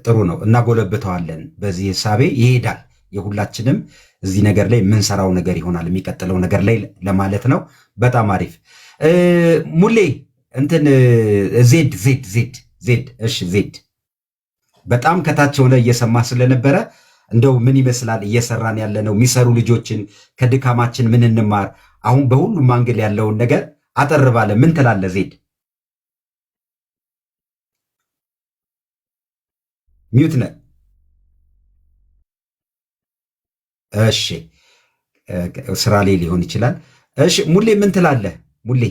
ጥሩ ነው። እናጎለብተዋለን። በዚህ ሂሳቤ ይሄዳል። የሁላችንም እዚህ ነገር ላይ የምንሰራው ነገር ይሆናል የሚቀጥለው ነገር ላይ ለማለት ነው። በጣም አሪፍ ሙሌ እንትን ዜድ እሺ ዜድ በጣም ከታች ሆነ እየሰማ ስለነበረ እንደው ምን ይመስላል እየሰራን ያለ ነው? የሚሰሩ ልጆችን ከድካማችን ምን እንማር? አሁን በሁሉም አንግል ያለውን ነገር አጠር ባለ ምን ትላለህ ዜድ? ሚዩት ነህ። እሺ ስራ ላይ ሊሆን ይችላል። እሺ ሙሌ ምን ትላለህ? ሙሌ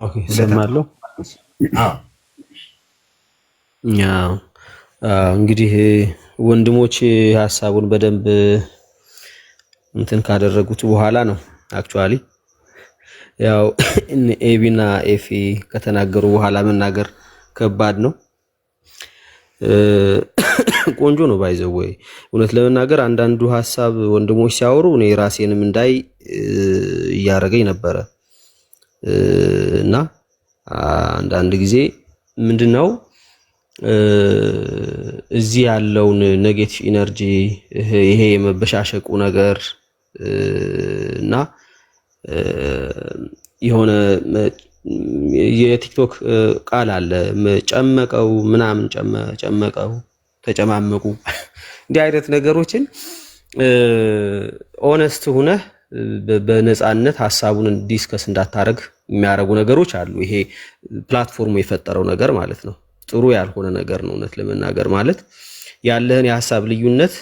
ኦኬ ሰማለሁ። እንግዲህ ወንድሞች ሐሳቡን በደንብ እንትን ካደረጉት በኋላ ነው አክቹአሊ ያው ኤቢና ኤፊ ከተናገሩ በኋላ መናገር ከባድ ነው። ቆንጆ ነው ባይዘው እውነት ለመናገር አንዳንዱ ሐሳብ ወንድሞች ሲያወሩ እኔ ራሴንም እንዳይ እያረገኝ ነበረ እና አንዳንድ ጊዜ ምንድነው እዚህ ያለውን ኔጌቲቭ ኢነርጂ ይሄ የመበሻሸቁ ነገር እና የሆነ የቲክቶክ ቃል አለ ጨመቀው ምናምን ጨመቀው ተጨማመቁ እንዲህ አይነት ነገሮችን ኦነስት ሆነ በነፃነት ሐሳቡን ዲስከስ እንዳታረግ የሚያረጉ ነገሮች አሉ። ይሄ ፕላትፎርሙ የፈጠረው ነገር ማለት ነው። ጥሩ ያልሆነ ነገር ነው። እውነት ለመናገር ማለት ያለህን የሐሳብ ልዩነት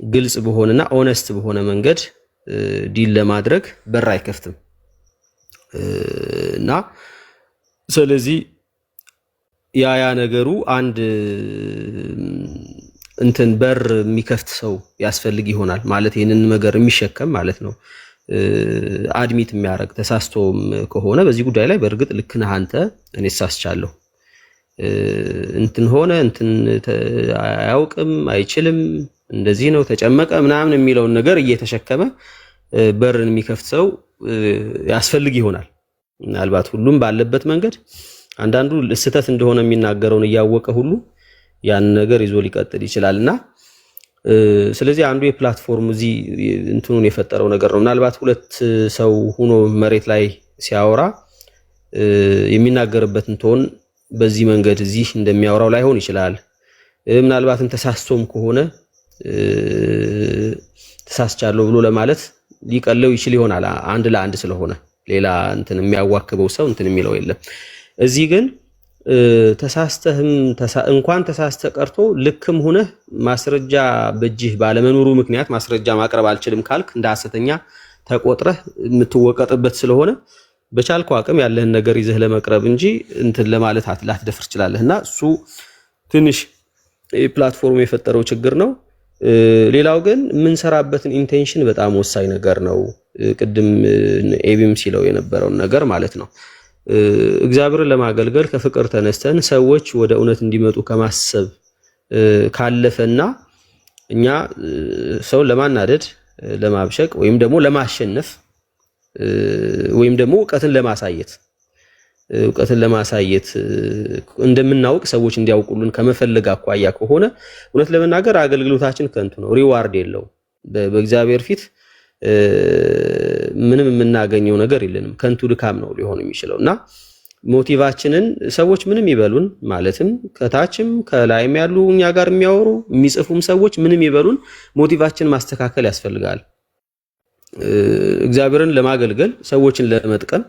ግልጽ በሆነና ኦነስት በሆነ መንገድ ዲል ለማድረግ በር አይከፍትም እና ስለዚህ ያ ነገሩ አንድ እንትን በር የሚከፍት ሰው ያስፈልግ ይሆናል ማለት ይሄንን ነገር የሚሸከም ማለት ነው። አድሚት የሚያደርግ ተሳስቶም ከሆነ በዚህ ጉዳይ ላይ በእርግጥ ልክ ነህ አንተ፣ እኔ ተሳስቻለሁ፣ እንትን ሆነ እንትን አያውቅም አይችልም እንደዚህ ነው ተጨመቀ ምናምን የሚለውን ነገር እየተሸከመ በርን የሚከፍት ሰው ያስፈልግ ይሆናል። ምናልባት ሁሉም ባለበት መንገድ አንዳንዱ ስህተት እንደሆነ የሚናገረውን እያወቀ ሁሉ ያን ነገር ይዞ ሊቀጥል ይችላልና ስለዚህ አንዱ የፕላትፎርም እዚህ እንትኑን የፈጠረው ነገር ነው። ምናልባት ሁለት ሰው ሆኖ መሬት ላይ ሲያወራ የሚናገርበትን ቶን በዚህ መንገድ እዚህ እንደሚያወራው ላይሆን ይችላል። ምናልባትም ተሳስቶም ከሆነ ተሳስቻለሁ ብሎ ለማለት ሊቀለው ይችል ይሆናል አንድ ለአንድ ስለሆነ ሌላ እንትን የሚያዋክበው ሰው እንትን የሚለው የለም። እዚህ ግን ተሳስተህም እንኳን ተሳስተ ቀርቶ ልክም ሆነ ማስረጃ በእጅህ ባለመኖሩ ምክንያት ማስረጃ ማቅረብ አልችልም ካልክ እንደ ሐሰተኛ ተቆጥረህ የምትወቀጥበት ስለሆነ በቻልከው አቅም ያለህን ነገር ይዘህ ለመቅረብ እንጂ እንትን ለማለት ላትደፍር ትችላለህና እሱ ትንሽ ፕላትፎርሙ የፈጠረው ችግር ነው። ሌላው ግን የምንሰራበትን ኢንቴንሽን በጣም ወሳኝ ነገር ነው። ቅድም ኤቢም ሲለው የነበረውን ነገር ማለት ነው። እግዚአብሔርን ለማገልገል ከፍቅር ተነስተን ሰዎች ወደ እውነት እንዲመጡ ከማሰብ ካለፈና እኛ ሰውን ለማናደድ ለማብሸቅ ወይም ደግሞ ለማሸነፍ ወይም ደግሞ እውቀትን ለማሳየት እንደምናውቅ ሰዎች እንዲያውቁልን ከመፈለግ አኳያ ከሆነ እውነት ለመናገር አገልግሎታችን ከንቱ ነው፣ ሪዋርድ የለውም። በእግዚአብሔር ፊት ምንም የምናገኘው ነገር የለንም፣ ከንቱ ድካም ነው ሊሆን የሚችለው እና ሞቲቫችንን ሰዎች ምንም ይበሉን ማለትም ከታችም ከላይም ያሉ እኛ ጋር የሚያወሩ የሚጽፉም ሰዎች ምንም ይበሉን ሞቲቫችን ማስተካከል ያስፈልጋል። እግዚአብሔርን ለማገልገል ሰዎችን ለመጥቀም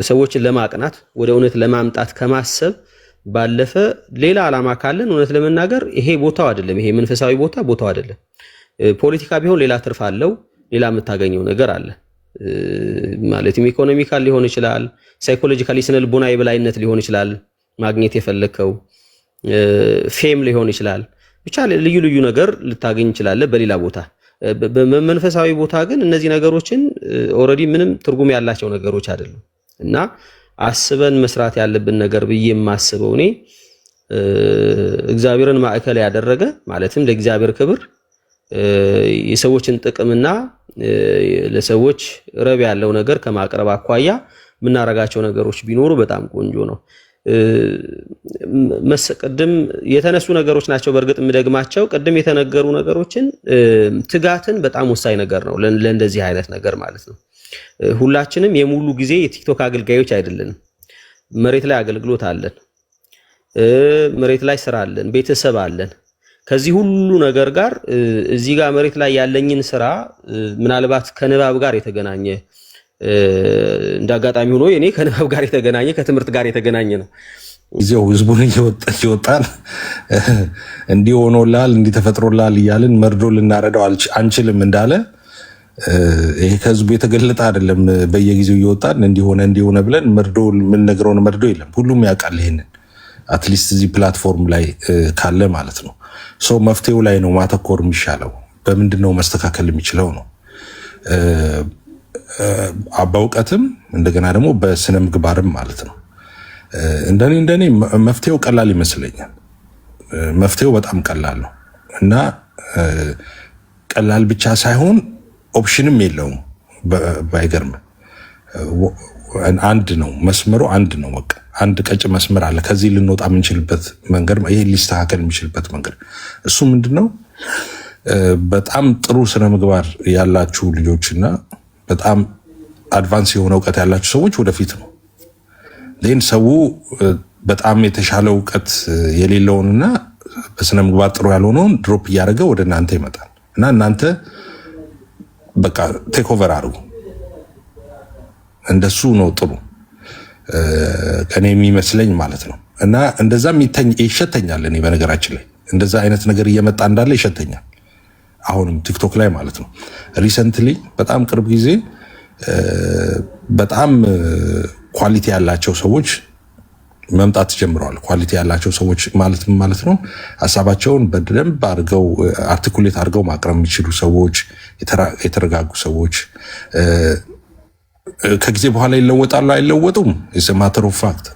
ሰዎችን ለማቅናት ወደ እውነት ለማምጣት ከማሰብ ባለፈ ሌላ ዓላማ ካለን እውነት ለመናገር ይሄ ቦታው አይደለም። ይሄ መንፈሳዊ ቦታው አይደለም። ፖለቲካ ቢሆን ሌላ ትርፍ አለው፣ ሌላ የምታገኘው ነገር አለ። ማለትም ኢኮኖሚካል ሊሆን ይችላል፣ ሳይኮሎጂካሊ ስነ ልቦናዊ የበላይነት ሊሆን ይችላል፣ ማግኘት የፈለከው ፌም ሊሆን ይችላል። ብቻ ልዩ ልዩ ነገር ልታገኝ ይችላል በሌላ ቦታ። በመንፈሳዊ ቦታ ግን እነዚህ ነገሮችን ኦልሬዲ ምንም ትርጉም ያላቸው ነገሮች አይደሉም እና አስበን መስራት ያለብን ነገር ብዬ የማስበው እኔ እግዚአብሔርን ማዕከል ያደረገ ማለትም ለእግዚአብሔር ክብር የሰዎችን ጥቅምና ለሰዎች ረብ ያለው ነገር ከማቅረብ አኳያ የምናረጋቸው ነገሮች ቢኖሩ በጣም ቆንጆ ነው። ቅድም የተነሱ ነገሮች ናቸው። በእርግጥ የምደግማቸው ቅድም የተነገሩ ነገሮችን ትጋትን በጣም ወሳኝ ነገር ነው ለእንደዚህ አይነት ነገር ማለት ነው። ሁላችንም የሙሉ ጊዜ የቲክቶክ አገልጋዮች አይደለንም። መሬት ላይ አገልግሎት አለን፣ መሬት ላይ ስራ አለን፣ ቤተሰብ አለን። ከዚህ ሁሉ ነገር ጋር እዚህ ጋር መሬት ላይ ያለኝን ስራ ምናልባት ከንባብ ጋር የተገናኘ እንዳጋጣሚ ሆኖ እኔ ከንባብ ጋር የተገናኘ ከትምህርት ጋር የተገናኘ ነው። እዚያው ህዝቡን እየወጣን እንዲህ ሆኖላል እንዲህ ተፈጥሮላል እያልን መርዶ ልናረዳው አንችልም እንዳለ ይሄ ከህዝቡ የተገለጠ አይደለም። በየጊዜው እየወጣን እንዲሆነ ብለን መርዶ የምንነግረውን መርዶ የለም። ሁሉም ያውቃል ይሄንን አትሊስት እዚህ ፕላትፎርም ላይ ካለ ማለት ነው። ሶ መፍትሄው ላይ ነው ማተኮር የሚሻለው። በምንድነው መስተካከል የሚችለው ነው። በእውቀትም እንደገና ደግሞ በስነ ምግባርም ማለት ነው። እንደኔ መፍትሄው ቀላል ይመስለኛል። መፍትሄው በጣም ቀላል ነው እና ቀላል ብቻ ሳይሆን ኦፕሽንም የለውም። ባይገርም አንድ ነው መስመሩ፣ አንድ ነው። በቃ አንድ ቀጭ መስመር አለ። ከዚህ ልንወጣ የምንችልበት መንገድ፣ ይሄ ሊስተካከል የሚችልበት መንገድ እሱ ምንድነው? በጣም ጥሩ ስነ ምግባር ያላችሁ ልጆችና በጣም አድቫንስ የሆነ እውቀት ያላችሁ ሰዎች ወደፊት ነው። ሌን ሰው በጣም የተሻለ እውቀት የሌለውንና በስነ ምግባር ጥሩ ያልሆነውን ድሮፕ እያደረገ ወደ እናንተ ይመጣል እና እናንተ በቃ ቴክ ኦቨር አድርጉ። እንደሱ ነው ጥሩ ከኔ የሚመስለኝ ማለት ነው። እና እንደዛም ይሸተኛል። እኔ በነገራችን ላይ እንደዛ አይነት ነገር እየመጣ እንዳለ ይሸተኛል። አሁንም ቲክቶክ ላይ ማለት ነው። ሪሰንትሊ በጣም ቅርብ ጊዜ በጣም ኳሊቲ ያላቸው ሰዎች መምጣት ጀምረዋል። ኳሊቲ ያላቸው ሰዎች ማለት ነው ሀሳባቸውን በደንብ አድርገው አርቲኩሌት አድርገው ማቅረብ የሚችሉ ሰዎች፣ የተረጋጉ ሰዎች ከጊዜ በኋላ ይለወጣሉ አይለወጡም ኢትስ ማተር ኦፍ ፋክት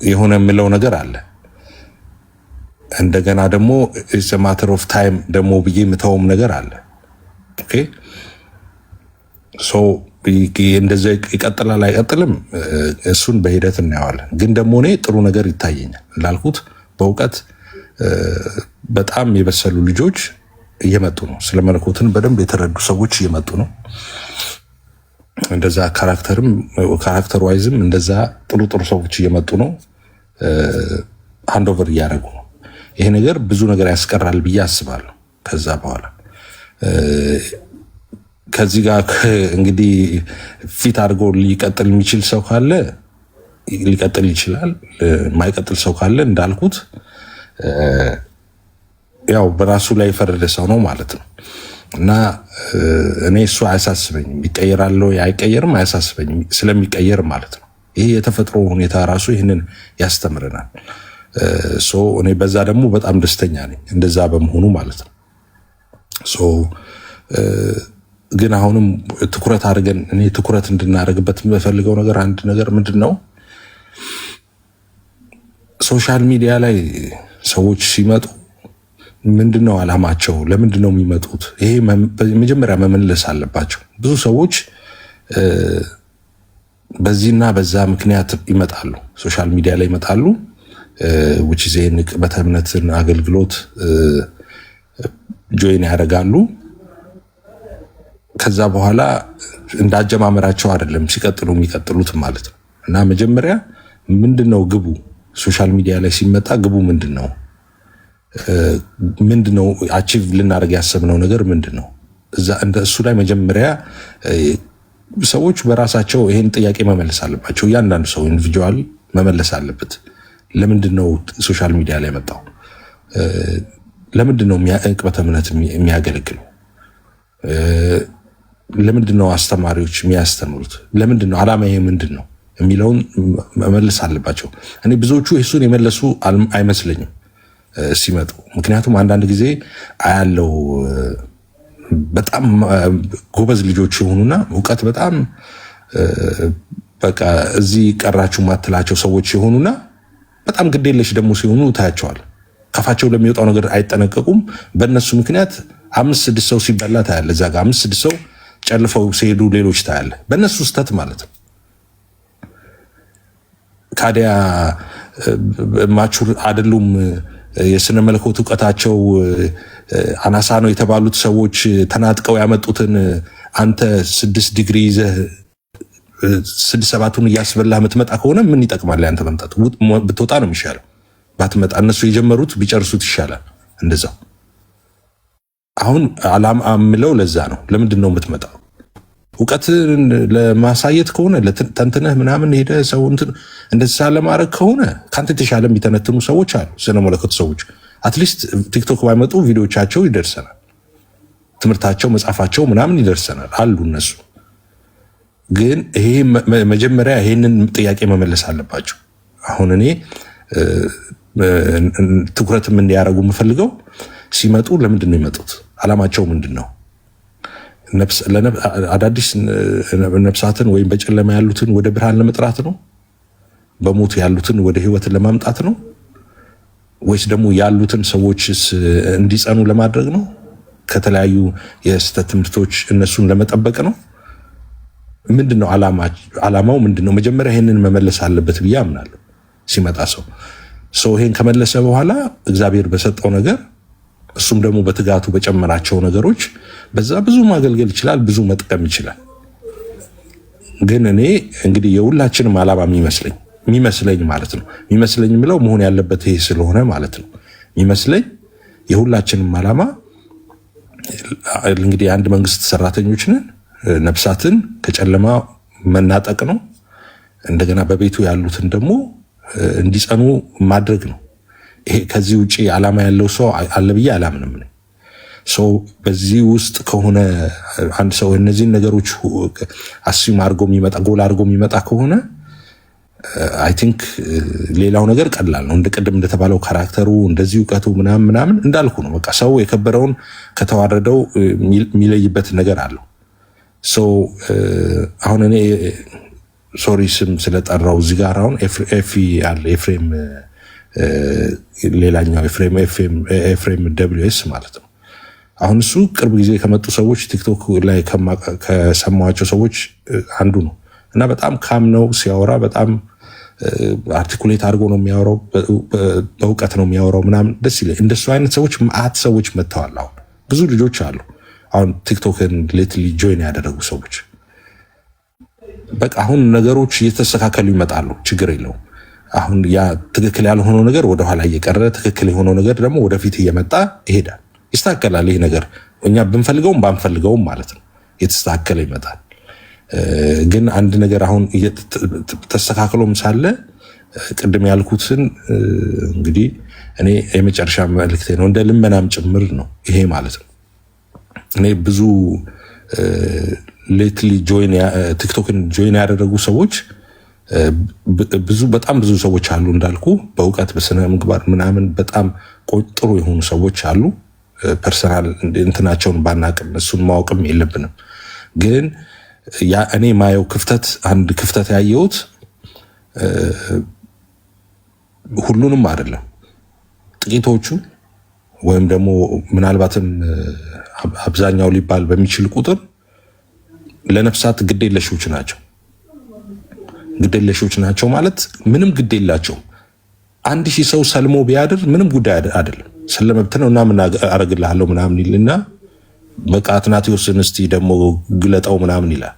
የሆነ የምለው ነገር አለ። እንደገና ደግሞ ኢትስ ማተር ኦፍ ታይም ደግሞ ብዬ የምተውም ነገር አለ። ኦኬ ሶ እንደዛ ይቀጥላል አይቀጥልም እሱን በሂደት እናየዋለን። ግን ደግሞ እኔ ጥሩ ነገር ይታየኛል። እንዳልኩት በእውቀት በጣም የበሰሉ ልጆች እየመጡ ነው። ስለ መለኮትን በደንብ የተረዱ ሰዎች እየመጡ ነው። እንደዛ ካራክተር ዋይዝም እንደዛ ጥሩ ሰዎች እየመጡ ነው። ሃንዶቨር እያደረጉ ነው። ይሄ ነገር ብዙ ነገር ያስቀራል ብዬ አስባለሁ። ከዛ በኋላ ከዚህ ጋር እንግዲህ ፊት አድርጎ ሊቀጥል የሚችል ሰው ካለ ሊቀጥል ይችላል። የማይቀጥል ሰው ካለ እንዳልኩት ያው በራሱ ላይ የፈረደ ሰው ነው ማለት ነው እና እኔ እሱ አያሳስበኝም። ይቀየራል አይቀየርም አያሳስበኝም፣ ስለሚቀየር ማለት ነው። ይሄ የተፈጥሮ ሁኔታ ራሱ ይህንን ያስተምረናል። እኔ በዛ ደግሞ በጣም ደስተኛ ነኝ እንደዛ በመሆኑ ማለት ነው። ግን አሁንም ትኩረት አድርገን እኔ ትኩረት እንድናደርግበት የምፈልገው ነገር አንድ ነገር ምንድን ነው፣ ሶሻል ሚዲያ ላይ ሰዎች ሲመጡ ምንድነው አላማቸው? ለምንድነው የሚመጡት? ይሄ መጀመሪያ መመለስ አለባቸው። ብዙ ሰዎች በዚህና በዛ ምክንያት ይመጣሉ፣ ሶሻል ሚዲያ ላይ ይመጣሉ። which is ንቅበተ እምነትን አገልግሎት ጆይን ያደርጋሉ። ከዛ በኋላ እንዳጀማመራቸው አይደለም ሲቀጥሉ የሚቀጥሉት ማለት ነው። እና መጀመሪያ ምንድነው ግቡ? ሶሻል ሚዲያ ላይ ሲመጣ ግቡ ምንድነው? ምንድነው አቺቭ ልናደርግ ያሰብነው ነገር ምንድነው? እዛ እንደ እሱ ላይ መጀመሪያ ሰዎች በራሳቸው ይሄን ጥያቄ መመለስ አለባቸው። እያንዳንዱ ሰው ኢንዲቪጁዋል መመለስ አለበት። ለምንድነው ሶሻል ሚዲያ ላይ መጣው? ለምንድነው ዕቅበተ እምነት የሚያገለግለው? ለምንድነው አስተማሪዎች የሚያስተምሩት? ለምንድነው ዓላማዬ ምንድነው የሚለውን መመለስ አለባቸው። እኔ ብዙዎቹ እሱን የመለሱ አይመስለኝም ሲመጡ። ምክንያቱም አንዳንድ ጊዜ አያለው በጣም ጎበዝ ልጆች የሆኑና እውቀት በጣም በቃ እዚህ ቀራችሁ ማትላቸው ሰዎች የሆኑና በጣም ግዴለሽ ደግሞ ሲሆኑ ታያቸዋል። ከፋቸው ለሚወጣው ነገር አይጠነቀቁም። በእነሱ ምክንያት 5-6 ሰው ሲበላ ታያለ። እዛ ጋር 5-6 ሰው ጨልፈው ሲሄዱ ሌሎች ታያለ። በእነሱ ስተት ማለት ነው። ካዲያ ማቹር አይደሉም፣ የስነ መለኮት እውቀታቸው አናሳ ነው የተባሉት ሰዎች ተናጥቀው ያመጡትን አንተ 6 ዲግሪ ይዘህ 6-7ቱን እያስበላህ የምትመጣ ከሆነ ምን ይጠቅማል? ያንተ መምጣት ብትወጣ ነው የሚሻለው። ባትመጣ እነሱ የጀመሩት ቢጨርሱት ይሻላል። እንደዛው አሁን ዓላማ የምለው ለዛ ነው። ለምንድን ነው የምትመጣው? እውቀትን ለማሳየት ከሆነ ተንትነህ ምናምን ሄደ ሰው እንደዛ ለማድረግ ከሆነ ካንተ የተሻለ የሚተነትኑ ሰዎች አሉ፣ ስነ መለኮት ሰዎች። አትሊስት ቲክቶክ ባይመጡ ቪዲዮቻቸው ይደርሰናል፣ ትምህርታቸው መጽሐፋቸው ምናምን ይደርሰናል አሉ እነሱ። ግን ይሄ መጀመሪያ ይሄንን ጥያቄ መመለስ አለባቸው። አሁን እኔ ትኩረትም እንዲያደርጉ የምፈልገው ሲመጡ ለምንድን ነው የመጡት? ዓላማቸው ምንድን ነው? አዳዲስ ነፍሳትን ወይም በጨለማ ያሉትን ወደ ብርሃን ለመጥራት ነው? በሞት ያሉትን ወደ ህይወትን ለማምጣት ነው? ወይስ ደግሞ ያሉትን ሰዎች እንዲጸኑ ለማድረግ ነው? ከተለያዩ የስህተት ትምህርቶች እነሱን ለመጠበቅ ነው? ምንድነው ዓላማው? ምንድነው? መጀመሪያ ይሄንን መመለስ አለበት ብዬ አምናለሁ። ሲመጣ ሰው ይሄን ከመለሰ በኋላ እግዚአብሔር በሰጠው ነገር እሱም ደግሞ በትጋቱ በጨመራቸው ነገሮች በዛ ብዙ ማገልገል ይችላል፣ ብዙ መጥቀም ይችላል። ግን እኔ እንግዲህ የሁላችንም ዓላማ የሚመስለኝ ማለት ነው የሚመስለኝ የምለው መሆን ያለበት ይሄ ስለሆነ ማለት ነው የሚመስለኝ የሁላችንም ዓላማ እንግዲህ አንድ መንግስት ሰራተኞች ነን። ነፍሳትን ከጨለማ መናጠቅ ነው። እንደገና በቤቱ ያሉትን ደግሞ እንዲጸኑ ማድረግ ነው። ይሄ ከዚህ ውጪ ዓላማ ያለው ሰው አለ ብዬ አላምንም። ሰው በዚህ ውስጥ ከሆነ አንድ ሰው እነዚህን ነገሮች አስዩም አድርጎ የሚመጣ ጎል አድርጎ የሚመጣ ከሆነ አይ ቲንክ ሌላው ነገር ቀላል ነው። እንደ ቅድም እንደተባለው ካራክተሩ እንደዚህ እውቀቱ ምናምን እንዳልኩ ነው። በቃ ሰው የከበረውን ከተዋረደው የሚለይበት ነገር አለው። ሰው አሁን እኔ ሶሪ ስም ስለጠራው እዚህ ጋር አሁን ኤፊ አለ ኤፍሬም፣ ሌላኛው ኤፍሬም ደብሊውኤስ ማለት ነው። አሁን እሱ ቅርብ ጊዜ ከመጡ ሰዎች ቲክቶክ ላይ ከሰማኋቸው ሰዎች አንዱ ነው እና በጣም ካም ነው ሲያወራ፣ በጣም አርቲኩሌት አድርጎ ነው የሚያወራው፣ በእውቀት ነው የሚያወራው ምናምን ደስ ይላል። እንደሱ አይነት ሰዎች ማአት ሰዎች መጥተዋል። አሁን ብዙ ልጆች አሉ አሁን ቲክቶክን ሌትሊ ጆይን ያደረጉ ሰዎች። በቃ አሁን ነገሮች እየተስተካከሉ ይመጣሉ፣ ችግር የለውም። አሁን ያ ትክክል ያልሆነው ነገር ወደኋላ እየቀረ ትክክል የሆነው ነገር ደግሞ ወደፊት እየመጣ ይሄዳል፣ ይስተካከላል። ይሄ ነገር እኛ ብንፈልገውም ባንፈልገውም ማለት ነው የተስተካከለ ይመጣል። ግን አንድ ነገር አሁን ተስተካክሎም ሳለ ቅድም ያልኩትን እንግዲህ እኔ የመጨረሻ መልእክቴ ነው፣ እንደ ልመናም ጭምር ነው ይሄ ማለት ነው። እኔ ብዙ ሌትሊ ቲክቶክን ጆይን ያደረጉ ሰዎች በጣም ብዙ ሰዎች አሉ እንዳልኩ፣ በእውቀት በስነ ምግባር ምናምን በጣም ጥሩ የሆኑ ሰዎች አሉ። ፐርሰናል እንትናቸውን ባናቅም እሱን ማወቅም የለብንም። ግን እኔ ማየው አንድ ክፍተት ያየሁት ሁሉንም አይደለም፣ ጥቂቶቹ ወይም ደግሞ ምናልባትም አብዛኛው ሊባል በሚችል ቁጥር ለነፍሳት ግዴለሾች ናቸው። ግዴለሾች ናቸው ማለት ምንም ግድ የላቸው። 1000 ሰው ሰልሞ ቢያድር ምንም ጉዳይ አይደለም። ስለመብት ነው እና ምን አረግልሃለሁ ምናምን ይልና በቃ አትናቴዎስን እስቲ ደግሞ ግለጠው ምናምን ይላል።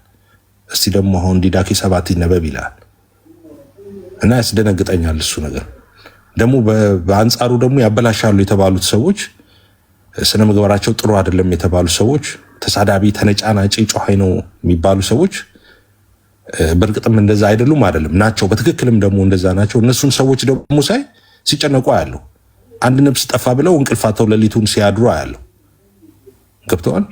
እስቲ ደግሞ አሁን ዲዳኬ 7 ይነበብ ይላል እና ያስደነግጠኛል እሱ ነገር። ደግሞ በአንጻሩ ደግሞ ያበላሻሉ የተባሉት ሰዎች ስነ ምግባራቸው ጥሩ አይደለም የተባሉ ሰዎች ተሳዳቢ፣ ተነጫናጭ፣ ጮሃይ ነው የሚባሉ ሰዎች በእርግጥም እንደዛ አይደሉም ናቸው። በትክክልም ደግሞ እንደዛ ናቸው። እነሱን ሰዎች ደግሞ ሳይ ሲጨነቁ አያለሁ። አንድ ነፍስ ጠፋ ብለው እንቅልፋተው ሌሊቱን ሲያድሩ አያለሁ። ገብተዋል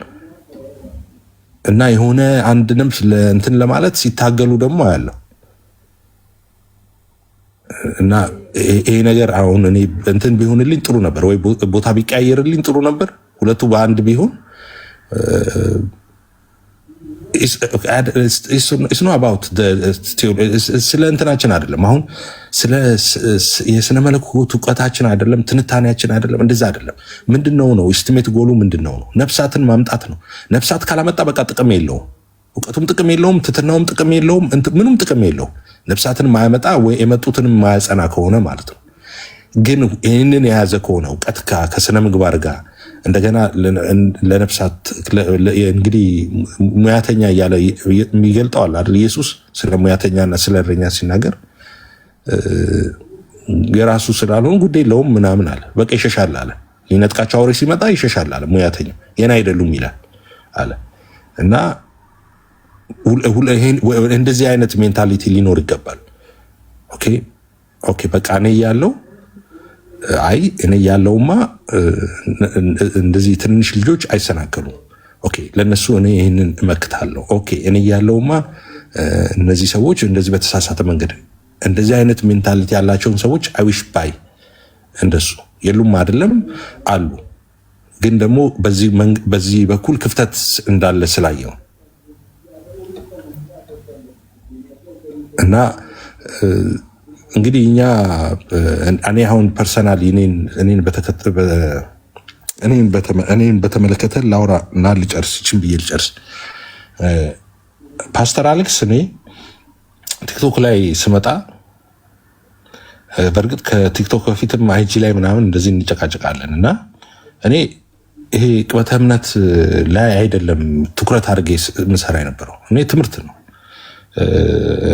እና የሆነ አንድ ነፍስ እንትን ለማለት ሲታገሉ ደግሞ አያለሁ። እና ይሄ ነገር አሁን እኔ እንትን ቢሆንልኝ ጥሩ ነበር፣ ወይ ቦታ ቢቀያየርልኝ ጥሩ ነበር። ሁለቱ በአንድ ቢሆን it's not about ስለ እንትናችን አይደለም። አሁን ስለ የስነ መለኮት እውቀታችን አይደለም፣ ትንታኔያችን አይደለም፣ እንደዛ አይደለም። ምንድነው ነው ኢስቲሜት ጎሉ ምንድነው ነው? ነፍሳትን ማምጣት ነው። ነፍሳት ካላመጣ በቃ ጥቅም የለውም። እውቀቱም ጥቅም የለውም፣ ትትናውም ጥቅም የለውም፣ ምንም ጥቅም የለውም። ነፍሳትን ማያመጣ ወይ የመጡትን ማያጸና ከሆነ ማለት ነው። ግን ይህንን የያዘ ከሆነ እውቀት ከስነ ምግባር ጋር እንደገና ለነፍሳት እንግዲህ ሙያተኛ እያለ የሚገልጠዋል አይደል? ኢየሱስ ስለ ሙያተኛና ስለ እረኛ ሲናገር የራሱ ስላልሆን ጉዳይ የለውም ምናምን አለ። በቃ ይሸሻል አለ። ሊነጥቃቸው አውሬ ሲመጣ ይሸሻል አለ። ሙያተኛ የኔ አይደሉም ይላል አለ። እና እንደዚህ አይነት ሜንታሊቲ ሊኖር ይገባል። ኦኬ በቃ እኔ ያለው አይ እኔ ያለውማ እንደዚህ ትንሽ ልጆች አይሰናከሉም። ኦኬ ለነሱ እኔ ይሄንን እመክታለሁ። ኦኬ እኔ ያለውማ እነዚህ ሰዎች እንደዚህ በተሳሳተ መንገድ እንደዚህ አይነት ሜንታሊቲ ያላቸውን ሰዎች አይዊሽ ባይ እንደሱ የሉም አይደለም አሉ። ግን ደግሞ በዚህ በኩል ክፍተት እንዳለ ስላየው እና እንግዲህ እኔ አሁን ፐርሰናሊ እኔን በተመለከተ ላውራ እና ልጨርስ ይችል ብዬ ልጨርስ። ፓስተር አሌክስ እኔ ቲክቶክ ላይ ስመጣ በእርግጥ ከቲክቶክ በፊትም አይጂ ላይ ምናምን እንደዚህ እንጨቃጨቃለን እና እኔ ይሄ ቅበተ እምነት ላይ አይደለም ትኩረት አድርጌ ምሰራ የነበረው እኔ ትምህርት ነው።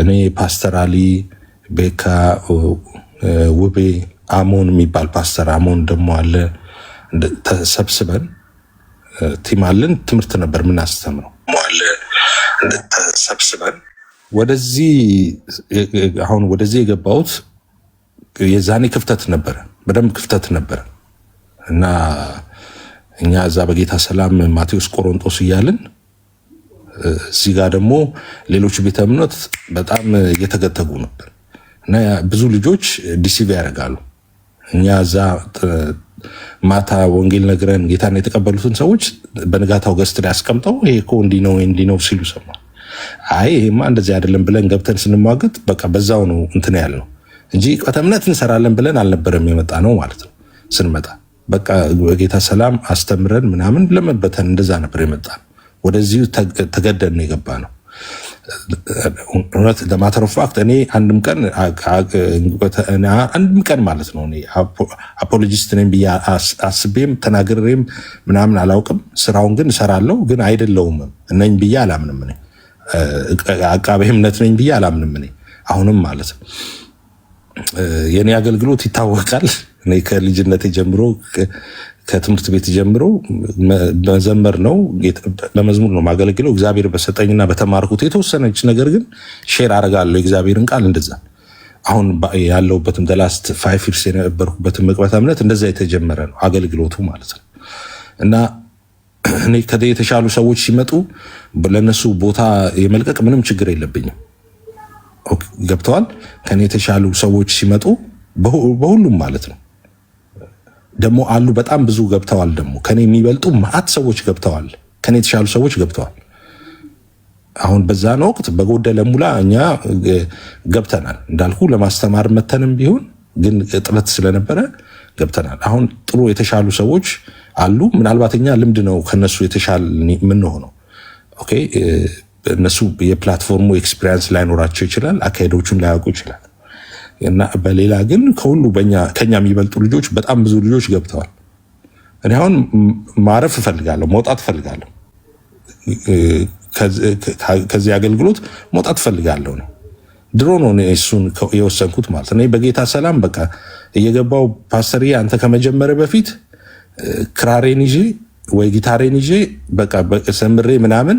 እኔ ፓስተር አሊ ቤካ ውቤ አሞን የሚባል ፓስተር አሞን ደግሞ አለ። ተሰብስበን ቲም አለን። ትምህርት ነበር ምናስተምረው ተሰብስበን ወደዚህ የገባሁት የዛኔ ክፍተት ነበረ፣ በደንብ ክፍተት ነበረ እና እኛ እዛ በጌታ ሰላም ማቴዎስ ቆሮንጦስ እያልን እዚህ ጋር ደግሞ ሌሎች ቤተ እምነት በጣም እየተገተጉ ነበር እና ብዙ ልጆች ዲሲቪ ያደርጋሉ። እኛ እዛ ማታ ወንጌል ነግረን ጌታን የተቀበሉትን ሰዎች በንጋታው ገስት ላይ አስቀምጠው ይሄ እኮ እንዲህ ነው ሲሉ ሰማ። አይ ይሄማ እንደዚህ አይደለም ብለን ገብተን ስንሟገት በቃ በዛው ነው እንትን ያልነው እንጂ ቅበተ እምነት እንሰራለን ብለን አልነበረም የመጣ ነው ማለት ነው። ስንመጣ በቃ በጌታ ሰላም አስተምረን ምናምን ለመበተን እንደዛ ነበር የመጣ ነው። ወደዚሁ ተገደን ነው የገባ ነው። እውነት ለማተር ኦፍ ፋክት እኔ አንድም ቀን ማለት ነው እኔ አፖሎጂስት ነኝ ብዬ አስቤም ተናግሬም ምናምን አላውቅም። ስራውን ግን እሰራለሁ፣ ግን አይደለውም ነኝ ብዬ አላምንም። እኔ አቃቤ እምነት ነኝ ብዬ አላምንም። እኔ አሁንም ማለት ነው የኔ አገልግሎት ይታወቃል። እኔ ከልጅነቴ ጀምሮ ከትምህርት ቤት ጀምሮ መዘመር ነው፣ በመዝሙር ነው ማገለግለው። እግዚአብሔር በሰጠኝና በተማርኩት የተወሰነች ነገር ግን ሼር አደርጋለሁ የእግዚአብሔርን ቃል። እንደዛ አሁን ያለሁበትም ላስት 5 years የነበርኩበትም ቅበተ እምነት እንደዛ የተጀመረ ነው አገልግሎቱ ማለት ነው። እና እኔ ከዚህ የተሻሉ ሰዎች ሲመጡ ለነሱ ቦታ የመልቀቅ ምንም ችግር የለብኝም። ገብተዋል። ከኔ የተሻሉ ሰዎች ሲመጡ በሁሉም ማለት ነው ደግሞ አሉ በጣም ብዙ ገብተዋል። ደግሞ ከኔ የሚበልጡ ማአት ሰዎች ገብተዋል። ከኔ የተሻሉ ሰዎች ገብተዋል። አሁን በዛን ወቅት በጎደለ ሙላ እኛ ገብተናል። እንዳልኩ ለማስተማር መተንም ቢሆን ግን እጥረት ስለነበረ ገብተናል። አሁን ጥሩ የተሻሉ ሰዎች አሉ። ምናልባት እኛ ልምድ ነው ከነሱ የተሻለ ምን ሆነው ኦኬ እነሱ የፕላትፎርሙ ኤክስፒሪየንስ ላይኖራቸው ይችላል፣ አካሄዶቹን ላያውቁ ይችላል። እና በሌላ ግን ከሁሉ ከኛ የሚበልጡ ልጆች በጣም ብዙ ልጆች ገብተዋል። እኔ አሁን ማረፍ እፈልጋለሁ፣ መውጣት እፈልጋለሁ፣ ከዚህ አገልግሎት መውጣት እፈልጋለሁ። ድሮ ነው እሱን የወሰንኩት ማለት ነው። በጌታ ሰላም በቃ እየገባው ፓስተር አንተ ከመጀመሪያ በፊት ክራሬን ይዤ ወይ ጊታሬን ይዤ በቃ ሰምሬ ምናምን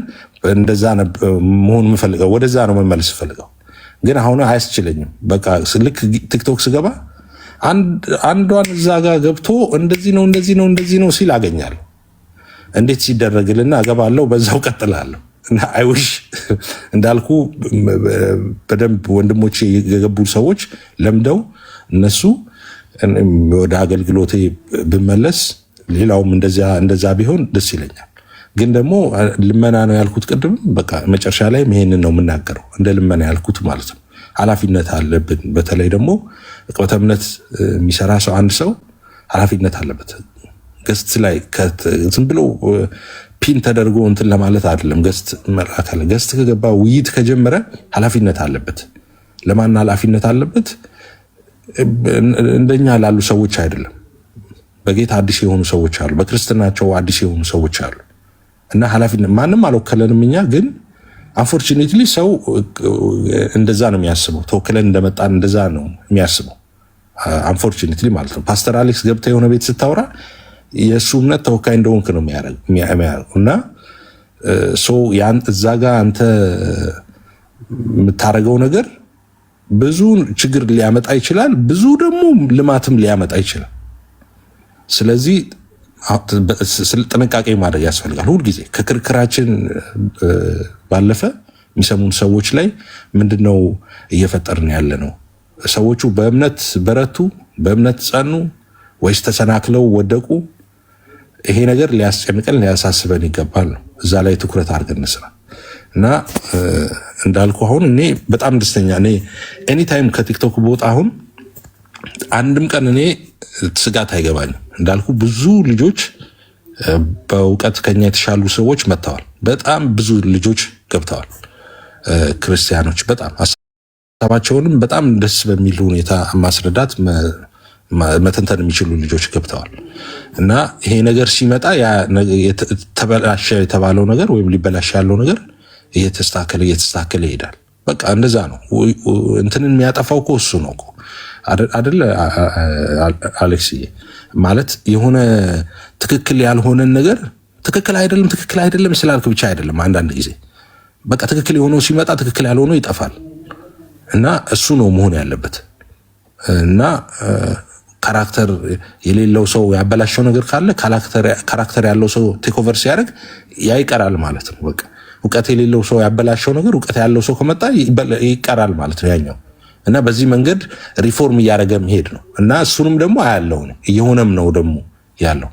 እንደዛ መሆን የምፈልገው ወደዛ ነው መመለስ ፈልገው፣ ግን አሁን አያስችለኝም። በቃ ልክ ቲክቶክ ስገባ አንዷን እዛ ጋር ገብቶ እንደዚህ ነው ሲል አገኛለሁ። እንዴት ሲደረግልና እገባለሁ፣ በዛው ቀጥላለሁ። እና አይውሽ እንዳልኩ በደንብ ወንድሞቼ የገቡ ሰዎች ለምደው እነሱ ወደ አገልግሎቴ ብመለስ ሌላውም እንደዛ ቢሆን ደስ ይለኛል። ግን ደግሞ ልመና ነው ያልኩት ቅድም፣ በቃ መጨረሻ ላይ ይሄንን ነው የምናገረው፣ እንደ ልመና ያልኩት ማለት ነው። ኃላፊነት አለብን። በተለይ ደግሞ ዕቅበተ እምነት የሚሰራ ሰው አንድ ሰው ኃላፊነት አለበት። ገስት ላይ ዝም ብሎ ፒን ተደርጎ እንትን ለማለት አይደለም። ገስት ከገባ ውይይት ከጀመረ ኃላፊነት አለበት። ለማን ኃላፊነት አለበት? እንደኛ ላሉ ሰዎች አይደለም። በጌታ አዲስ የሆኑ ሰዎች አሉ፣ በክርስትናቸው አዲስ የሆኑ ሰዎች አሉ። እና ኃላፊነት ማንም አልወከለንም እኛ። ግን አንፎርቹኔትሊ ሰው እንደዛ ነው የሚያስበው። ተወክለን እንደመጣን እንደዛ ነው የሚያስበው አንፎርቹኔትሊ ማለት ነው። ፓስተር አሌክስ ገብተህ የሆነ ቤት ስታወራ የእሱ እምነት ተወካይ እንደሆንክ ነው የሚያደርገው። እና ያን እዛ ጋር አንተ የምታደርገው ነገር ብዙ ችግር ሊያመጣ ይችላል፣ ብዙ ደግሞ ልማትም ሊያመጣ ይችላል። ስለዚህ ጥንቃቄ ማድረግ ያስፈልጋል። ሁልጊዜ ከክርክራችን ባለፈ የሚሰሙን ሰዎች ላይ ምንድነው እየፈጠርን ያለ ነው? ሰዎቹ በእምነት በረቱ፣ በእምነት ጸኑ ወይስ ተሰናክለው ወደቁ? ይሄ ነገር ሊያስጨንቀን ሊያሳስበን ይገባል ነው። እዛ ላይ ትኩረት አድርገን እንስራ እና እንዳልኩ አሁን እኔ በጣም ደስተኛ ነኝ። ኤኒታይም ከቲክቶክ ቦታ አሁን አንድም ቀን እኔ ስጋት አይገባኝም። እንዳልኩ ብዙ ልጆች በእውቀት ከኛ የተሻሉ ሰዎች መጥተዋል። በጣም ብዙ ልጆች ገብተዋል። ክርስቲያኖች በጣም ሀሳባቸውንም በጣም ደስ በሚል ሁኔታ ማስረዳት መተንተን የሚችሉ ልጆች ገብተዋል። እና ይሄ ነገር ሲመጣ ተበላሸ የተባለው ነገር ወይም ሊበላሽ ያለው ነገር እየተስተካከለ ይሄዳል። በቃ እንደዛ ነው። እንትንን የሚያጠፋው እኮ እሱ ነው እኮ አይደለ አሌክስዬ? ማለት የሆነ ትክክል ያልሆነን ነገር ትክክል አይደለም ስላልክ ብቻ አይደለም። አንዳንድ ጊዜ በቃ ትክክል የሆነው ሲመጣ ትክክል ያልሆነው ይጠፋል። እና እሱ ነው መሆን ያለበት። እና ካራክተር የሌለው ሰው ያበላሸው ነገር ካለ ካራክተር ያለው ሰው ቴክ ኦቨር ሲያደርግ ያ ይቀራል ማለት ነው። በቃ እውቀት የሌለው ሰው ያበላሸው ነገር እውቀት ያለው ሰው ከመጣ ይቀራል ማለት ነው ያኛው። እና በዚህ መንገድ ሪፎርም እያደረገ መሄድ ነው። እና እሱንም ደግሞ አያለው ነው እየሆነም ነው ደግሞ ያለው።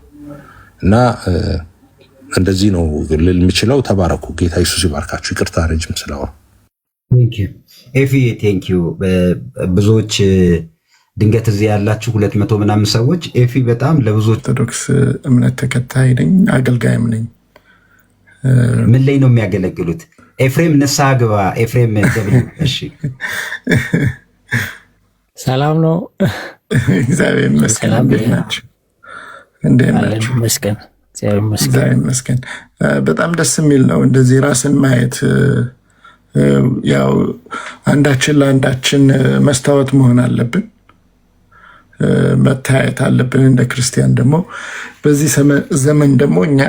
እና እንደዚህ ነው ልል የምችለው። ተባረኩ። ጌታ ኢየሱስ ይባርካችሁ። ይቅርታ ረጅም ስላወራሁ። ኤፊ ቴንኪዩ። ብዙዎች ድንገት እዚህ ያላችሁ 200 ምናምን ሰዎች ኤፊ በጣም ለብዙ ኦርቶዶክስ እምነት ተከታይ ነኝ፣ አገልጋይም ነኝ። ምን ላይ ነው የሚያገለግሉት? ኤፍሬም ንስሐ ግባ። ኤፍሬም ገብሪ። እሺ ሰላም ነው። እግዚአብሔር ይመስገን። እንዴት ናችሁ? እግዚአብሔር ይመስገን። በጣም ደስ የሚል ነው እንደዚህ ራስን ማየት። ያው አንዳችን ለአንዳችን መስታወት መሆን አለብን፣ መታየት አለብን። እንደ ክርስቲያን ደግሞ በዚህ ዘመን ደግሞ እኛ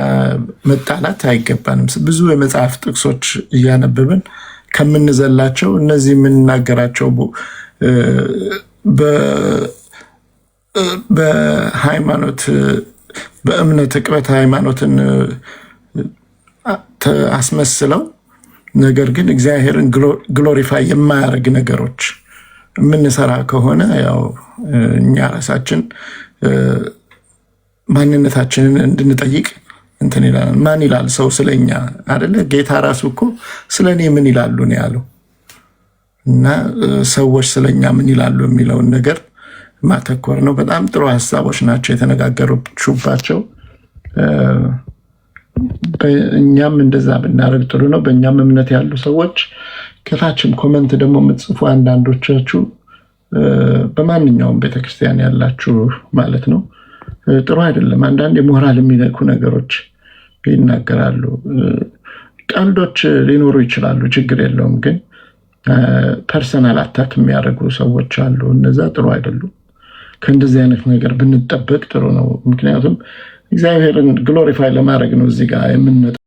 መጣላት አይገባንም። ብዙ የመጽሐፍ ጥቅሶች እያነበብን ከምንዘላቸው እነዚህ የምንናገራቸው በሃይማኖት በእምነት ዕቅበተ ሃይማኖትን አስመስለው ነገር ግን እግዚአብሔርን ግሎሪፋይ የማያደርግ ነገሮች የምንሰራ ከሆነ ያው እኛ ራሳችን ማንነታችንን እንድንጠይቅ እንትን ይላል። ማን ይላል ሰው ስለኛ አይደለ? ጌታ ራሱ እኮ ስለኔ ምን ይላሉ ነው ያለው። እና ሰዎች ስለኛ ምን ይላሉ የሚለውን ነገር ማተኮር ነው። በጣም ጥሩ ሀሳቦች ናቸው የተነጋገሩባቸው። እኛም እንደዛ ብናደርግ ጥሩ ነው። በእኛም እምነት ያሉ ሰዎች ከታችም ኮመንት ደግሞ የምትጽፉ አንዳንዶቻችሁ በማንኛውም ቤተክርስቲያን ያላችሁ ማለት ነው ጥሩ አይደለም። አንዳንድ የሞራል የሚነኩ ነገሮች ይናገራሉ። ቀልዶች ሊኖሩ ይችላሉ፣ ችግር የለውም። ግን ፐርሰናል አታክ የሚያደርጉ ሰዎች አሉ። እነዛ ጥሩ አይደሉም። ከእንደዚህ አይነት ነገር ብንጠበቅ ጥሩ ነው። ምክንያቱም እግዚአብሔርን ግሎሪፋይ ለማድረግ ነው እዚህ ጋር የምንመጣው።